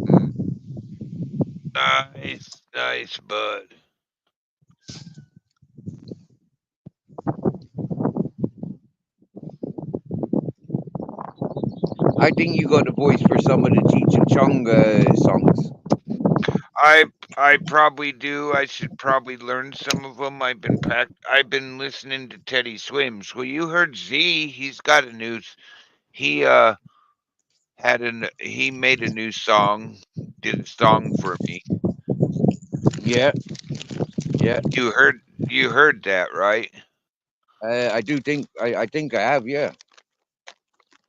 Mm. Nice, bud. I think you got a voice for some of the Cheech and Chong songs. I probably do. I should probably learn some of them. I've been listening to Teddy Swims. Well, you heard Z. He's got a new. He he made a new song. Did a song for me. Yeah, yeah. You heard that, right? I do think I think I have. Yeah,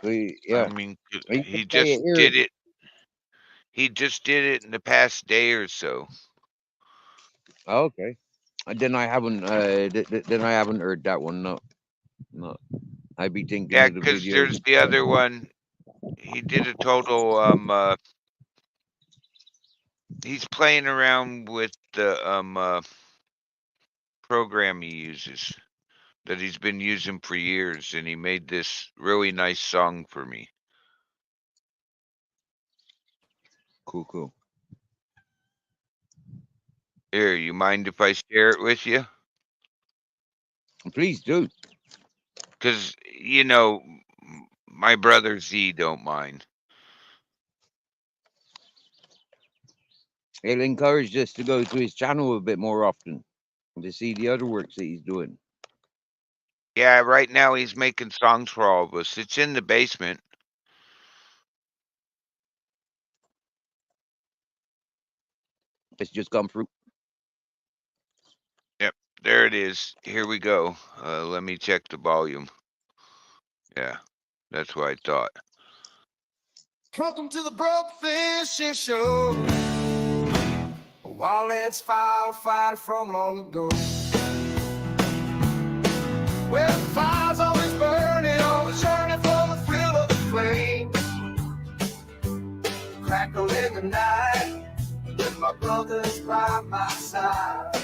I yeah. mean, You can he play it just here. did it. He just did it in the past day or so. Oh, okay. Then I haven't. Then I haven't heard that one. No, no. I'd be thinking Yeah, of the because video. there's the other one. He did a total. He's playing around with the program he uses that he's been using for years, and he made this really nice song for me. Cool. Here, you mind if I share it with you? Please do. Because my brother Z don't mind. He'll encourage us to go to his channel a bit more often to see the other works that he's doing. Yeah, right now he's making songs for all of us. It's in the basement. It's just come through. Yep, there it is. Here we go. Let me check the volume. Yeah, that's what I thought. Welcome to the Broke Fishing Show. Wallets firefighter from long ago. Where the fire's always burning on the journey for the thrill of the flame. Crackle in the night with my brothers by my side.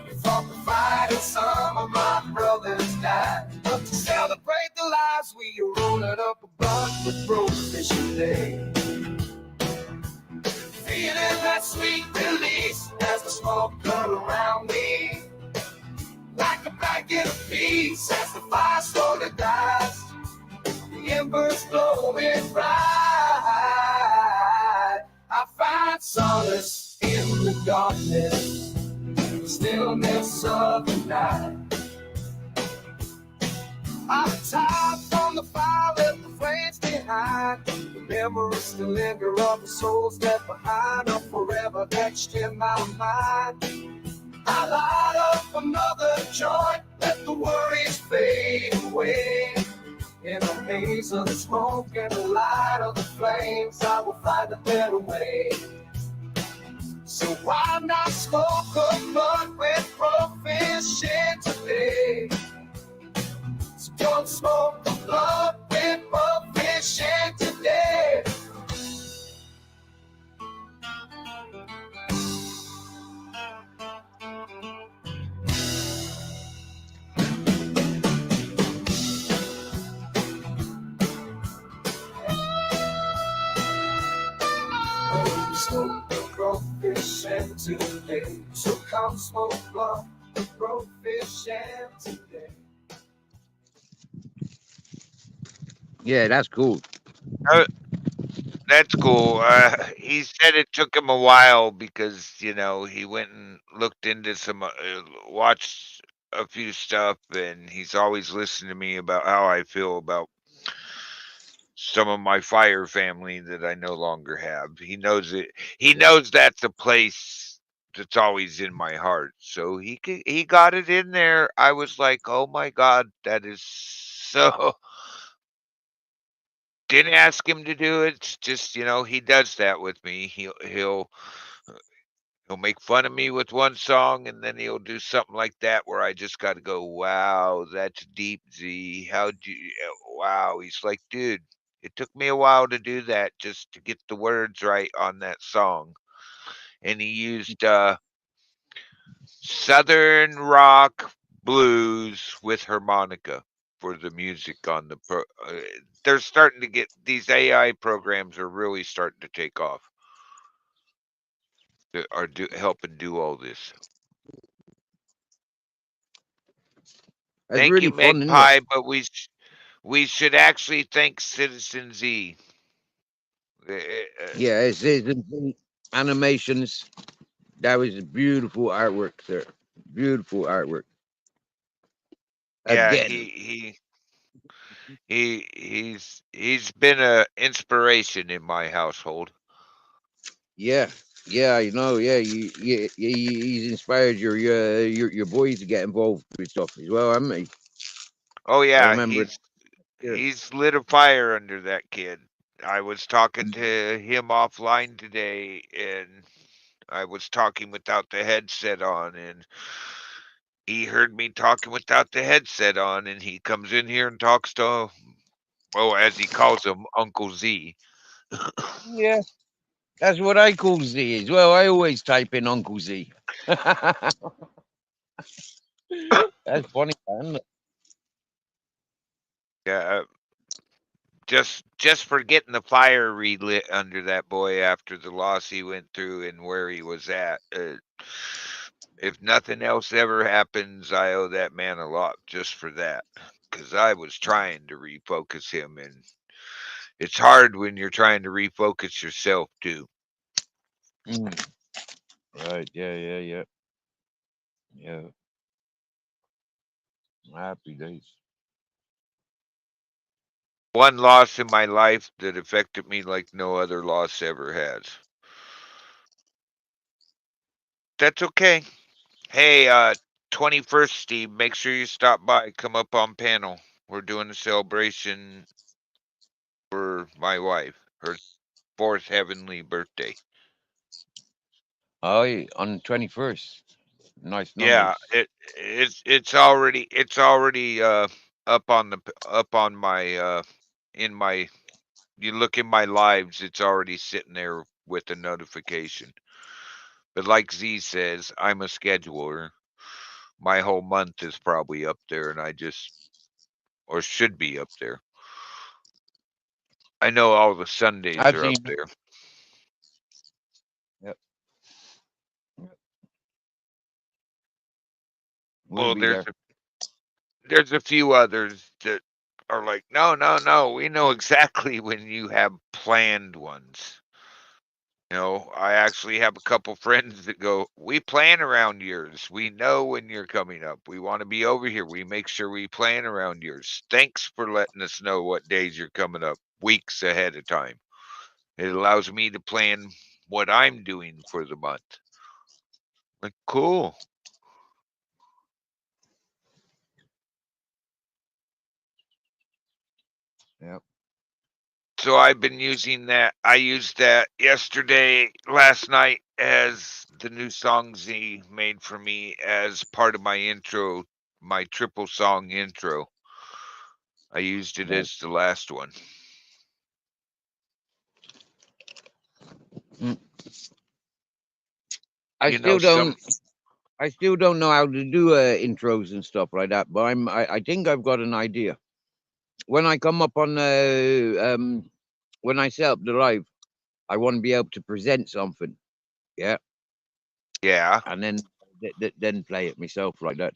We fought the fight and some of my brothers died. But to celebrate the lives we are rolling up a bunch with Broke Fishing Day. Feeling that sweet release as the smoke curl around me. Like a blanket of peace as the fire slowly dies. The embers glowing bright. I find solace in the darkness, the stillness of the night. I'm tired from the fire, left the flames behind. The memories still linger of the souls left behind are forever etched in my mind. I light up another joint, let the worries fade away. In a haze of the smoke and the light of the flames, I will find a better way. So why not smoke a blunt with Broke Fishing today? So don't smoke a blunt with Broke Fishing today. Smoke the Broke Fishing today. So come smoke blunt with Broke Fishing today. Yeah, that's cool. That's cool. He said it took him a while because he went and looked into watched a few stuff, and he's always listened to me about how I feel about some of my fire family that I no longer have. He knows it. He knows that's a place that's always in my heart. So he got it in there. I was like, oh my God, that is so. Didn't ask him to do it. It's just he does that with me. He'll make fun of me with one song, and then he'll do something like that where I just got to go, wow, that's deep, Z. How'd you? Wow. He's like, dude, it took me a while to do that just to get the words right on that song. And he used Southern rock blues with harmonica for the music on the they're starting to get these AI programs are really starting to take off. That are helping do all this. That's Thank you, really fun, isn't it? Magpie, but we should actually thank Citizen Z. Yeah, it's animations. That was beautiful artwork, sir. Beautiful artwork. Yeah, Again. he's been a inspiration in my household. Yeah. Yeah, you know, yeah, he's inspired your boys to get involved with stuff as well, haven't he? Oh I yeah, remember. Yeah. he's lit a fire under that kid. I was talking to him offline today, and I was talking without the headset on, and he heard me talking without the headset on, and he comes in here and talks to, oh, as he calls him, Uncle Z. Yeah, that's what I call Z as well. I always type in Uncle Z. That's funny, man. Yeah, just for getting the fire relit under that boy after the loss he went through and where he was at. If nothing else ever happens, I owe that man a lot just for that. Because I was trying to refocus him, and it's hard when you're trying to refocus yourself too. Mm. Right, yeah. Happy days. One loss in my life that affected me like no other loss ever has. That's okay. Hey, 21st, Steve, make sure you stop by. Come up on panel. We're doing a celebration for my wife, her 4th heavenly birthday. Oh, yeah, on the 21st. Nice Yeah, numbers. it's already up on my in my you look in my lives, it's already sitting there with the notification. But like Z says, I'm a scheduler. My whole month is probably up there, and I just or should be up there. I know all the Sundays I've are up seen. there. Yep. We'll Well, be there. there's a few others that are like, no, we know exactly when you have planned ones. You know, I actually have a couple friends that go, we plan around yours. We know when you're coming up. We want to be over here. We make sure we plan around yours. Thanks for letting us know what days you're coming up weeks ahead of time. It allows me to plan what I'm doing for the month. Like, cool. Yep. So I've been using that. I used that yesterday, last night, as the new song Z made for me as part of my intro, my triple song intro. I used it as the last one. I You still know, don't. I still don't know how to do intros and stuff like that, but I think I've got an idea. When I come up on when I set up the live, I want to be able to present something, yeah, yeah, and then play it myself like that.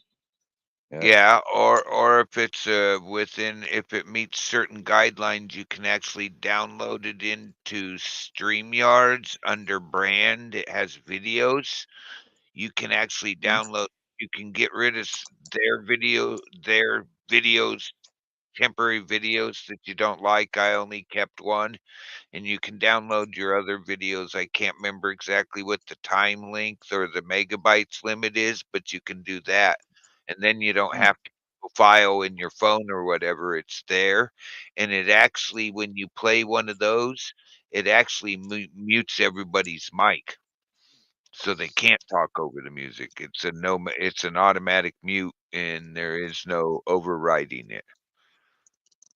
yeah, or if it's within, if it meets certain guidelines, you can actually download it into StreamYards under brand. It has videos. You can actually download. You can get rid of their videos, temporary videos that you don't like. I only kept one, and you can download your other videos. I can't remember exactly what the time length or the megabytes limit is, but you can do that. And then you don't have to file in your phone or whatever. It's there. And it actually, when you play one of those, it actually mutes everybody's mic. So they can't talk over the music. It's an automatic mute, and there is no overriding it.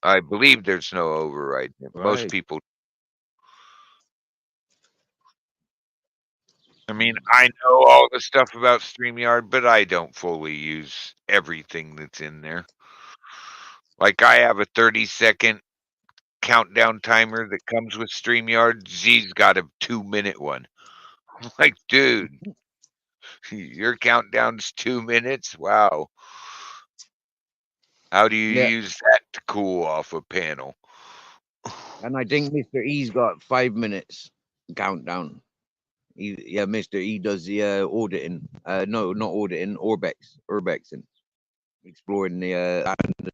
I believe there's no overriding it. Most Right. people. I mean, I know all the stuff about StreamYard, but I don't fully use everything that's in there. Like I have a 30-second countdown timer that comes with StreamYard. Z's got a 2-minute one. I'm like, dude, your countdown's 2 minutes? Wow. How do you Yeah, use that to cool off a panel? and I think Mr. E's got 5 minutes countdown. Yeah, Mr. E does the auditing. No, not auditing. Urbexing, exploring the land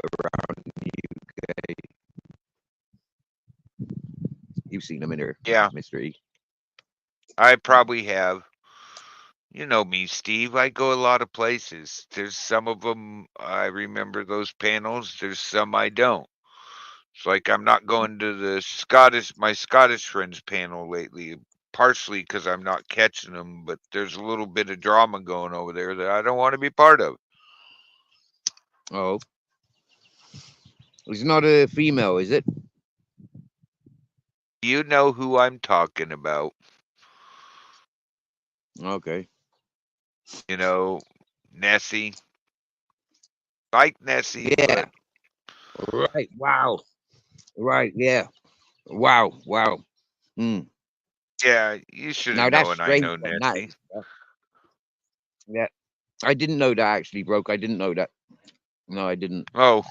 around the UK. You've seen him in there, Yeah, Mr. E. I probably have. You know me, Steve. I go a lot of places. There's some of them I remember those panels. There's some I don't. It's like I'm not going to my Scottish friends panel lately, partially because I'm not catching them, but there's a little bit of drama going over there that I don't want to be part of. Oh, it's not a female, is it? You know who I'm talking about. Okay. You know, Nessie. Like Nessie, Yeah. but Right. Wow. Right. Yeah. Wow. Wow. Hmm. yeah, you should have Now that's known I strange. know Then, that Nessie. is. Yeah. I didn't know that actually, Broke. I didn't know that. No, I didn't. Oh,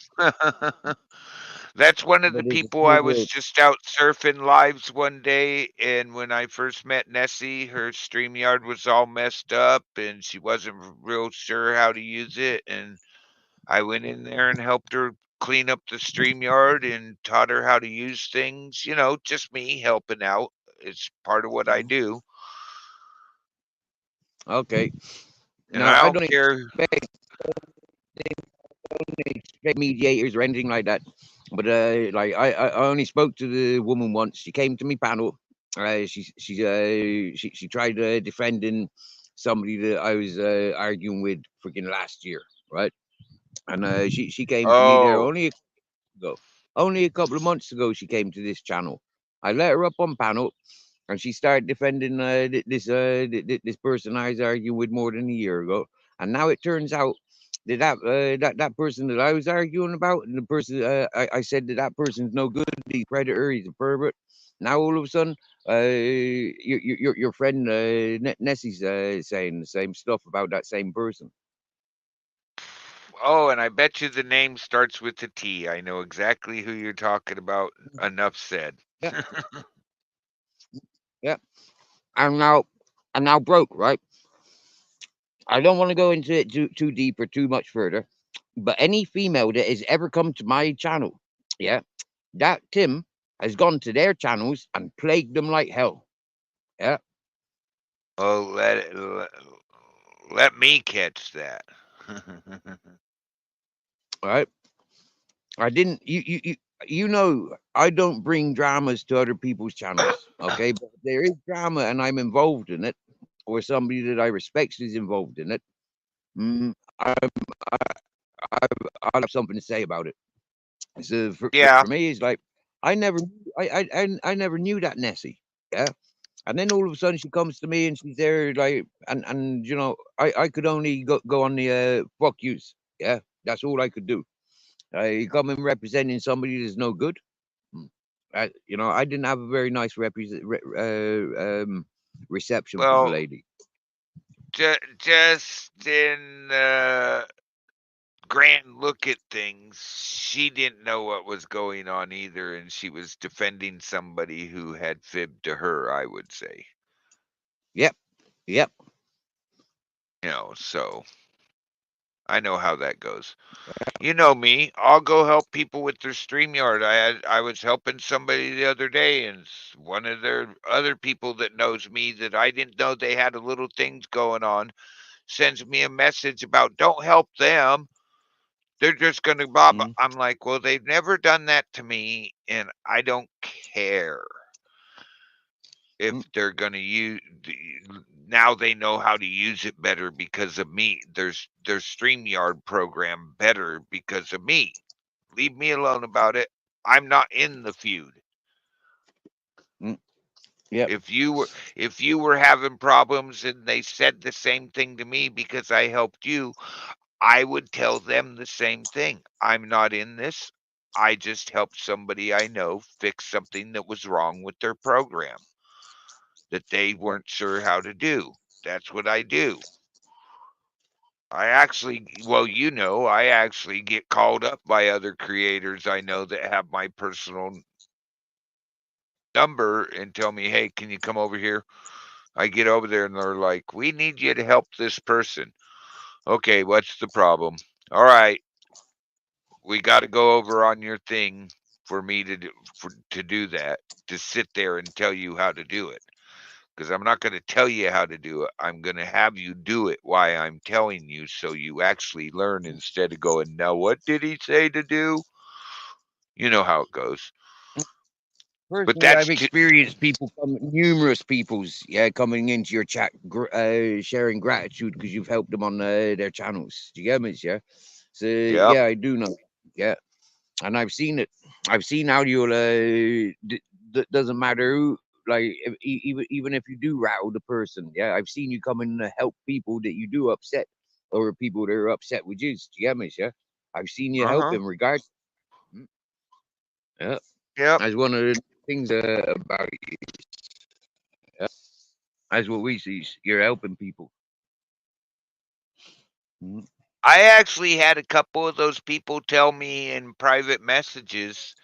that's one of the But it's a people small I was world. just out surfing lives one day, and when I first met Nessie, her StreamYard was all messed up, and she wasn't real sure how to use it, and I went in there and helped her clean up the StreamYard and taught her how to use things. You know, just me helping out. It's part of what I do, Okay. and Now I I don't don't care. expect mediators or anything like that. But like I only spoke to the woman once. She came to me panel. She tried defending somebody that I was arguing with freaking last year, right? And she came to me there Oh, only a couple of months ago. She came to this channel. I let her up on panel, and she started defending this person I was arguing with more than a year ago. And now it turns out that person that I was arguing about, and the person I said that person's no good, he's a predator, he's a pervert. Now all of a sudden, your friend Nessie's saying the same stuff about that same person. oh, and I bet you the name starts with a T. I know exactly who you're talking about. Enough said. Yeah, yeah. And now Broke, right? I don't want to go into it too deep or too much further, but any female that has ever come to my channel, yeah, that Tim has gone to their channels and plagued them like hell. Yeah, Oh, let me catch that. all right. I didn't. You know I don't bring dramas to other people's channels. Okay, but if there is drama and I'm involved in it, or somebody that I respect is involved in it, mm, I, I I'll have something to say about it. So Yeah. for me, it's like I never knew that Nessie. Yeah. And then all of a sudden she comes to me and she's there like and you know, I could only go on the fuck yous. Yeah. That's all I could do. You come in representing somebody that's no good. Mm. You know, I didn't have a very nice reception from the Well, lady. just in grand look at things, she didn't know what was going on either, and she was defending somebody who had fibbed to her, I would say. Yep. Yep. You know, so I know how that goes. You know me. I'll go help people with their StreamYard. I was helping somebody the other day, and one of their other people that knows me that I didn't know they had a little things going on sends me a message about don't help them. They're just gonna bob. Mm. I'm like, well, they've never done that to me, and I don't care if they're gonna use. Now they know how to use it better because of me. There's their StreamYard program better because of me. Leave me alone about it. I'm not in the feud. Mm. Yep. If you were having problems and they said the same thing to me because I helped you, I would tell them the same thing. I'm not in this. I just helped somebody I know fix something that was wrong with their program that they weren't sure how to do. That's what I do. I actually, well, I actually get called up by other creators I know that have my personal number and tell me, hey, can you come over here? I get over there and they're like, we need you to help this person. Okay, what's the problem? All right, we got to go over on your thing for me to do that, to sit there and tell you how to do it. Because I'm not going to tell you how to do it. I'm going to have you do it while I'm telling you so you actually learn instead of going, now, what did he say to do? You know how it goes. But Personally, that's I've experienced numerous people's, coming into your chat, sharing gratitude because you've helped them on their channels. Do you get me? Yeah. So Yep. yeah, I do know. Yeah, and I've seen it. I've seen how you'll. Doesn't matter who. Like even if you do rattle the person, yeah, I've seen you come in to help people that you do upset, or people that are upset with you. Do you get me? Yeah, I've seen you help Uh-huh. in regard. Yeah, Yep. that's one of the things about you. Yeah, that's what we see. You're helping people. Mhm. I actually had a couple of those people tell me in private messages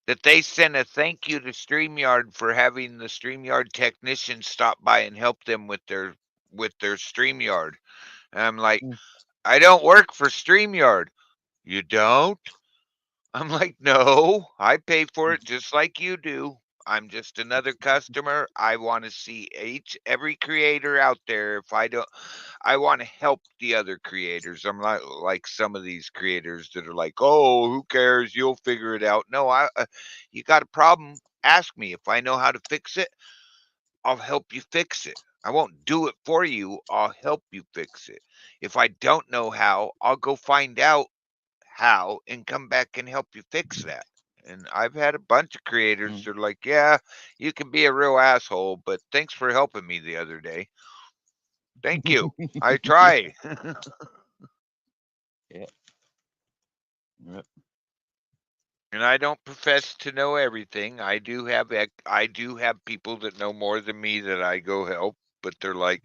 that they sent a thank you to StreamYard for having the StreamYard technician stop by and help them with their StreamYard. And I'm like, Mm. I don't work for StreamYard. You don't? I'm like, no, I pay for it just like you do. I'm just another customer. I want to see every creator out there. If I don't, I want to help the other creators. I'm not like some of these creators that are like, oh, who cares? You'll figure it out. No, you got a problem? Ask me. If I know how to fix it, I'll help you fix it. I won't do it for you. I'll help you fix it. If I don't know how, I'll go find out how and come back and help you fix that. And I've had a bunch of creators that are like, yeah, you can be a real asshole, but thanks for helping me the other day. Thank you. I try. Yeah. Yep. And I don't profess to know everything. I do have people that know more than me that I go help, but they're like,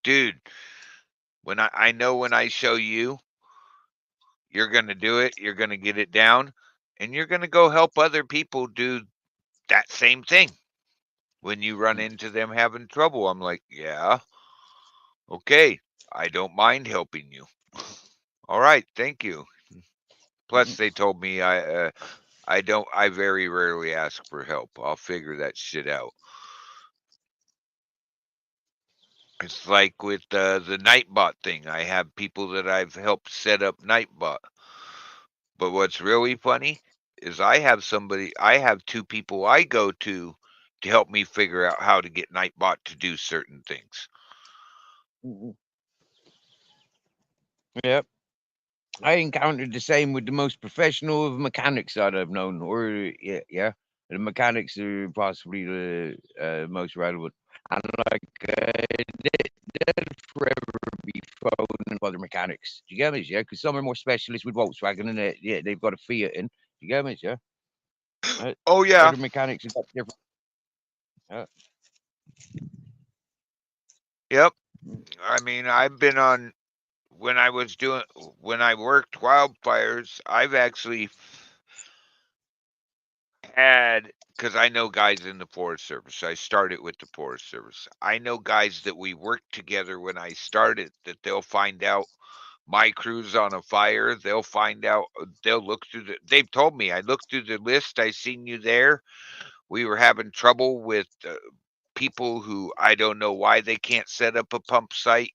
dude, when I know when I show you, you're going to do it, you're going to get it down, and you're going to go help other people do that same thing. When you run into them having trouble, I'm like, yeah, okay, I don't mind helping you. All right, thank you. Plus, they told me I very rarely ask for help. I'll figure that shit out. It's like with the Nightbot thing. I have people that I've helped set up Nightbot. But what's really funny is I have two people I go to help me figure out how to get Nightbot to do certain things. Yep. I encountered the same with the most professional of mechanics that I've known, or yeah. The mechanics are possibly the most relevant, and like they'll forever be phoning other mechanics. Do you get me? Yeah, because some are more specialists with Volkswagen, and they've got a Fiat in. Do you get me? Yeah. Oh yeah. Other mechanics have got different. Yep. I mean, I've been on when I worked wildfires, I've actually had because I know guys in the Forest Service. I started with the Forest Service. I know guys that we worked together when I started that they'll find out my crew's on a fire. They'll find out, they'll look through they've told me, I looked through the list, I seen you there. We were having trouble with people who I don't know why they can't set up a pump site.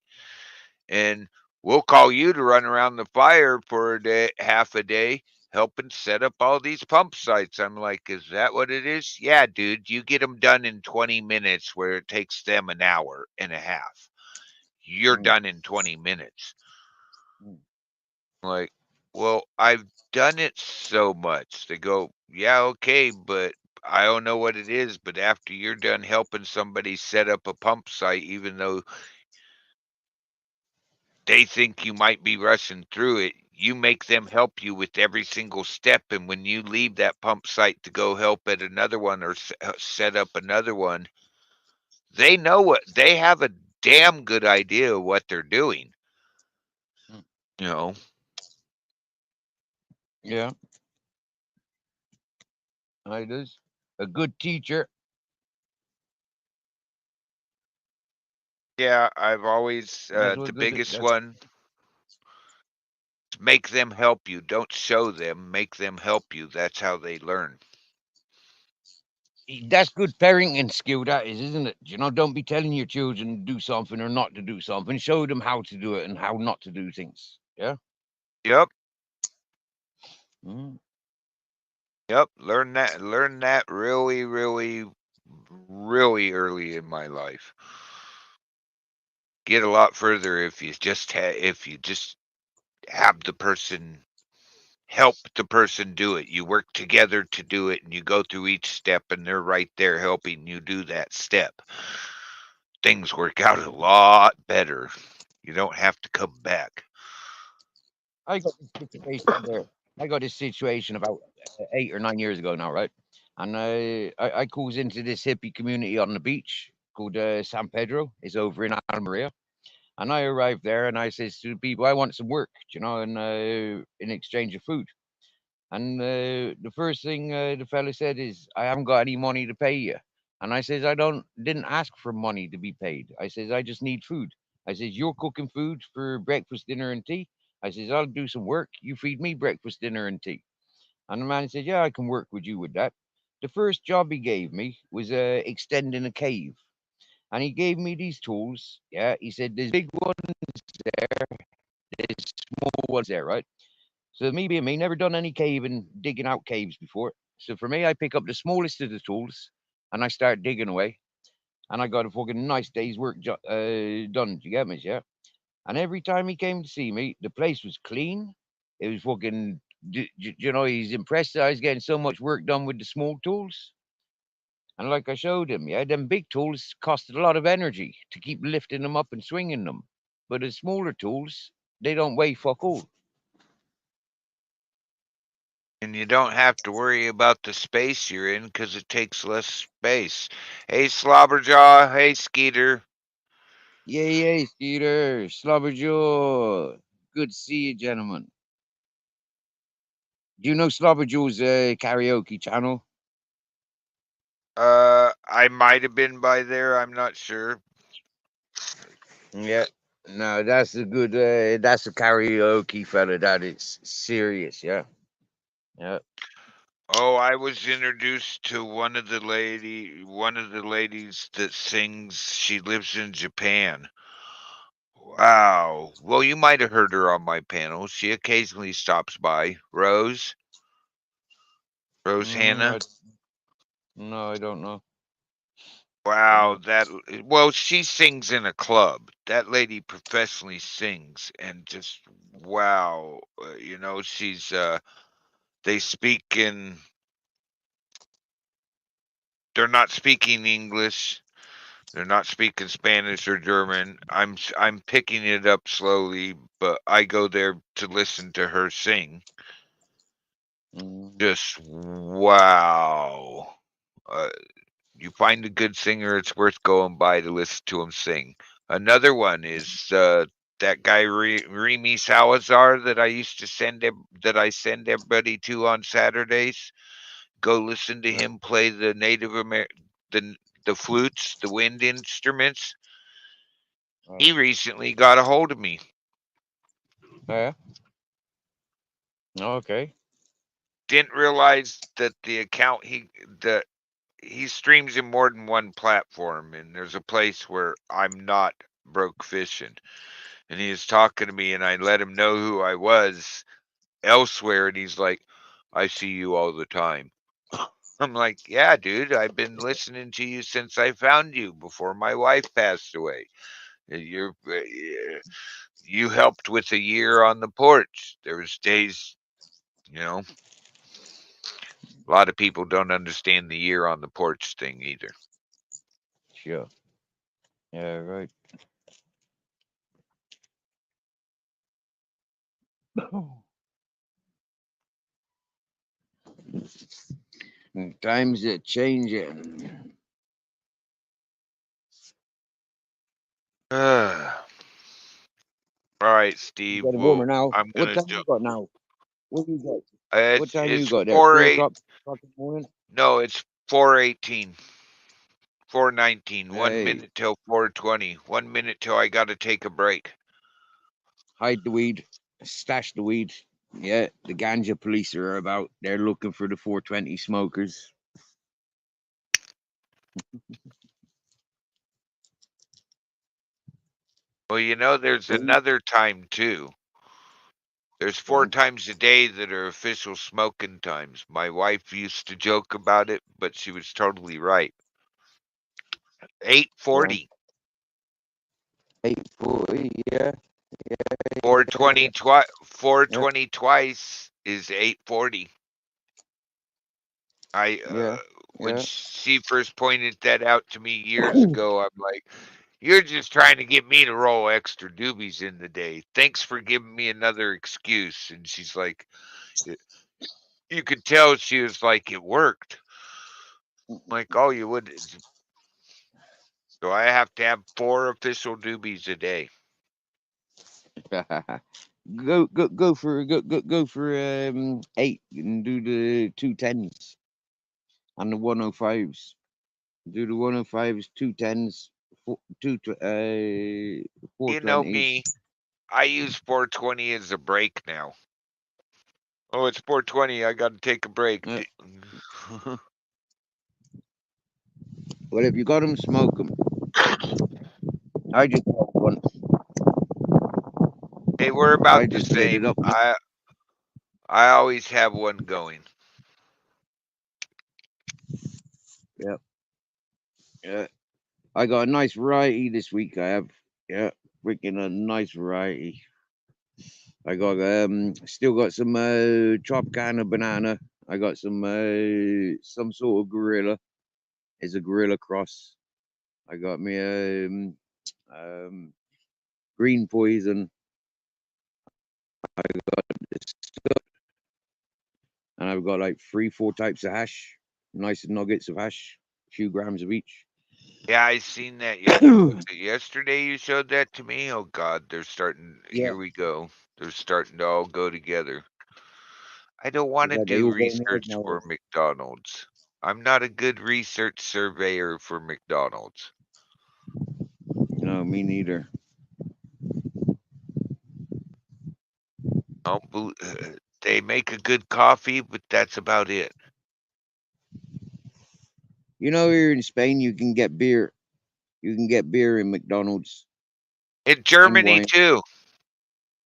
And we'll call you to run around the fire for a day, half a day, helping set up all these pump sites. I'm like, is that what it is? Yeah, dude, you get them done in 20 minutes where it takes them an hour and a half. You're done in 20 minutes. Like, well, I've done it so much. They go, yeah, okay, but I don't know what it is, but after you're done helping somebody set up a pump site, even though they think you might be rushing through it, you make them help you with every single step. And when you leave that pump site to go help at another one or set up another one, they know they have a damn good idea of what they're doing. Mm. You know, Yeah, I does. A good teacher. yeah, I've always That's what the good. biggest That's one. Make them help you. Don't show them. Make them help you. That's how they learn. that's good parenting skill. That is, isn't it? You know, don't be telling your children to do something or not to do something. Show them how to do it and how not to do things. Yeah. Yep. Mm. Yep. Learn that. Learn that really, really, really early in my life. Get a lot further if you just have the person help the person do it. You work together to do it, and you go through each step, and they're right there helping you do that step. Things work out a lot better. You don't have to come back. I got this situation there. I got this situation about 8 or 9 years ago now, right? And I goes into this hippie community on the beach called San Pedro. It's over in Almeria. And I arrived there and I says to the people, I want some work, you know, and in exchange of food. And the first thing the fella said is, I haven't got any money to pay you. And I says, didn't ask for money to be paid. I says, I just need food. I says, you're cooking food for breakfast, dinner, and tea. I says, I'll do some work. You feed me breakfast, dinner, and tea. And the man said, yeah, I can work with you with that. The first job he gave me was extending a cave. And he gave me these tools. Yeah, he said, there's big ones there, there's small ones there, right? So me being me, never done any caving, digging out caves before. So for me, I pick up the smallest of the tools and I start digging away. And I got a fucking nice day's work done. Do you get me? Yeah. And every time he came to see me, the place was clean. It was fucking, you know, he's impressed that I was getting so much work done with the small tools. And like I showed him, yeah, them big tools costed a lot of energy to keep lifting them up and swinging them. But the smaller tools, they don't weigh fuck all. And you don't have to worry about the space you're in because it takes less space. Hey, Slobberjaw. Hey, Skeeter. Yay, Skeeter, Slobberjaw. Good to see you, gentlemen. Do you know Slobberjaw's karaoke channel? I might have been by there. I'm not sure. Yeah. No, that's a good, that's a karaoke fella. That is serious, yeah. Yeah. Oh, I was introduced to one of the ladies that sings. She lives in Japan. Wow. Well, you might have heard her on my panel. She occasionally stops by. Rose Mm, Hannah. no, I don't know. Wow, Yeah. well, she sings in a club. That lady professionally sings, and just wow, you know, they speak in. They're not speaking English. They're not speaking Spanish or German. I'm picking it up slowly, but I go there to listen to her sing. Mm, Just wow. Uh, you find a good singer, it's worth going by to listen to him sing. Another one is that guy Remy Salazar that I used to that I send everybody to on Saturdays. Go listen to right, him play the the flutes, the wind instruments. right. He recently got a hold of me. Yeah. Okay. Didn't realize that the account he streams in more than one platform, and there's a place where I'm not broke fishing. And he was talking to me, and I let him know who I was elsewhere, and he's like, I see you all the time. I'm like, yeah, dude, I've been listening to you since I found you before my wife passed away. You helped with a year on the porch. There was days, you know, A lot of people don't understand the year on the porch thing either. Sure. Yeah, right. Times are changing. All right, You Steve. got a Well, boomer now. I'm What gonna time do. you got now? What you got? What time you It's got there? 4 4 8. o'clock in the morning? No, it's 4:18. 4:19. 1 Hey, minute till 4:20. 1 minute till I gotta take a break. hide the weed. Stash the weed. Yeah, the ganja police are about. They're looking for the 420 smokers. Well, you know, there's Weed. another time too. There's 4 times a day that are official smoking times. My wife used to joke about it, but she was totally right. 8:40, 8:40. Yeah. 4:20 twice. 4:20 twice is 8:40. Yeah. When Yeah. she first pointed that out to me years ago, I'm like, "You're just trying to get me to roll extra doobies in the day. Thanks for giving me another excuse." And she's like, you could tell she was like, "It worked." I'm like, "Oh, you would." So I have to have 4 official doobies a day. go for 8 and do the 210s and the 105s. Do the 105s, 210s, 420s. You know me, I use 420 as a break now. Oh, it's 4:20. I got to take a break. Yeah. Well, if you got them, smoke them. I just smoked one. Hey, we're I about the just lit it same. up. I always have one going. Yeah. I got a nice variety this week. I have. Yeah. Freaking a nice variety. I got still got some Tropicana banana. I got some sort of gorilla. It's a gorilla cross. I got me green poison. I got this stuff, and I've got like 3-4 types of hash. Nice nuggets of hash, a few grams of each. Yeah, I seen that yesterday. You showed that to me. Oh God, they're starting. Yeah. Here we go. They're starting to all go together. I don't want to Yeah, they do all go in the egg research now. for McDonald's. I'm not a good research surveyor for McDonald's. No, me neither. They make a good coffee, but that's about it. You know, here in Spain, you can get beer. You can get beer in McDonald's. In Germany wine. too.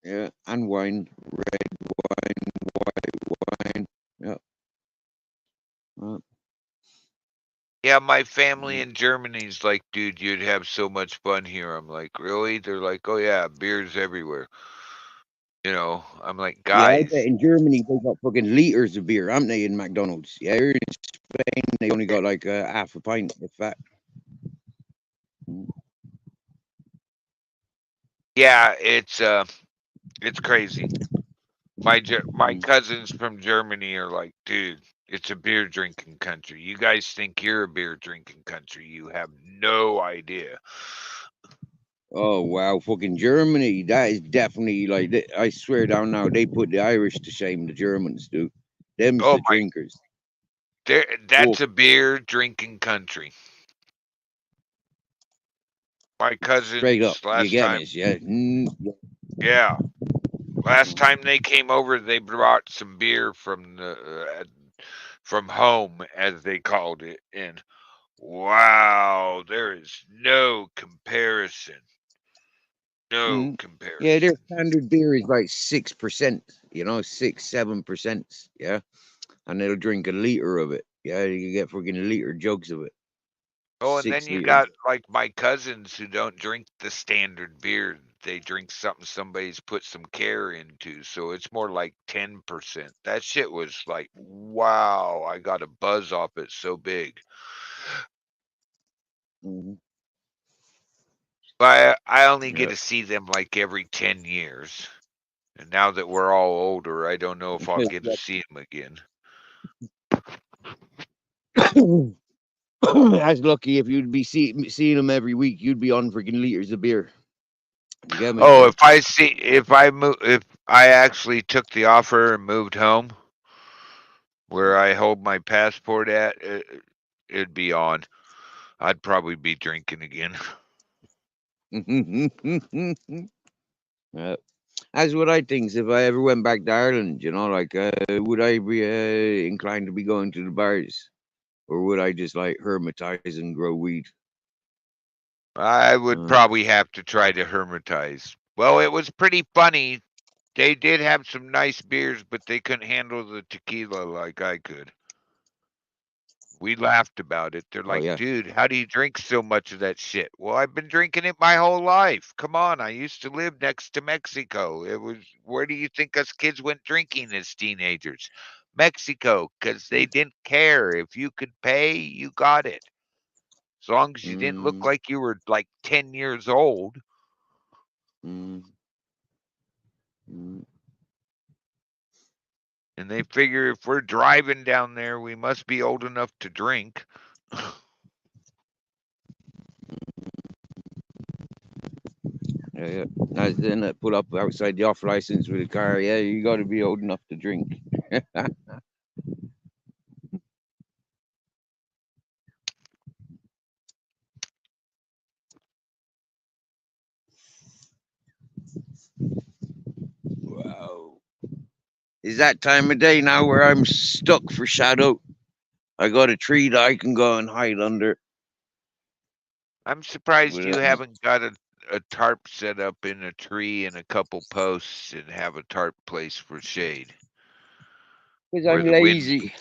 Yeah, and wine, red wine, white wine. Yeah. Yeah, my family in Germany's like, dude, you'd have so much fun here. I'm like, really? They're like, oh yeah, beer's everywhere. You know, I'm like, Yeah, I guys. bet in Germany they got fucking liters of beer, haven't they, in McDonald's? Yeah, here in Spain they only got like half a pint, if that. Yeah, it's crazy. My cousins from Germany are like, dude, it's a beer drinking country. You guys think you're a beer drinking country. You have no idea. Oh wow, fucking Germany! That is definitely like I swear down now they put the Irish to shame. The Germans do. Them's Oh the my, drinkers. that's a beer drinking country. My Straight up, cousins you last get time, me? Yeah. yeah, last time they came over, they brought some beer from from home, as they called it, and wow, there is no comparison. No Yeah, comparison. their standard beer is like 6%. You know, 6-7%. Yeah, and they'll drink a liter of it. Yeah, you get fucking liter jugs of it. Oh, and then 6 you liters. got like my cousins who don't drink the standard beer. they drink something somebody's put some care into. So it's more like 10%. That shit was like, wow, I got a buzz off it so big. Mhm. But I only get Yeah. to see them like every 10 years. And now that we're all older, I don't know if I'll get to see them again. That's lucky. If you'd be seeing them every week, you'd be on freaking liters of beer. You get me? Oh, Sure? if I actually took the offer and moved home where I hold my passport at, it'd be on. I'd probably be drinking again. That's what I think. If I ever went back to Ireland, you know, like, would I be inclined to be going to the bars, or would I just like hermitize and grow weed? I would probably have to try to hermitize. Well, it was pretty funny. They did have some nice beers, but they couldn't handle the tequila like I could. We laughed about it. They're Oh like, yeah. dude, how do you drink so much of that shit? Well, I've been drinking it my whole life. Come on, I used to live next to Mexico. Where do you think us kids went drinking as teenagers? Mexico, because they didn't care. If you could pay, you got it. As long as you didn't look like you were like 10 years old. And they figure if we're driving down there, we must be old enough to drink. Yeah. Then pull up outside the off license with a car. Yeah, you got to be old enough to drink. Wow. Is that time of day now where I'm stuck for shadow? I got a tree that I can go and hide under. I'm surprised With you a- haven't got a tarp set up in a tree and a couple posts and have a tarp place for shade. Because Where I'm the wind. lazy.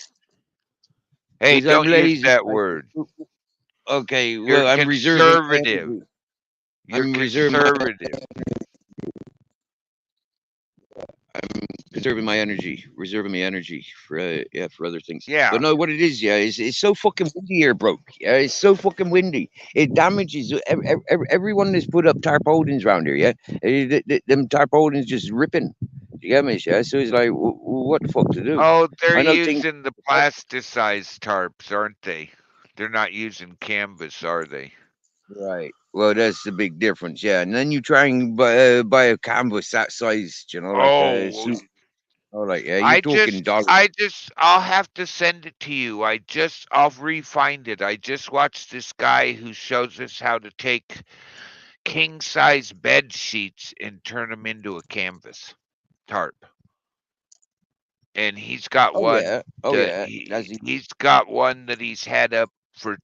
Hey, 'Cause I'm don't use lazy. that word. Okay, You're well, I'm reserving. conservative. You're I'm reserving. conservative. I'm conserving my energy, reserving my energy for for other things. Yeah. But no, what it is, yeah, is it's so fucking windy here, bro. Yeah, it's so fucking windy. It damages everyone that's put up tarpaulins around here. Yeah, them tarpaulins just ripping. You get me? Yeah. So it's like, what the fuck to do? Oh, they're I don't think. using the plasticized tarps, aren't they? They're not using canvas, are they? Right. Well, that's the big difference, yeah. And then you try and buy a canvas that size, you know, like a suit. Oh, like yeah, you're talking dollars. I'll have to send it to you. I'll re-find it. I just watched this guy who shows us how to take king size bed sheets and turn them into a canvas tarp. And he's got one. Yeah. Oh yeah. He's got one that he's had up for.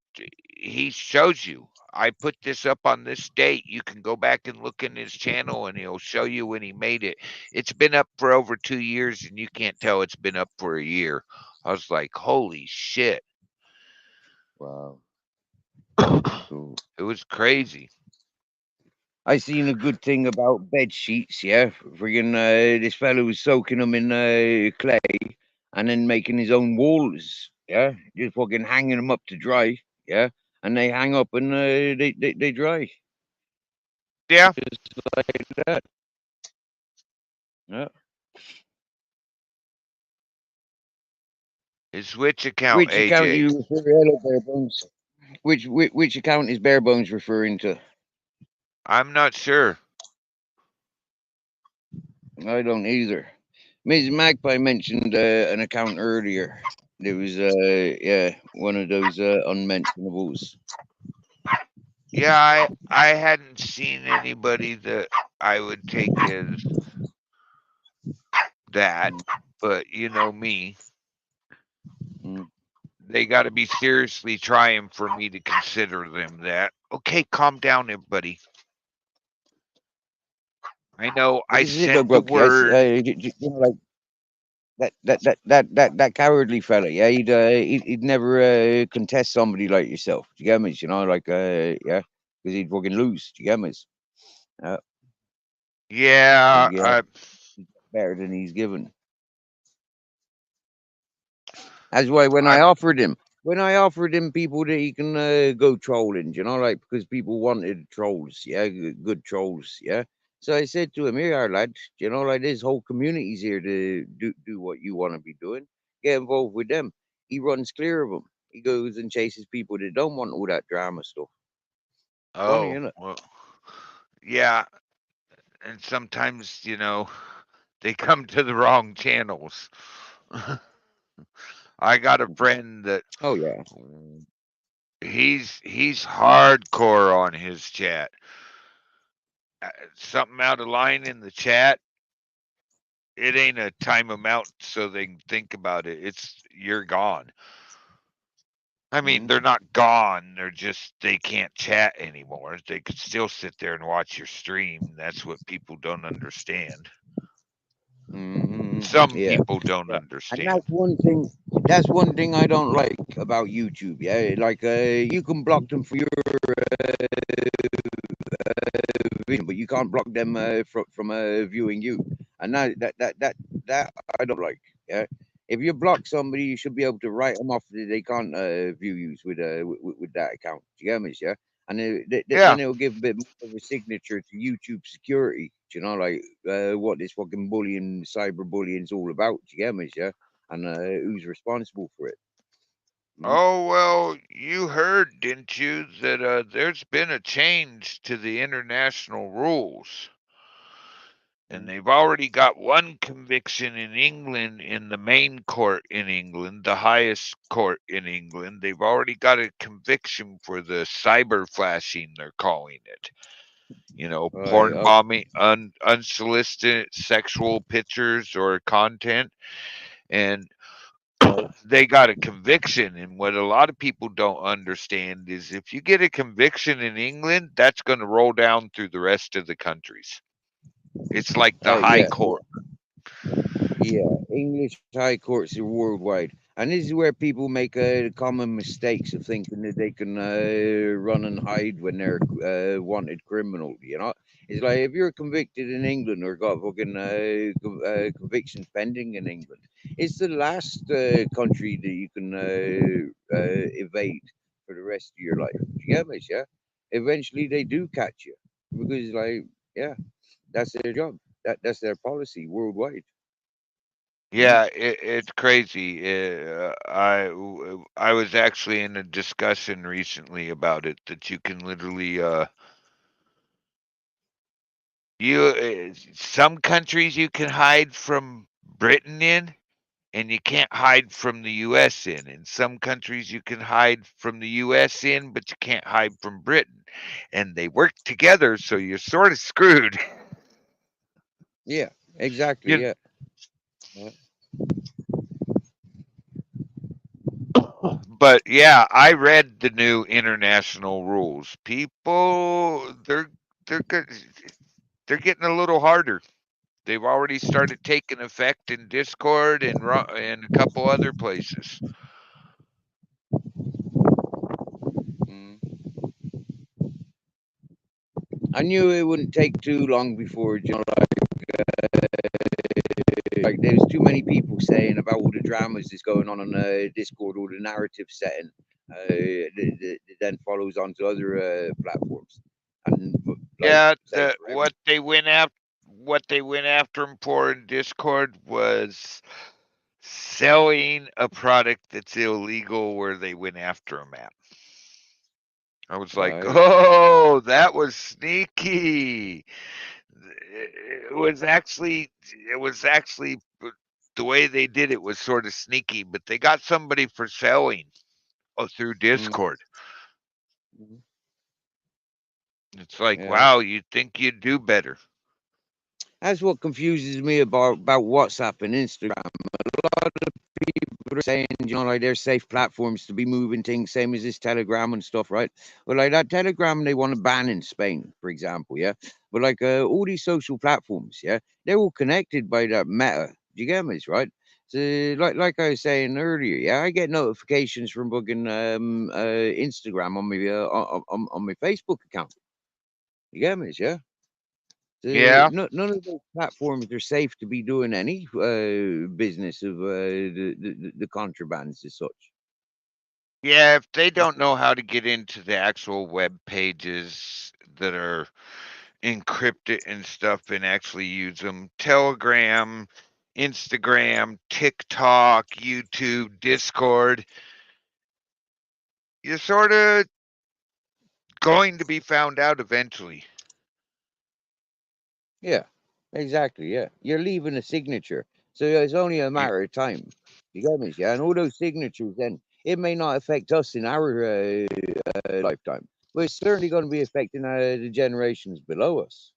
He shows you. I put this up on this date. You can go back and look in his channel, and he'll show you when he made it. It's been up for over 2 years, and you can't tell it's been up for a year. I was like, holy shit! Wow. Cool. It was crazy. I seen a good thing about bed sheets. Yeah, friggin' this fellow was soaking them in clay and then making his own walls. Yeah, just fucking hanging them up to dry. Yeah, and they hang up and they dry. Yeah. Just like that. Yeah. It's which account, Which AJ? account you refer? Hello, Bare Bones. Which account is Bare Bones referring to? I'm not sure. I don't either. Ms. Magpie mentioned an account earlier. There was yeah, one of those unmentionables. Yeah, I hadn't seen anybody that I would take as that, but you know me. They got to be seriously trying for me to consider them that. Okay, calm down, everybody. I know I said the word. You know, like that cowardly fella. Yeah, he'd never contest somebody like yourself. Do you get me? You know, like yeah, because he'd fucking lose. Do you get me? Yeah, Yeah, better than he's given. That's why when I offered him people that he can go trolling, you know, like because people wanted trolls, yeah, good trolls, yeah. So I said to him, "Here, our lad, you know, like this whole community's here to do what you want to be doing. Get involved with them." He runs clear of them. He goes and chases people that don't want all that drama stuff. Funny, oh, isn't it? well, yeah, and sometimes, they come to the wrong channels. I got a friend that Oh yeah. he's hardcore on his chat. Something out of line in the chat, it ain't a time amount so they can think about it. It's you're gone. I mean, Mm-hmm. they're not gone. They're just they can't chat anymore. They could still sit there and watch your stream. That's what people don't understand. Mm-hmm. Some Yeah. people don't Yeah. And understand. that's one thing. That's one thing I don't like about YouTube. Yeah, like you can block them for your video, but you can't block them from viewing you. And that I don't like. Yeah, if you block somebody, you should be able to write them off that they can't view you with that account. Do you get me? Yeah, and Yeah. then it'll give a bit more of a signature to YouTube security. Do you know, like what this fucking bullying, cyber is all about? Do you get me? Yeah, and who's responsible for it? Mm? Oh, well, you heard, didn't you, that there's been a change to the international rules. And they've already got one conviction in England in the main court in England, the highest court in England. They've already got a conviction for the cyber flashing, they're calling it. Right. Porn bombing, unsolicited sexual pictures or content. And they got a conviction. And what a lot of people don't understand is if you get a conviction in England, that's going to roll down through the rest of the countries. It's like the high Yeah. court. Yeah, English high courts are worldwide, and this is where people make common mistakes of thinking that they can run and hide when they're wanted criminal. You know, it's like if you're convicted in England or got fucking convictions pending in England, it's the last country that you can evade for the rest of your life. Do you get me? Yeah, eventually they do catch you because, like, yeah, that's their job. That's their policy worldwide. Mm. Yeah, it's crazy. I was actually in a discussion recently about it that you can literally some countries you can hide from Britain in, and you can't hide from the U.S. in. In some countries you can hide from the U.S. in, but you can't hide from Britain, and they work together, so you're sort of screwed. Yeah, exactly. You Yeah. Yeah. But yeah, I read the new international rules. People, they're good. They're getting a little harder. They've already started taking effect in Discord and a couple other places. Mm. I knew it wouldn't take too long before, you know, like there's too many people saying about all the dramas that's going on Discord, all the narrative setting that then follows onto other platforms. And like, Yeah, say for every what they went after him for in Discord was selling a product that's illegal where they went after him at. I was like, right. oh, that was sneaky. It was actually the way they did it was sort of sneaky, but they got somebody for selling through Mm. Discord. Mhm. It's like, Yeah. wow, you'd think you'd do better. That's what confuses me about WhatsApp and Instagram. A lot of people are saying, you know, like they're safe platforms to be moving things, same as this Telegram and stuff, right? But like that Telegram, they want to ban in Spain, for example, yeah. But like all these social platforms, yeah, they're all connected by that Meta. Do you get me? Right? So like I was saying earlier, yeah, I get notifications from fucking Instagram on my on my Facebook account. You get me? Yeah. Yeah. None of those platforms are safe to be doing any business of the contrabands as such. Yeah, if they don't know how to get into the actual web pages that are encrypted and stuff and actually use them, Telegram, Instagram, TikTok, YouTube, Discord, you're sort of going to be found out eventually. Yeah, exactly. Yeah, you're leaving a signature, so it's only a matter of time. You get me? Yeah, and all those signatures, then it may not affect us in our lifetime, but it's certainly going to be affecting the generations below us.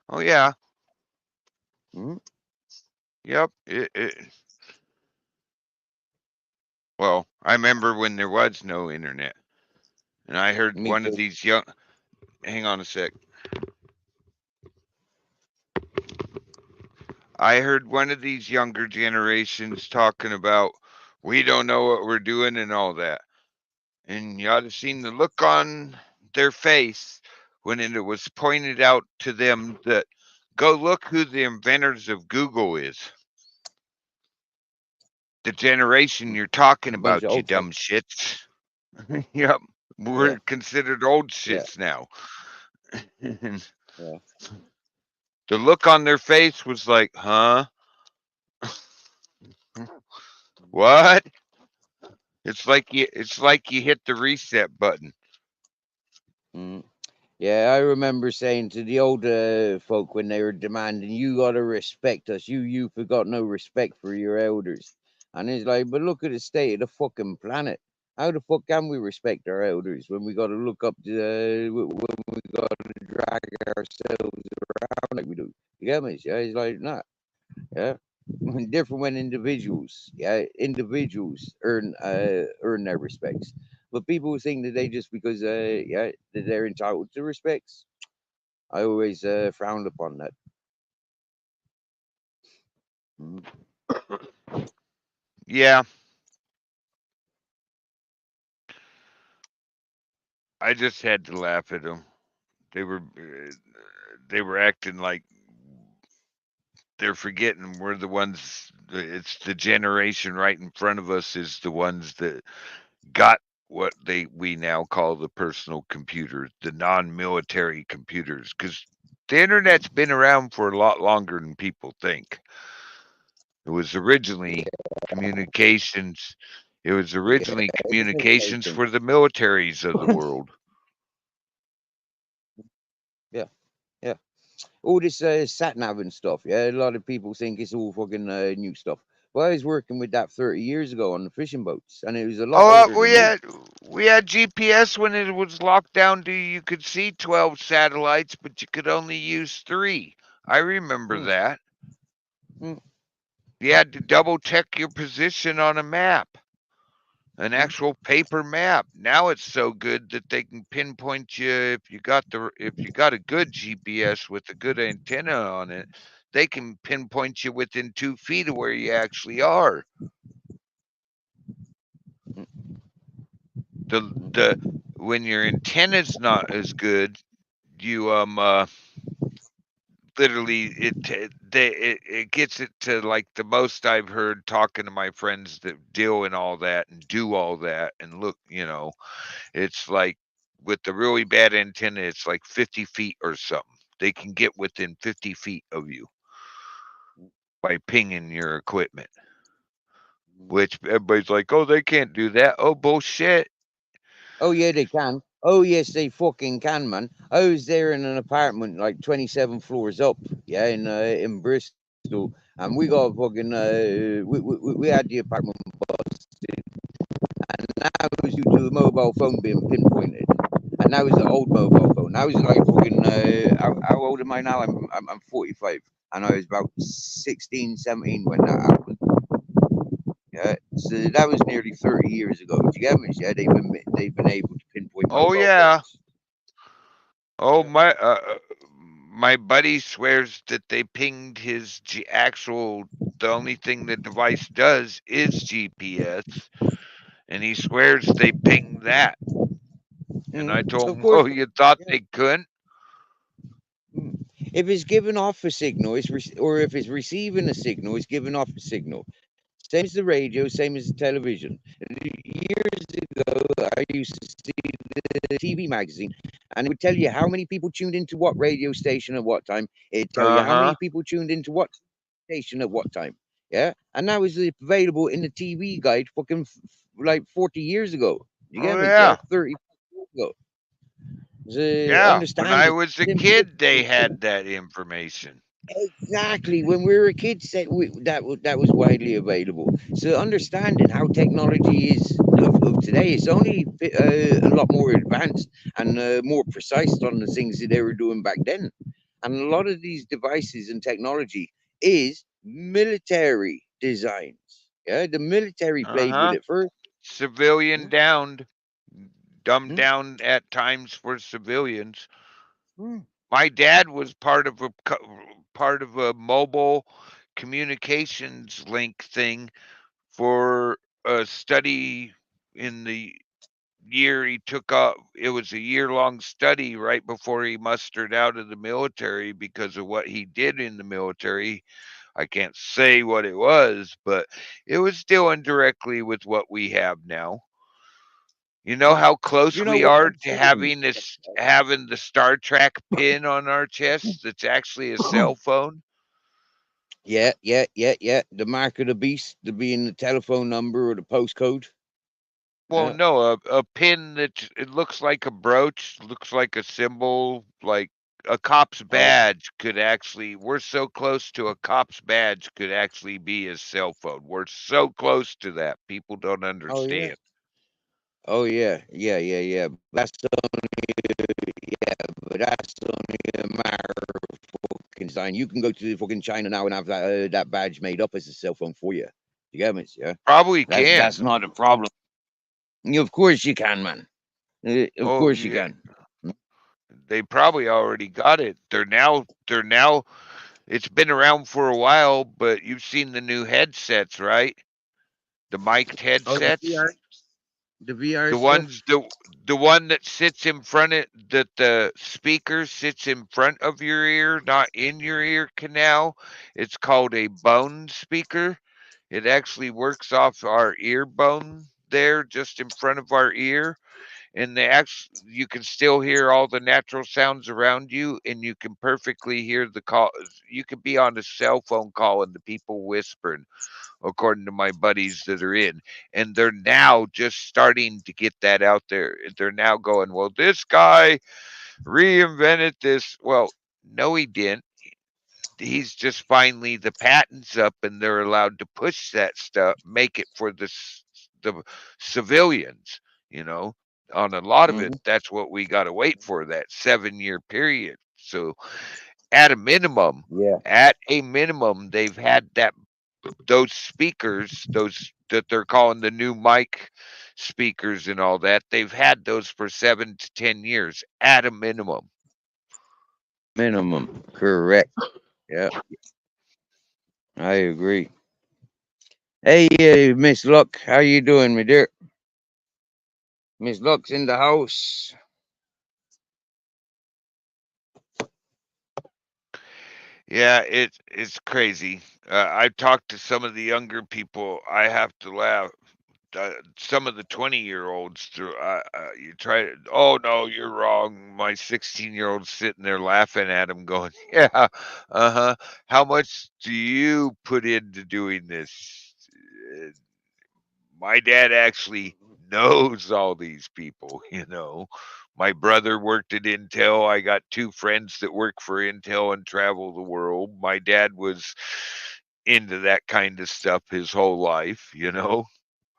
Oh yeah. Mhm. Yep. Well, I remember when there was no internet, and I heard Me one of too. these young. Hang on a sec. I heard one of these younger generations talking about we don't know what we're doing and all that. And you ought to seen the look on their face when it was pointed out to them that go look who the inventors of Google is. The generation you're talking A bunch of about, you old dumb fucks. shits. Yep. We're Yeah, considered old yeah, shits now. And yeah. the look on their face was like, huh? What? It's like you hit the reset button. Mm. Yeah, I remember saying to the older folk when they were demanding, "You gotta respect us. You forgot no respect for your elders." And it's like, but look at the state of the fucking planet. How the fuck can we respect our elders when we gotta look up to when we gotta drag ourselves around like we do? You get me? Yeah, it's like nah. Yeah, different when individuals earn their respects, but people think that they just because that they're entitled to respects. I always frowned upon that. Mm. Yeah, I just had to laugh at them. They were acting like they're forgetting we're the ones. It's the generation right in front of us is the ones that got what we now call the personal computers, the non-military computers, because the internet's been around for a lot longer than people think. It was originally communications. It was originally Yeah, communications communication. for the militaries of the world. Yeah, yeah. All this sat nav and stuff. Yeah, a lot of people think it's all fucking new stuff. Well, I was working with that 30 years ago on the fishing boats, and it was a lot Oh, older than we had GPS when it was locked down to you could see 12 satellites, but you could only use 3. I remember mm, that. mm, You had to double check your position on a map, an mm, actual paper map. Now it's so good that they can pinpoint you if you got a good GPS with a good antenna on it, they can pinpoint you within 2 feet of where you actually are. mm, The when your antenna's not as good, you literally it gets it to like the most I've heard talking to my friends that deal in all that and do all that and look, it's like with the really bad antenna, it's like 50 feet or something. They can get within 50 feet of you by pinging your equipment, mm. which everybody's like, oh, they can't do that. Oh, bullshit. Oh yeah, they can. Oh yes, they fucking can, man. I was there in an apartment like 27 floors up, yeah, in Bristol, and we got fucking we had the apartment busted, and that was due to a mobile phone being pinpointed, and that was an old mobile phone. I was like fucking how old am I now? I'm 45, and I was about 16, 17 when that happened. Yeah, so that was nearly 30 years ago. Do you get me? Yeah, they've been able to pinpoint Oh, mobile yeah. phones. Oh, Yeah. my buddy swears that they pinged his actual. The only thing the device does is GPS, and he swears they pinged that. And I told Of him, course. "Oh, you thought Yeah. they couldn't?" If it's giving off a signal, or if it's receiving a signal, it's giving off a signal. Same as the radio, same as the television. Years ago, I used to see the TV magazine, and it would tell you how many people tuned into what radio station at what time. It'd tell you how many people tuned into what station at what time. Yeah, and that was available in the TV guide, fucking like 40 years ago. You get Oh me? yeah. 30 years ago. Yeah. When I Understanding. was a kid, they had that information. Exactly. When we were kids, that was widely available. So understanding how technology is of today, it's only a lot more advanced and more precise on the things that they were doing back then. And a lot of these devices and technology is military designs. Yeah, the military played with Uh-huh. it first. Civilian downed, dumbed Hmm? down at times for civilians. Hmm. My dad was part of a mobile communications link thing for a study in the year he took up. It was a year-long study right before he mustered out of the military because of what he did in the military. I can't say what it was, but it was dealing directly with what we have now. You know how close You know we what are I'm to saying? having the Star Trek pin on our chest that's actually a cell phone? Yeah, yeah. The mark of the beast to be in the telephone number or the postcode. Well, Yeah. no, a pin that it looks like a brooch, looks like a symbol, like a cop's Oh, badge could actually, we're so close to a cop's badge could actually be his cell phone. We're so close to that. People don't oh yeah. understand. Oh yeah. But that's only a matter of fucking design. You can go to fucking China now and have that badge made up as a cell phone for you. You get me? Yeah. Probably That's can. not a problem. Of course you can, man. Of Oh, course you yeah. can. They probably already got it. They're now it's been around for a while, but you've seen the new headsets, right? The mic'd Oh, the headsets. VR, the VR The stuff. ones the one that sits in front of that the speaker sits in front of your ear, not in your ear canal. It's called a bone speaker. It actually works off our ear bone there just in front of our ear. And you can still hear all the natural sounds around you, and you can perfectly hear the call. You could be on a cell phone call and the people whispering, according to my buddies that are in. And they're now just starting to get that out there. They're now going, well, this guy reinvented this. Well, no, he didn't. He's just finally the patents up and they're allowed to push that stuff, make it for the civilians, you know. On a lot of it, Hmm. that's what we got to wait for, that 7-year period. So at a minimum, Yeah. they've had those speakers, those that they're calling the new mic speakers and all that, they've had those for 7 to 10 years at a minimum. Minimum. Correct. Yeah. I agree. Hey, Miss Luck, how you doing, my dear? Miss Luck's in the house. Yeah, it's crazy. I've talked to some of the younger people. I have to laugh. Some of the 20-year-olds through. You try to. Oh no, you're wrong. My 16-year-old sitting there laughing at him, going, "Yeah, uh-huh. How much do you put into doing this?" Uh, My dad actually knows all these people. My brother worked at Intel. I got two friends that work for Intel and travel the world. My dad was into that kind of stuff his whole life.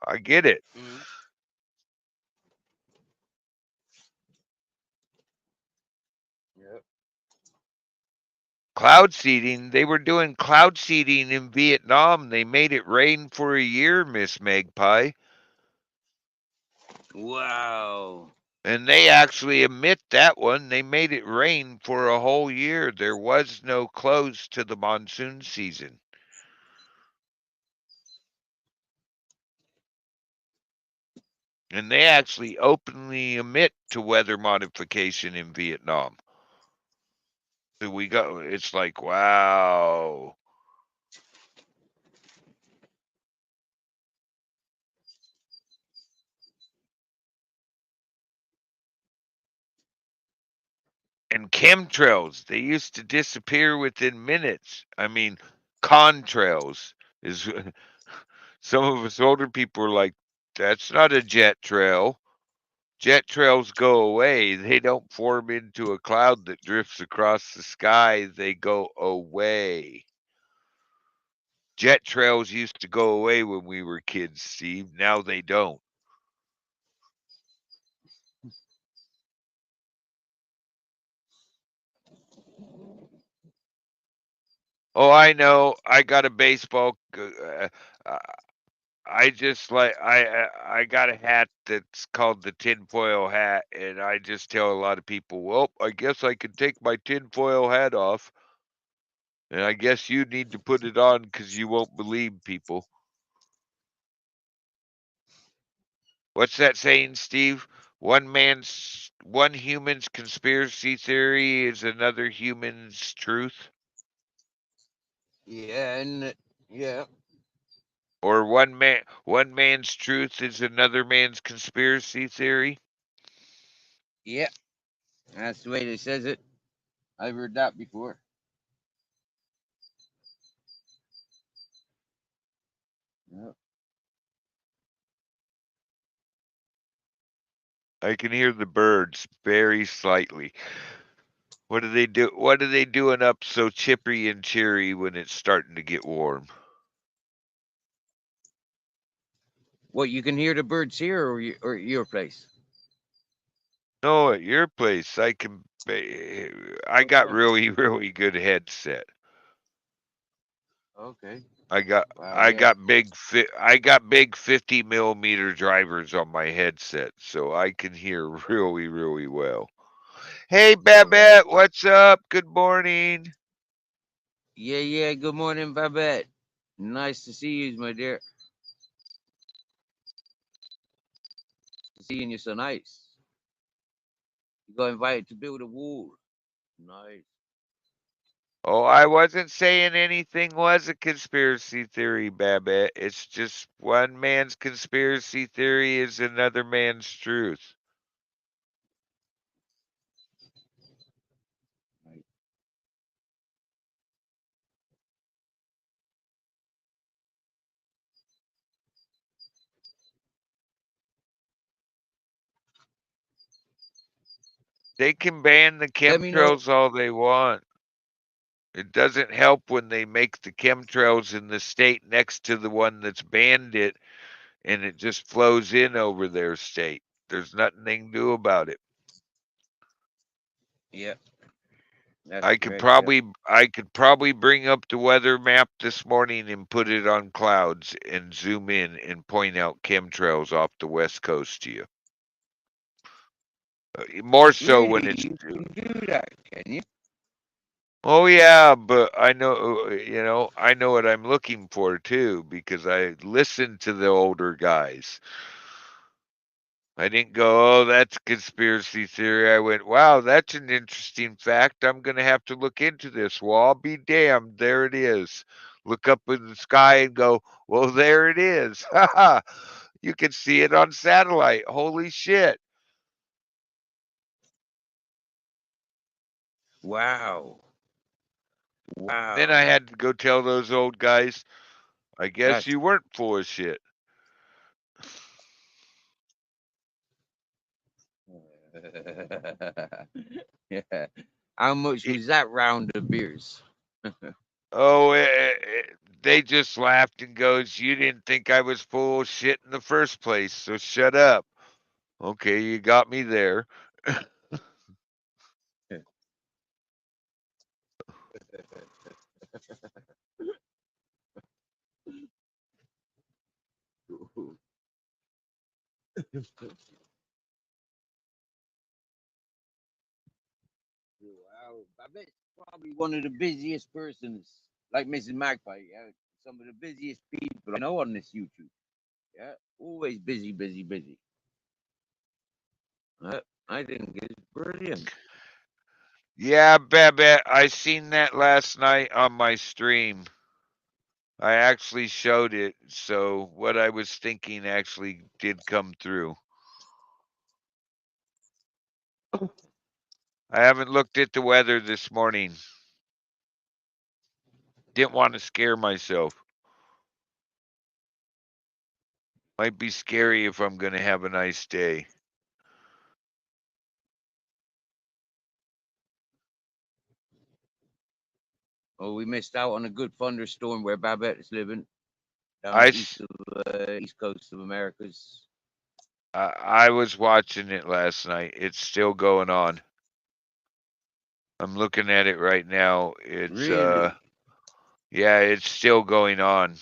I get it. Mhm. Yeah. Cloud seeding, they were doing cloud seeding in Vietnam. They made it rain for a year, Miss Magpie. Wow. And they actually admit that one. They made it rain for a whole year. There was no close to the monsoon season. And they actually openly admit to weather modification in Vietnam. We got. It's like wow. And chemtrails, they used to disappear within minutes. I mean, contrails is some of us older people are like, that's not a jet trail. Jet trails go away. They don't form into a cloud that drifts across the sky. They go away. Jet trails used to go away when we were kids, Steve. Now they don't. Oh, I know. I got a baseball. I just like I got a hat that's called the tinfoil hat, and I just tell a lot of people, well, I guess I can take my tinfoil hat off, and I guess you need to put it on because you won't believe people. What's that saying, Steve? One human's conspiracy theory is another human's truth, Yeah, and yeah, or one man's truth is another man's conspiracy theory. yeah. That's the way they says it. I've heard that before. Yep. I can hear the birds very slightly. What do they do? What are they doing up so chippery and cheery when it's starting to get warm? What, you can hear the birds here or your place? No, at your place, I can. I got Okay. really good headset. Okay. Wow. I Yeah. got big 50mm drivers on my headset, so I can hear really well. Hey Babette, what's up? Good morning. Yeah. Yeah. Good morning, Babette. Nice to see you, my dear. Seeing you so nice. You got invited to build a wall. Nice. Oh, I wasn't saying anything was a conspiracy theory, Babette. It's just one man's conspiracy theory is another man's truth. Right. They can ban the Let me know. chemtrails all they want. It doesn't help when they make the chemtrails in the state next to the one that's banned it and it just flows in over their state. There's nothing they can do about it. Yeah. That's correct. Yeah. I could probably bring up the weather map this morning and put it on clouds and zoom in and point out chemtrails off the west coast to you. More so when Really, it's you can do that, can you? oh yeah, but I know I know what I'm looking for too because I listen to the older guys. I didn't go, oh, that's a conspiracy theory. I went, wow, that's an interesting fact. I'm going to have to look into this. Well, I'll be damned. There it is. Look up in the sky and go, well, there it is. You can see it on satellite. Holy shit. Wow. Then I Wow. had to go tell those old guys, I guess That's you weren't full of shit. yeah. How much was that round of beers? Oh, they just laughed and goes, you didn't think I was full of shit in the first place, so shut up. Okay, you got me there. Wow. I bet probably one of the busiest persons, like Mrs. Magpie. Yeah, some of the busiest people I know on this YouTube. Yeah, always busy, busy, busy. I think it's brilliant. Yeah, Babette, I seen that last night on my stream. I actually showed it, so what I was thinking actually did come through. I haven't looked at the weather this morning. Didn't want to scare myself. Might be scary if I'm going to have a nice day. Oh, we missed out on a good thunderstorm where Babette is living down I, the east coast of Americas. I was watching it last night. It's still going on. I'm looking at it right now. It's Really? yeah, it's still going on.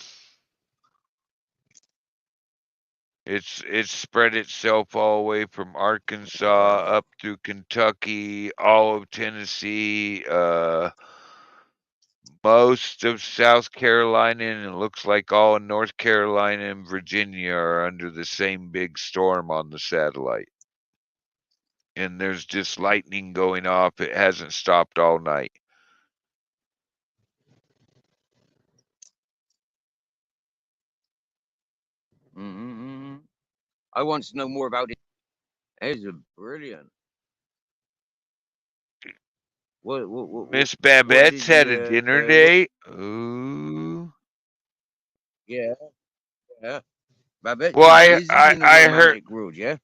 It's spread itself all the way from Arkansas up through Kentucky, all of Tennessee, most of South Carolina, and it looks like all of North Carolina and Virginia are under the same big storm on the satellite. And there's just lightning going off. It hasn't stopped all night. Mm-hmm. I want to know more about it. It's brilliant. What Miss what Babette's did had a you dinner what? date. Ooh. Yeah, yeah. Babette, Well, she's in the I heard. romantic world, yeah.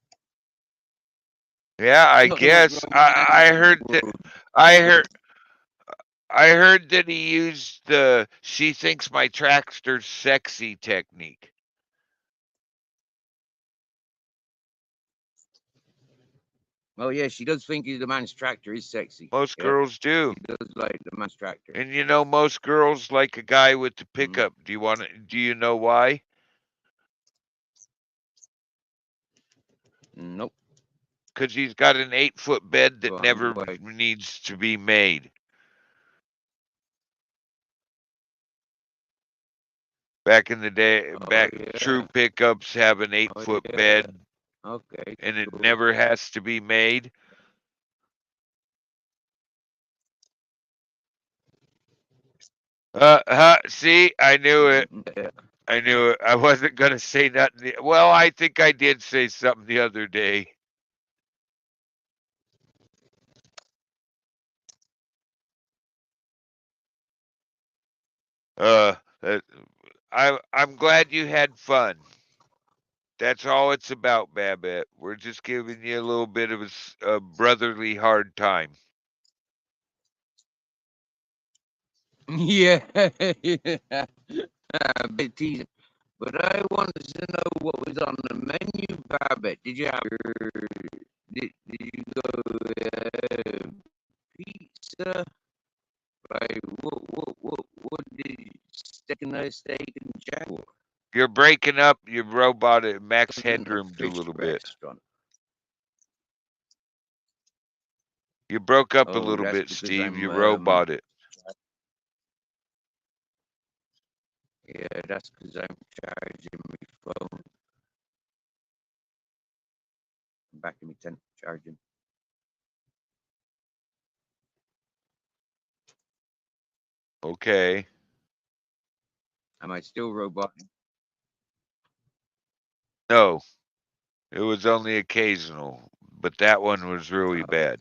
Yeah, I Not the most guess I romantic heard that. world. I heard that he used the "she thinks my tractor's sexy" technique. Oh yeah, she does think the man's tractor is sexy. Most Yeah, girls do. she does like the man's tractor. And you know, most girls like a guy with the Mhm. pickup. Do you know why? Nope. Because he's got an 8-foot bed that Go on, never why? needs to be made. Back in the day, Oh true yeah. pickups have an Oh 8-foot yeah. bed Okay. and it Cool. never has to be made. See, I knew it. Yeah. I knew it. I wasn't going to say nothing. Well, I think I did say something the other day. Uh, I'm glad you had fun. That's all it's about, Babette. We're just giving you a little bit of a brotherly hard time. Yeah. Bit teasing. But I wanted to know what was on the menu, Babette. Did you have did you go pizza? Like what did you steak and jaguar? You're breaking up your robot at Max Wasn't a Headroom a fish little bit. restaurant. You broke up a Oh, little that's bit, because Steve. I'm You robot it. yeah, that's because I'm charging my phone. I'm back in my tent charging. Okay. Am I still roboting? No, it was only occasional, but that one was really bad.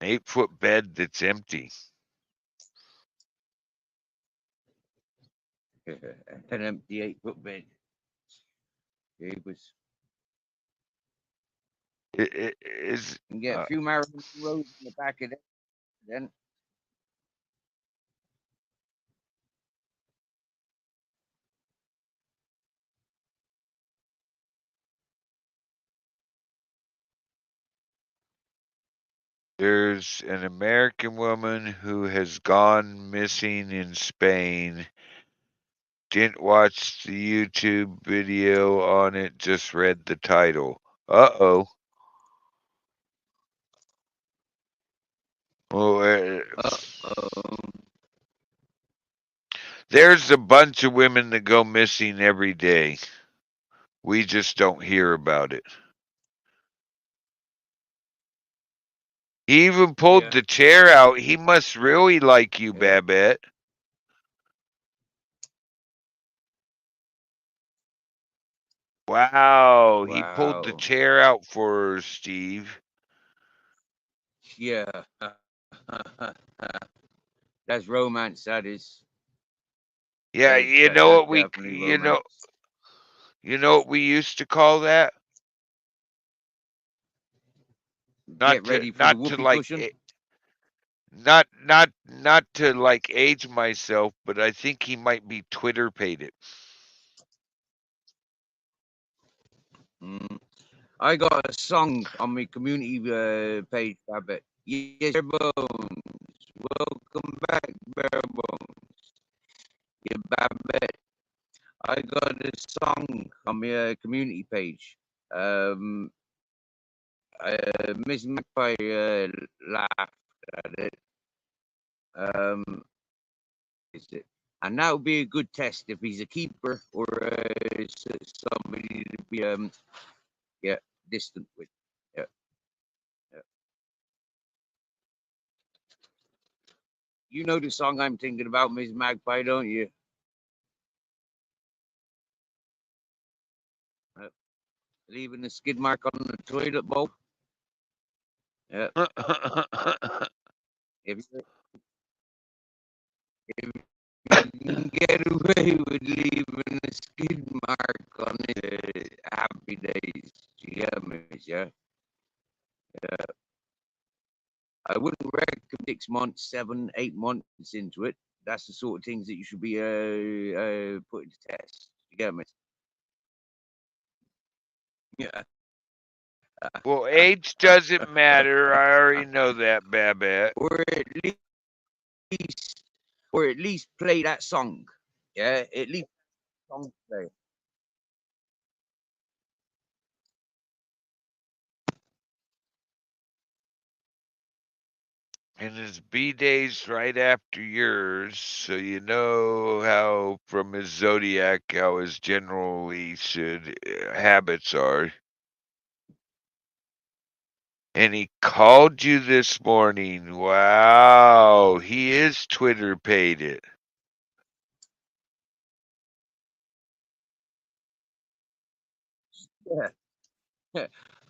An 8-foot bed that's empty. An empty 8-foot bed. It was. It is. You get a few Marilyn Monroes in the back of it, then. There's an American woman who has gone missing in Spain. Didn't watch the YouTube video on it, just read the title. Uh-oh. Well, Uh-oh. there's a bunch of women that go missing every day. We just don't hear about it. He even pulled Yeah. the chair out. He must really like you, Yeah. Babette. Wow, he pulled the Wow. chair out for her, Steve. Yeah. That's romance, that is. Yeah, That is you that, know that's what we definitely you know romance. you know what we used to call that? Get ready for the Not to whoopee like cushion. not to like age myself, but I think he might be Twitter paid it. Mm. I got a song on my community page, Babette. Yes, Bare Bones. Welcome back, Bare Bones. Yeah, Babette. I got a song on my community page. Miss Magpie laughed at it. Is it? And that would be a good test if he's a keeper or somebody to be yeah, distant with. Yeah, yeah. You know the song I'm thinking about, Miss Magpie, don't you? Leaving a skid mark on the toilet bowl. Yeah. If you can get away with leaving a skid mark on it, happy days. Yeah, miss, yeah. Yeah. I wouldn't recommend 6 months, 7, 8 months into it. That's the sort of things that you should be putting to test. You get me? Yeah. Well, age doesn't matter. I already know that, Babette. Or at least play that song. Yeah, at least song play. And his B day's right after yours, so you know how from his zodiac how his generally should habits are. And he called you this morning. Wow, he is Twitter paid it. Yeah.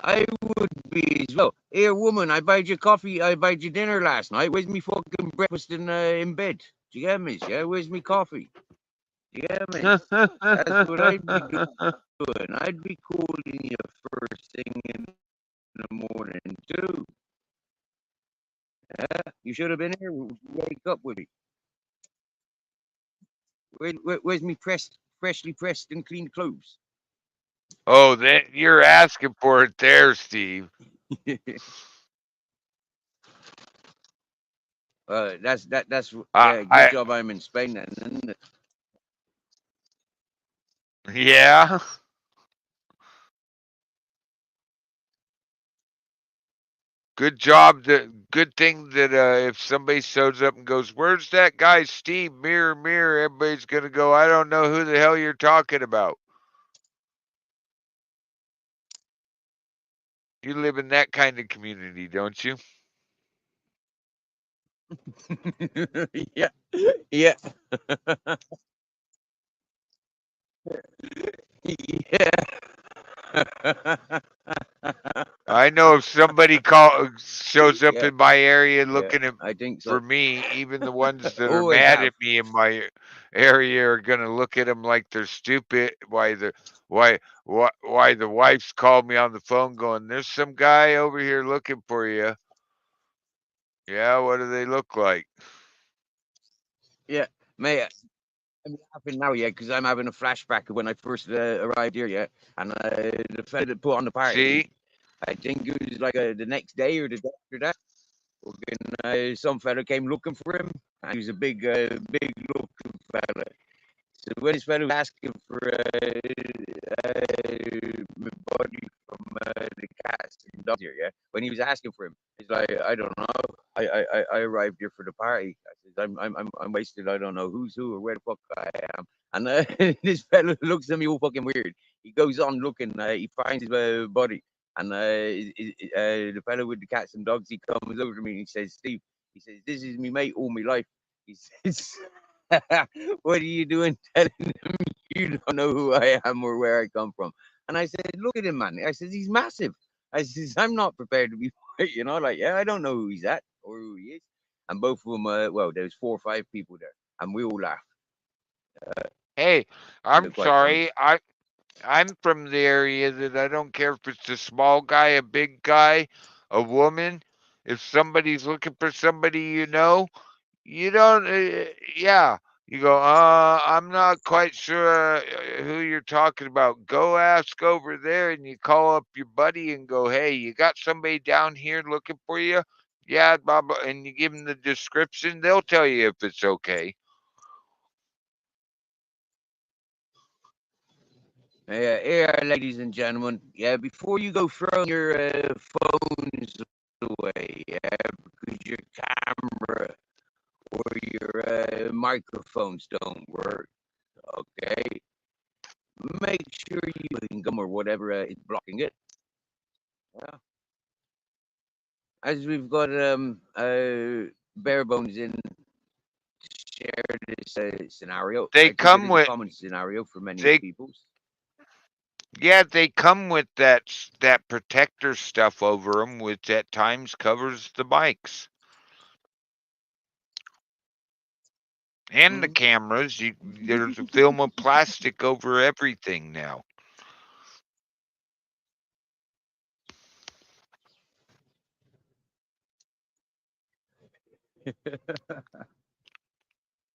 I would be as well. Here, woman, I buyed you coffee. I buyed you dinner last night. Where's me fucking breakfast in bed? Do you get me? Yeah, where's me coffee? Do you get me? That's what I'd be doing. I'd be calling you first thing in the morning too. Yeah, you should have been here. Wake up with me. Where's me freshly pressed and clean clothes? Oh, that you're asking for it there, Steve. That's I, yeah. Good I job. I'm in Spain then, isn't it? yeah. Good job. Good thing that if somebody shows up and goes, "Where's that guy, Steve? Mirror, mirror," everybody's gonna go, "I don't know who the hell you're talking about." You live in that kind of community, don't you? Yeah, yeah, yeah. I know if somebody shows up Yeah, in my area yeah. looking at I think for so. me, even the ones that are Always mad have. at me in my area are gonna look at them like they're stupid. Why the wife's called me on the phone going, "There's some guy over here looking for you." Yeah, what do they look like? Yeah, mate. I'm laughing now, yeah, because I'm having a flashback of when I first arrived here, yeah, and the fella that put on the party. See? I think it was like the next day or the day after that. Some fella came looking for him, and he was a big looking fella. So when this fella was asking for my buddy from the cats and dogs here, yeah, when he was asking for him, he's like, I don't know. I arrived here for the party. I said, I'm wasted. I don't know who's who or where the fuck I am. And this fella looks at me all fucking weird. He goes on looking. He finds his body, and the fella with the cats and dogs, he comes over to me and he says, "Steve," he says, "this is me mate all my life." He says, "What are you doing telling him you don't know who I am or where I come from?" And I said, "Look at him, man." I said, "He's massive." I says, "I'm not prepared to be, you know, like, yeah, I don't know who he's at or who he is." And both of them, well, there's 4 or 5 people there, and we all laughed. Hey, They're I'm quite funny. sorry. I'm from the area that I don't care if it's a small guy, a big guy, a woman. If somebody's looking for somebody you know, you don't. Yeah, you go. I'm not quite sure who you're talking about. Go ask over there, and you call up your buddy and go, "Hey, you got somebody down here looking for you?" Yeah, blah, blah, and you give them the description. They'll tell you if it's okay. Yeah, here, ladies and gentlemen. Yeah, before you go throwing your phones away, yeah, because your camera or your microphones don't work, okay? Make sure you can gum or whatever is blocking it. Yeah. As we've got bare bones in to share this scenario. They I think come it is a with common scenario for many they people. Yeah, they come with that protector stuff over them, which at times covers the bikes and the cameras. There's a film of plastic over everything now.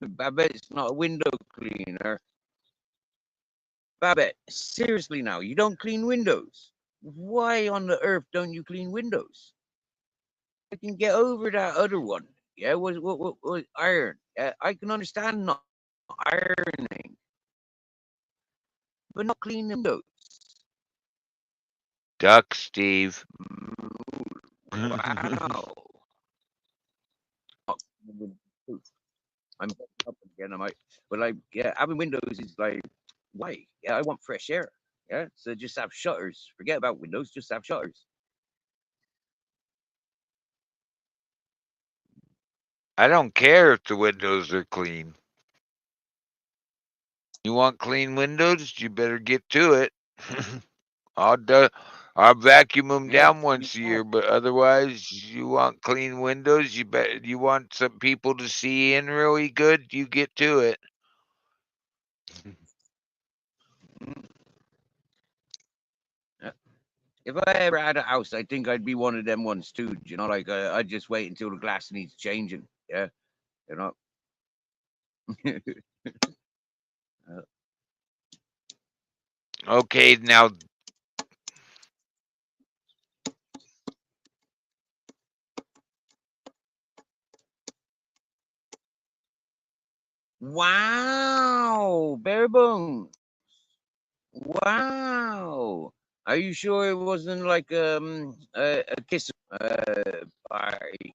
Babette, it's not a window cleaner. Babette, seriously now, you don't clean windows. Why on the earth don't you clean windows? I can get over that other one. Yeah, was iron. I can understand not ironing, but not cleaning windows. Duck, Steve. Wow. I'm up again. I might, but like, yeah, having windows is like, why? Yeah, I want fresh air. Yeah, so just have shutters. Forget about windows. Just have shutters. I don't care if the windows are clean. You want clean windows? You better get to it. I'll vacuum them Yeah, down once a year, but otherwise, you want clean windows. You want some people to see in really good. You get to it. yeah. If I ever had a house, I think I'd be one of them ones too. You know, like I'd just wait until the glass needs changing. Yeah, you know. Okay, now Wow, bare bones. Wow. Are you sure it wasn't like a kiss party?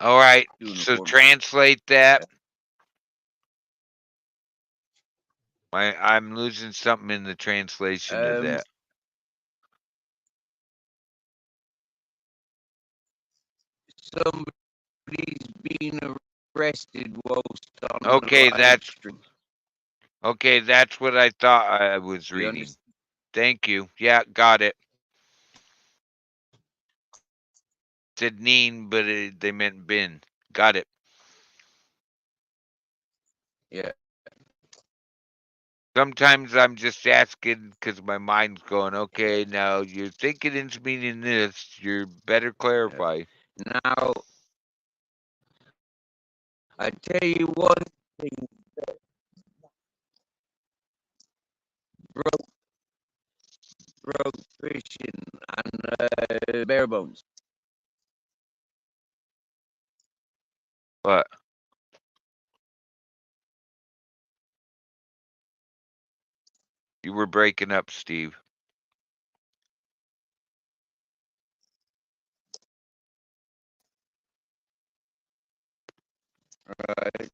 all right. Doing So for translate that. I'm losing something in the translation of that. Somebody's being arrested whilst on Okay, the live that's stream. what I thought I was You reading. understand? Thank you. Yeah, got it. Said Neen, but they meant bin. Got it. Yeah. Sometimes I'm just asking because my mind's going, okay, now you're thinking it's meaning this. You better clarify. Now, I tell you one thing, broke, broke fishing and bare bones. But you were breaking up, Steve. Right.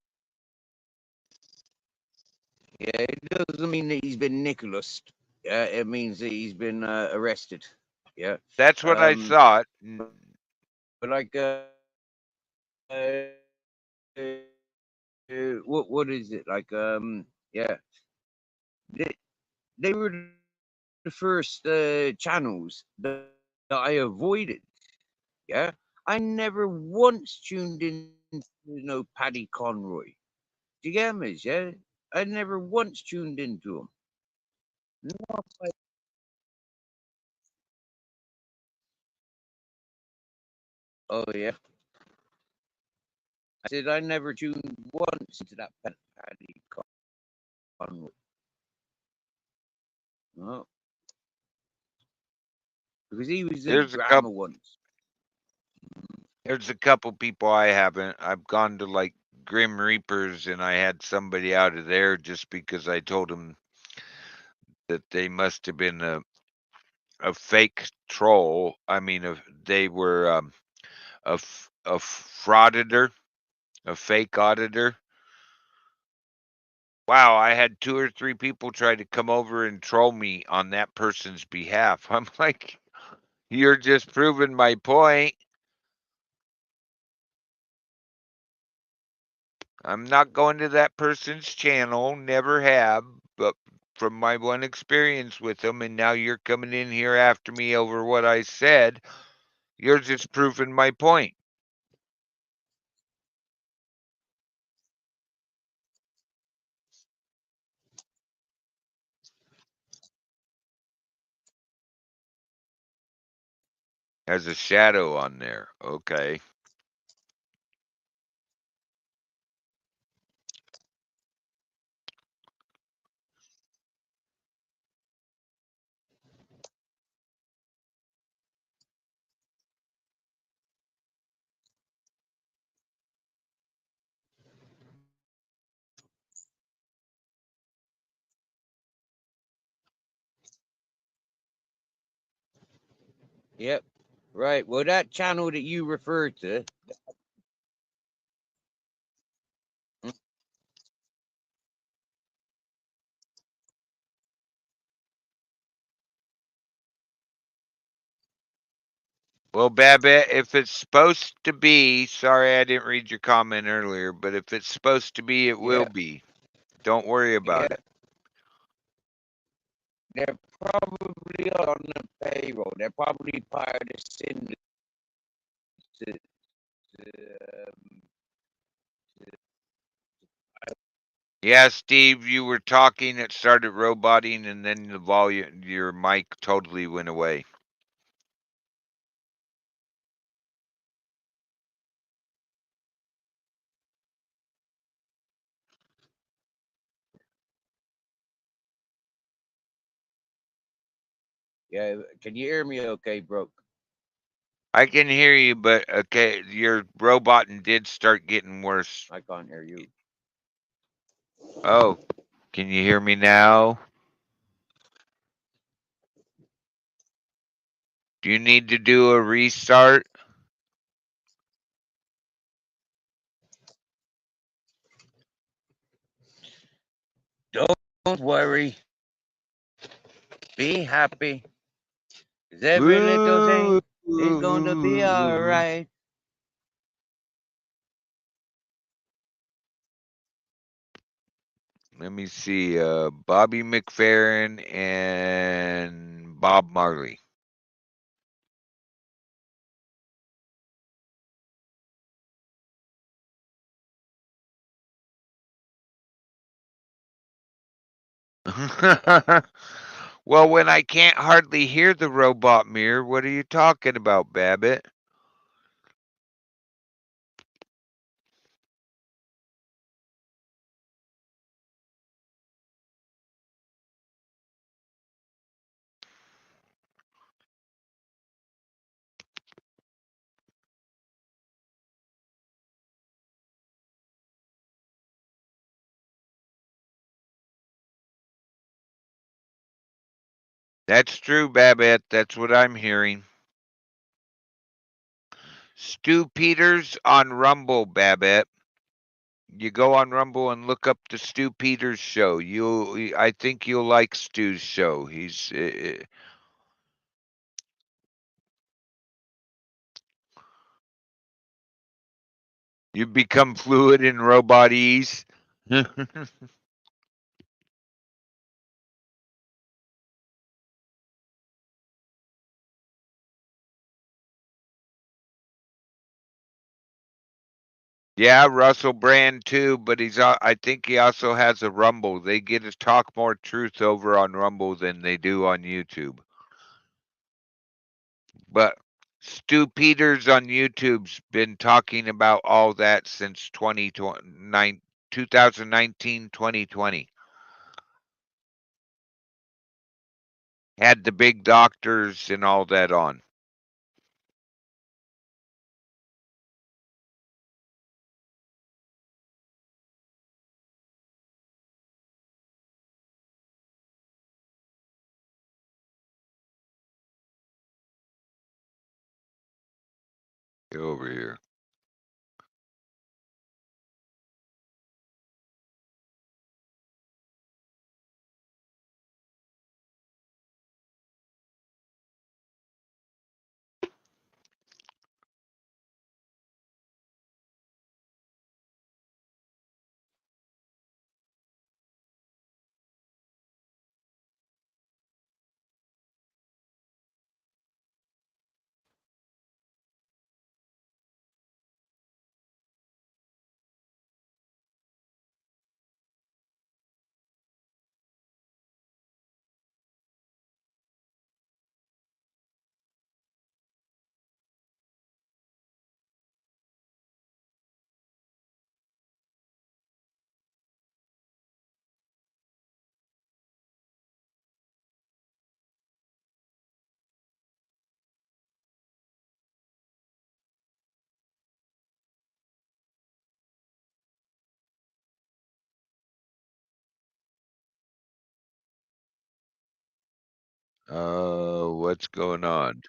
Yeah, it doesn't mean that he's been Nicholas. Yeah, it means that he's been arrested. Yeah. That's what I thought. But like, what is it like? Yeah, they were the first channels that I avoided. Yeah, I never once tuned in to Paddy Conroy. Do you get me? Yeah, I never once tuned into him. Not like- oh yeah, I said I never tuned once into that Paddy Conroy. No, because he was in There's a drama couple. once. There's a couple people I haven't. I've gone to like Grim Reapers, and I had somebody out of there just because I told them that they must have been a fake troll. I mean, they were a frauditor, a fake auditor. Wow, I had 2 or 3 people try to come over and troll me on that person's behalf. I'm like, you're just proving my point. I'm not going to that person's channel, never have, but from my one experience with them, and now you're coming in here after me over what I said, you're just proving my point. Has a shadow on there. Okay. Yep. Right. Well, that channel that you referred to. Well, Babette, if it's supposed to be, sorry I didn't read your comment earlier, but if it's supposed to be, it will Yeah. be. Don't worry about Yeah. it. They're probably on the payroll. They're probably part of the syndicate. Um, Yeah, Steve, you were talking, it started roboting, and then the volume, your mic totally went away. yeah. Can you hear me okay, Broke? I can hear you, but okay, your roboting did start getting worse. I can't hear you. Oh, can you hear me now? Do you need to do a restart? Don't worry. Be happy. 'Cause every little thing is going to be all right. Let me see. Bobby McFerrin and Bob Marley. Well, when I can't hardly hear the robot mirror, what are you talking about, Babbitt? That's true, Babbitt. That's what I'm hearing. Stu Peters on Rumble, Babbitt. you go on Rumble and look up the Stu Peters show. I think you'll like Stu's show. He's you become fluid in robot ease. Yeah, Russell Brand too, but I think he also has a Rumble. They get to talk more truth over on Rumble than they do on YouTube. But Stu Peters on YouTube's been talking about all that since 2019, 2020. Had the big doctors and all that on. Get over here. What's going on?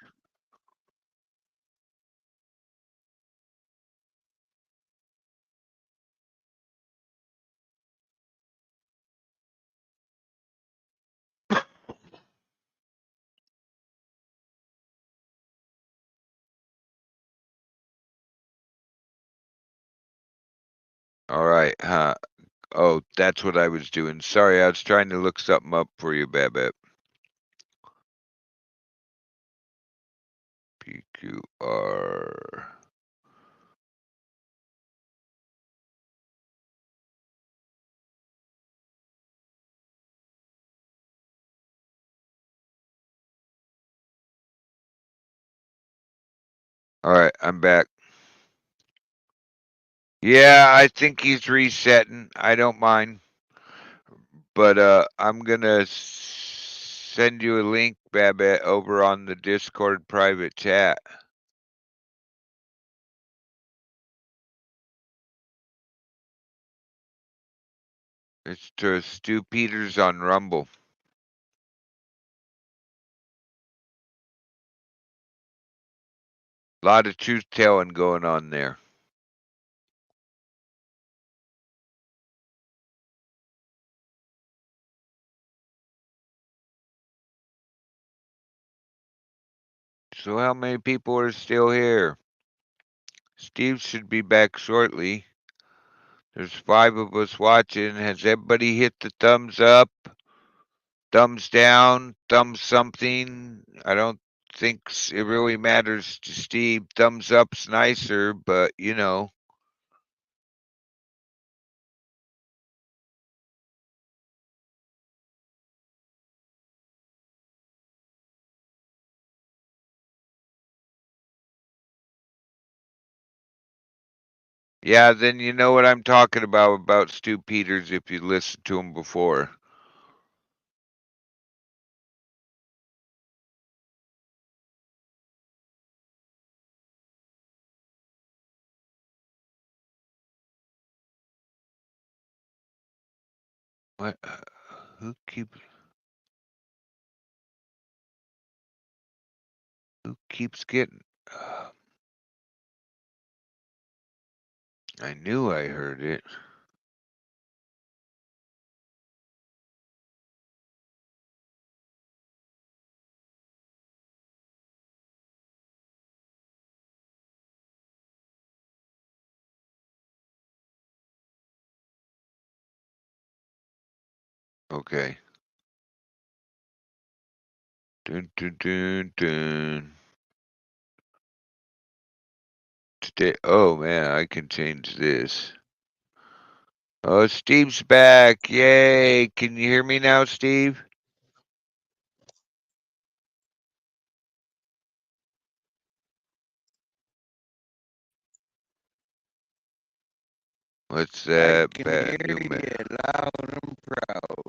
All right, huh? Oh, that's what I was doing. Sorry, I was trying to look something up for you, Babette. PQR. All right, I'm back. Yeah, I think he's resetting. I don't mind. But I'm gonna send you a link, Babette, over on the Discord private chat. It's to Stu Peters on Rumble. A lot of truth telling going on there. So how many people are still here? Steve should be back shortly. There's 5 of us watching. Has everybody hit the thumbs up, thumbs down, thumbs something? I don't think it really matters to Steve. Thumbs up's nicer, but you know. Yeah, then you know what I'm talking about Stu Peters if you listened to him before. What? Who keeps getting? I knew I heard it. Okay. Dun, dun, dun, dun. Today, oh man, I can change this. Oh, Steve's back. Yay. Can you hear me now, Steve? What's that? I can Bad hear new you loud and proud.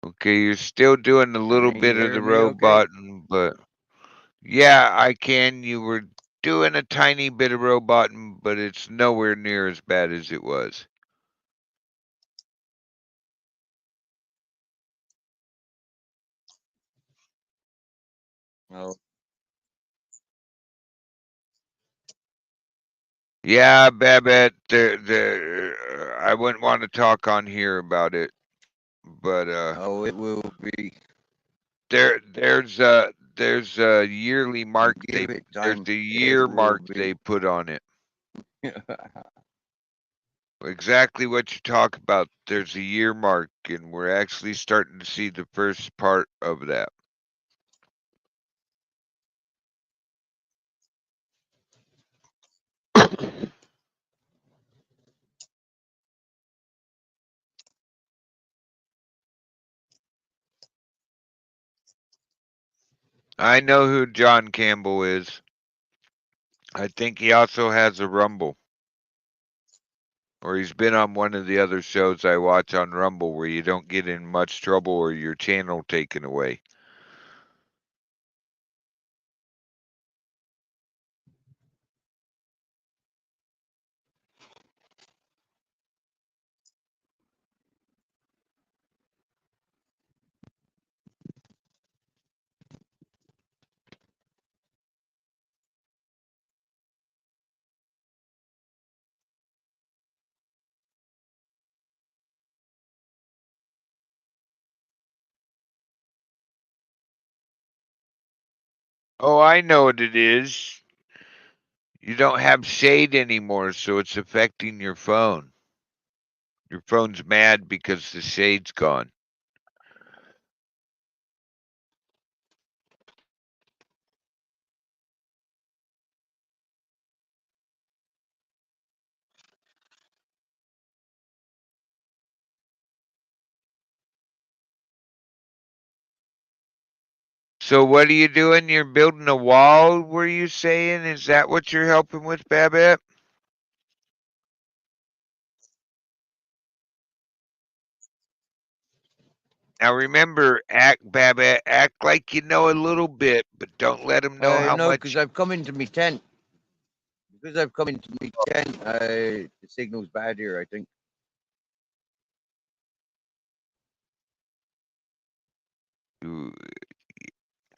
Okay, you're still doing a little Can bit you of the hear me okay? roboting, but yeah, I can. You were doing a tiny bit of roboting, but it's nowhere near as bad as it was. Oh, Yeah, Babette, I wouldn't want to talk on here about it, but oh, it will be. there's a yearly mark Give it there's time. the It year will mark be. they put on it. Exactly what you talk about. There's a year mark, and we're actually starting to see the first part of that. I know who John Campbell is. I think he also has a Rumble. Or he's been on one of the other shows I watch on Rumble where you don't get in much trouble or your channel taken away. Oh, I know what it is. You don't have shade anymore, so it's affecting your phone. Your phone's mad because the shade's gone. So what are you doing? You're building a wall, were you saying? Is that what you're helping with, Babette? Now remember, Babette, act like you know a little bit, but don't let them know how No, much. because I've come into my tent. Because I've come into my tent, the signal's bad here, I think.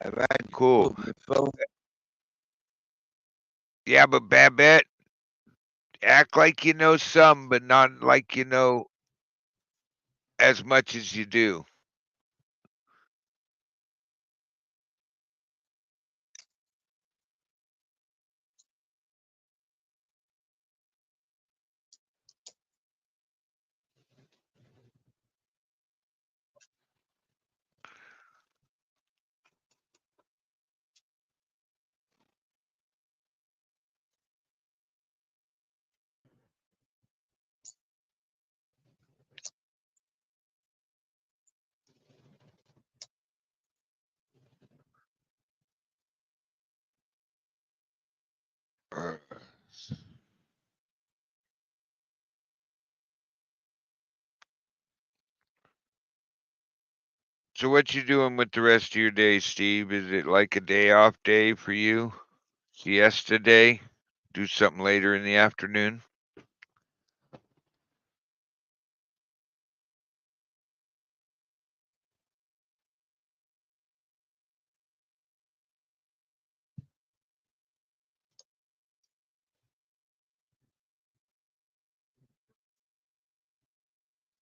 I've had to Cool. put my phone. Yeah, but Babette, act like you know some, but not like you know as much as you do. So what you doing with the rest of your day, Steve? Is it like a day off day for you? Siesta day? Do something later in the afternoon?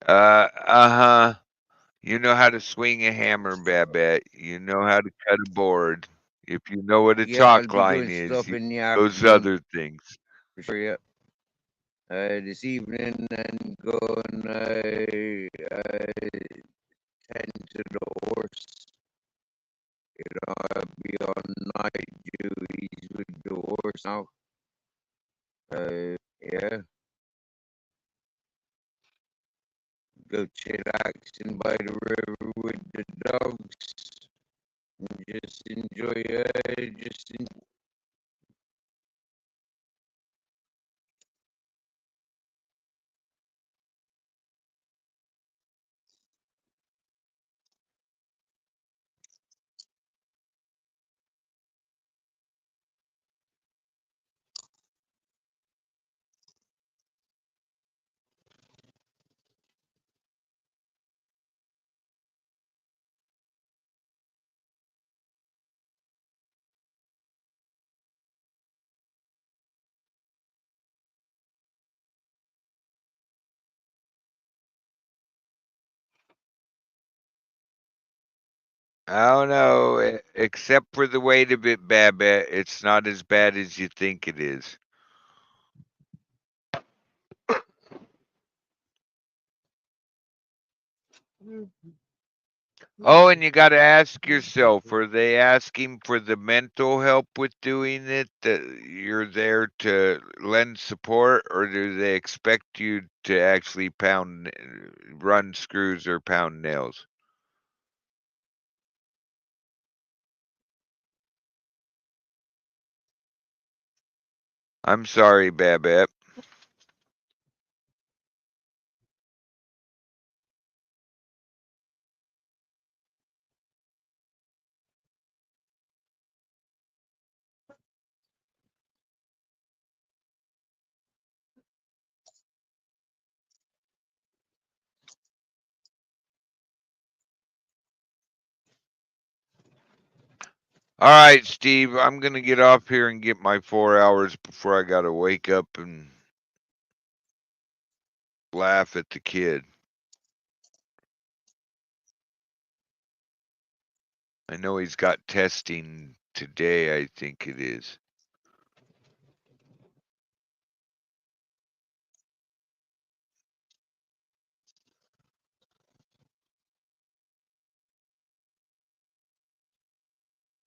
Uh-huh. You know how to swing a hammer, Babette. You know how to cut a board. If you know what a Yeah, I'll chalk be line doing is, stuff you in the those afternoon. other things. For sure, yeah. this evening and go and tend to the horse. I'll be on night duties with the horse now. Yeah. Go chillaxing by the river with the dogs. And just enjoy I don't know, except for the weight of it, Babette, it's not as bad as you think it is. Oh, and you got to ask yourself, are they asking for the mental help with doing it, that you're there to lend support, or do they expect you to actually run screws or pound nails? I'm sorry, Babette. All right, Steve, I'm going to get off here and get my 4 hours before I got to wake up and laugh at the kid. I know he's got testing today, I think it is.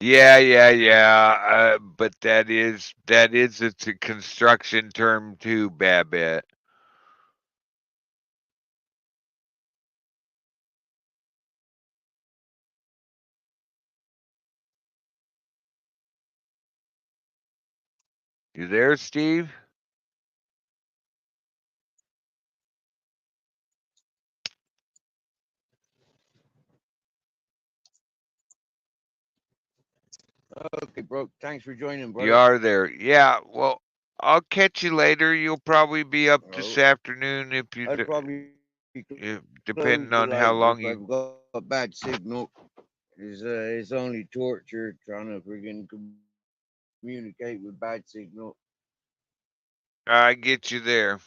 Yeah. But it's a construction term too, Babette. You there, Steve? Okay, bro. Thanks for joining, brother. You are there. Yeah, well, I'll catch you later. You'll probably be up this afternoon if you, I'll probably depending close the on how live long if you. I've got a bad signal. It's only torture trying to friggin' communicate with bad signal. I get you there.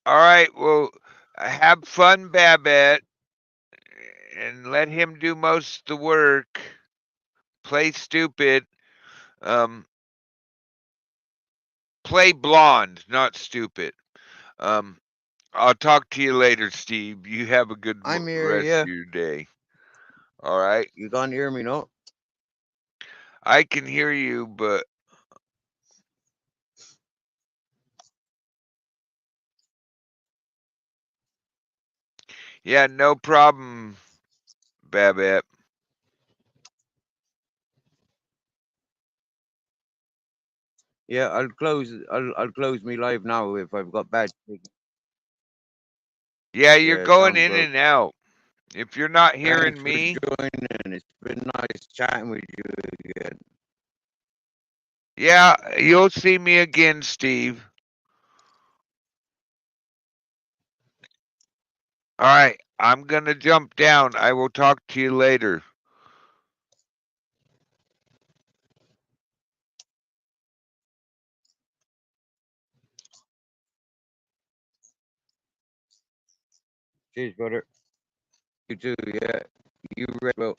All right, well, have fun, Babette, and let him do most of the work. Play stupid. Play blonde, not stupid. I'll talk to you later, Steve. You have a good I'm here, rest yeah. of your day. All right. You can't hear me, no? I can hear you, but yeah, no problem, Babette. Yeah, I'll close me live now if I've got bad signal. Yeah, you're Yeah, going sounds in bro. and out. If you're not Thanks hearing for me, joining. It's been nice chatting with you again. yeah, you'll see me again, Steve. All right, I'm going to jump down. I will talk to you later. Cheers, brother. You too, yeah. You ready, bro?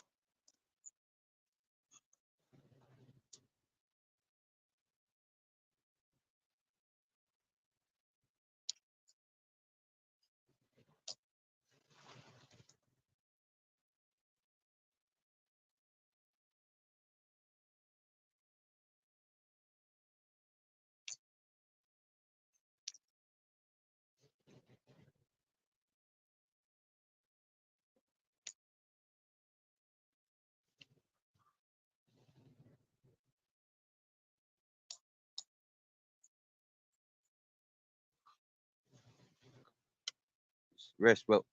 Rest well.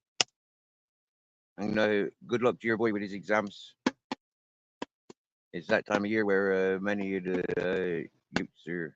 And good luck to your boy with his exams. It's that time of year where many of the youths are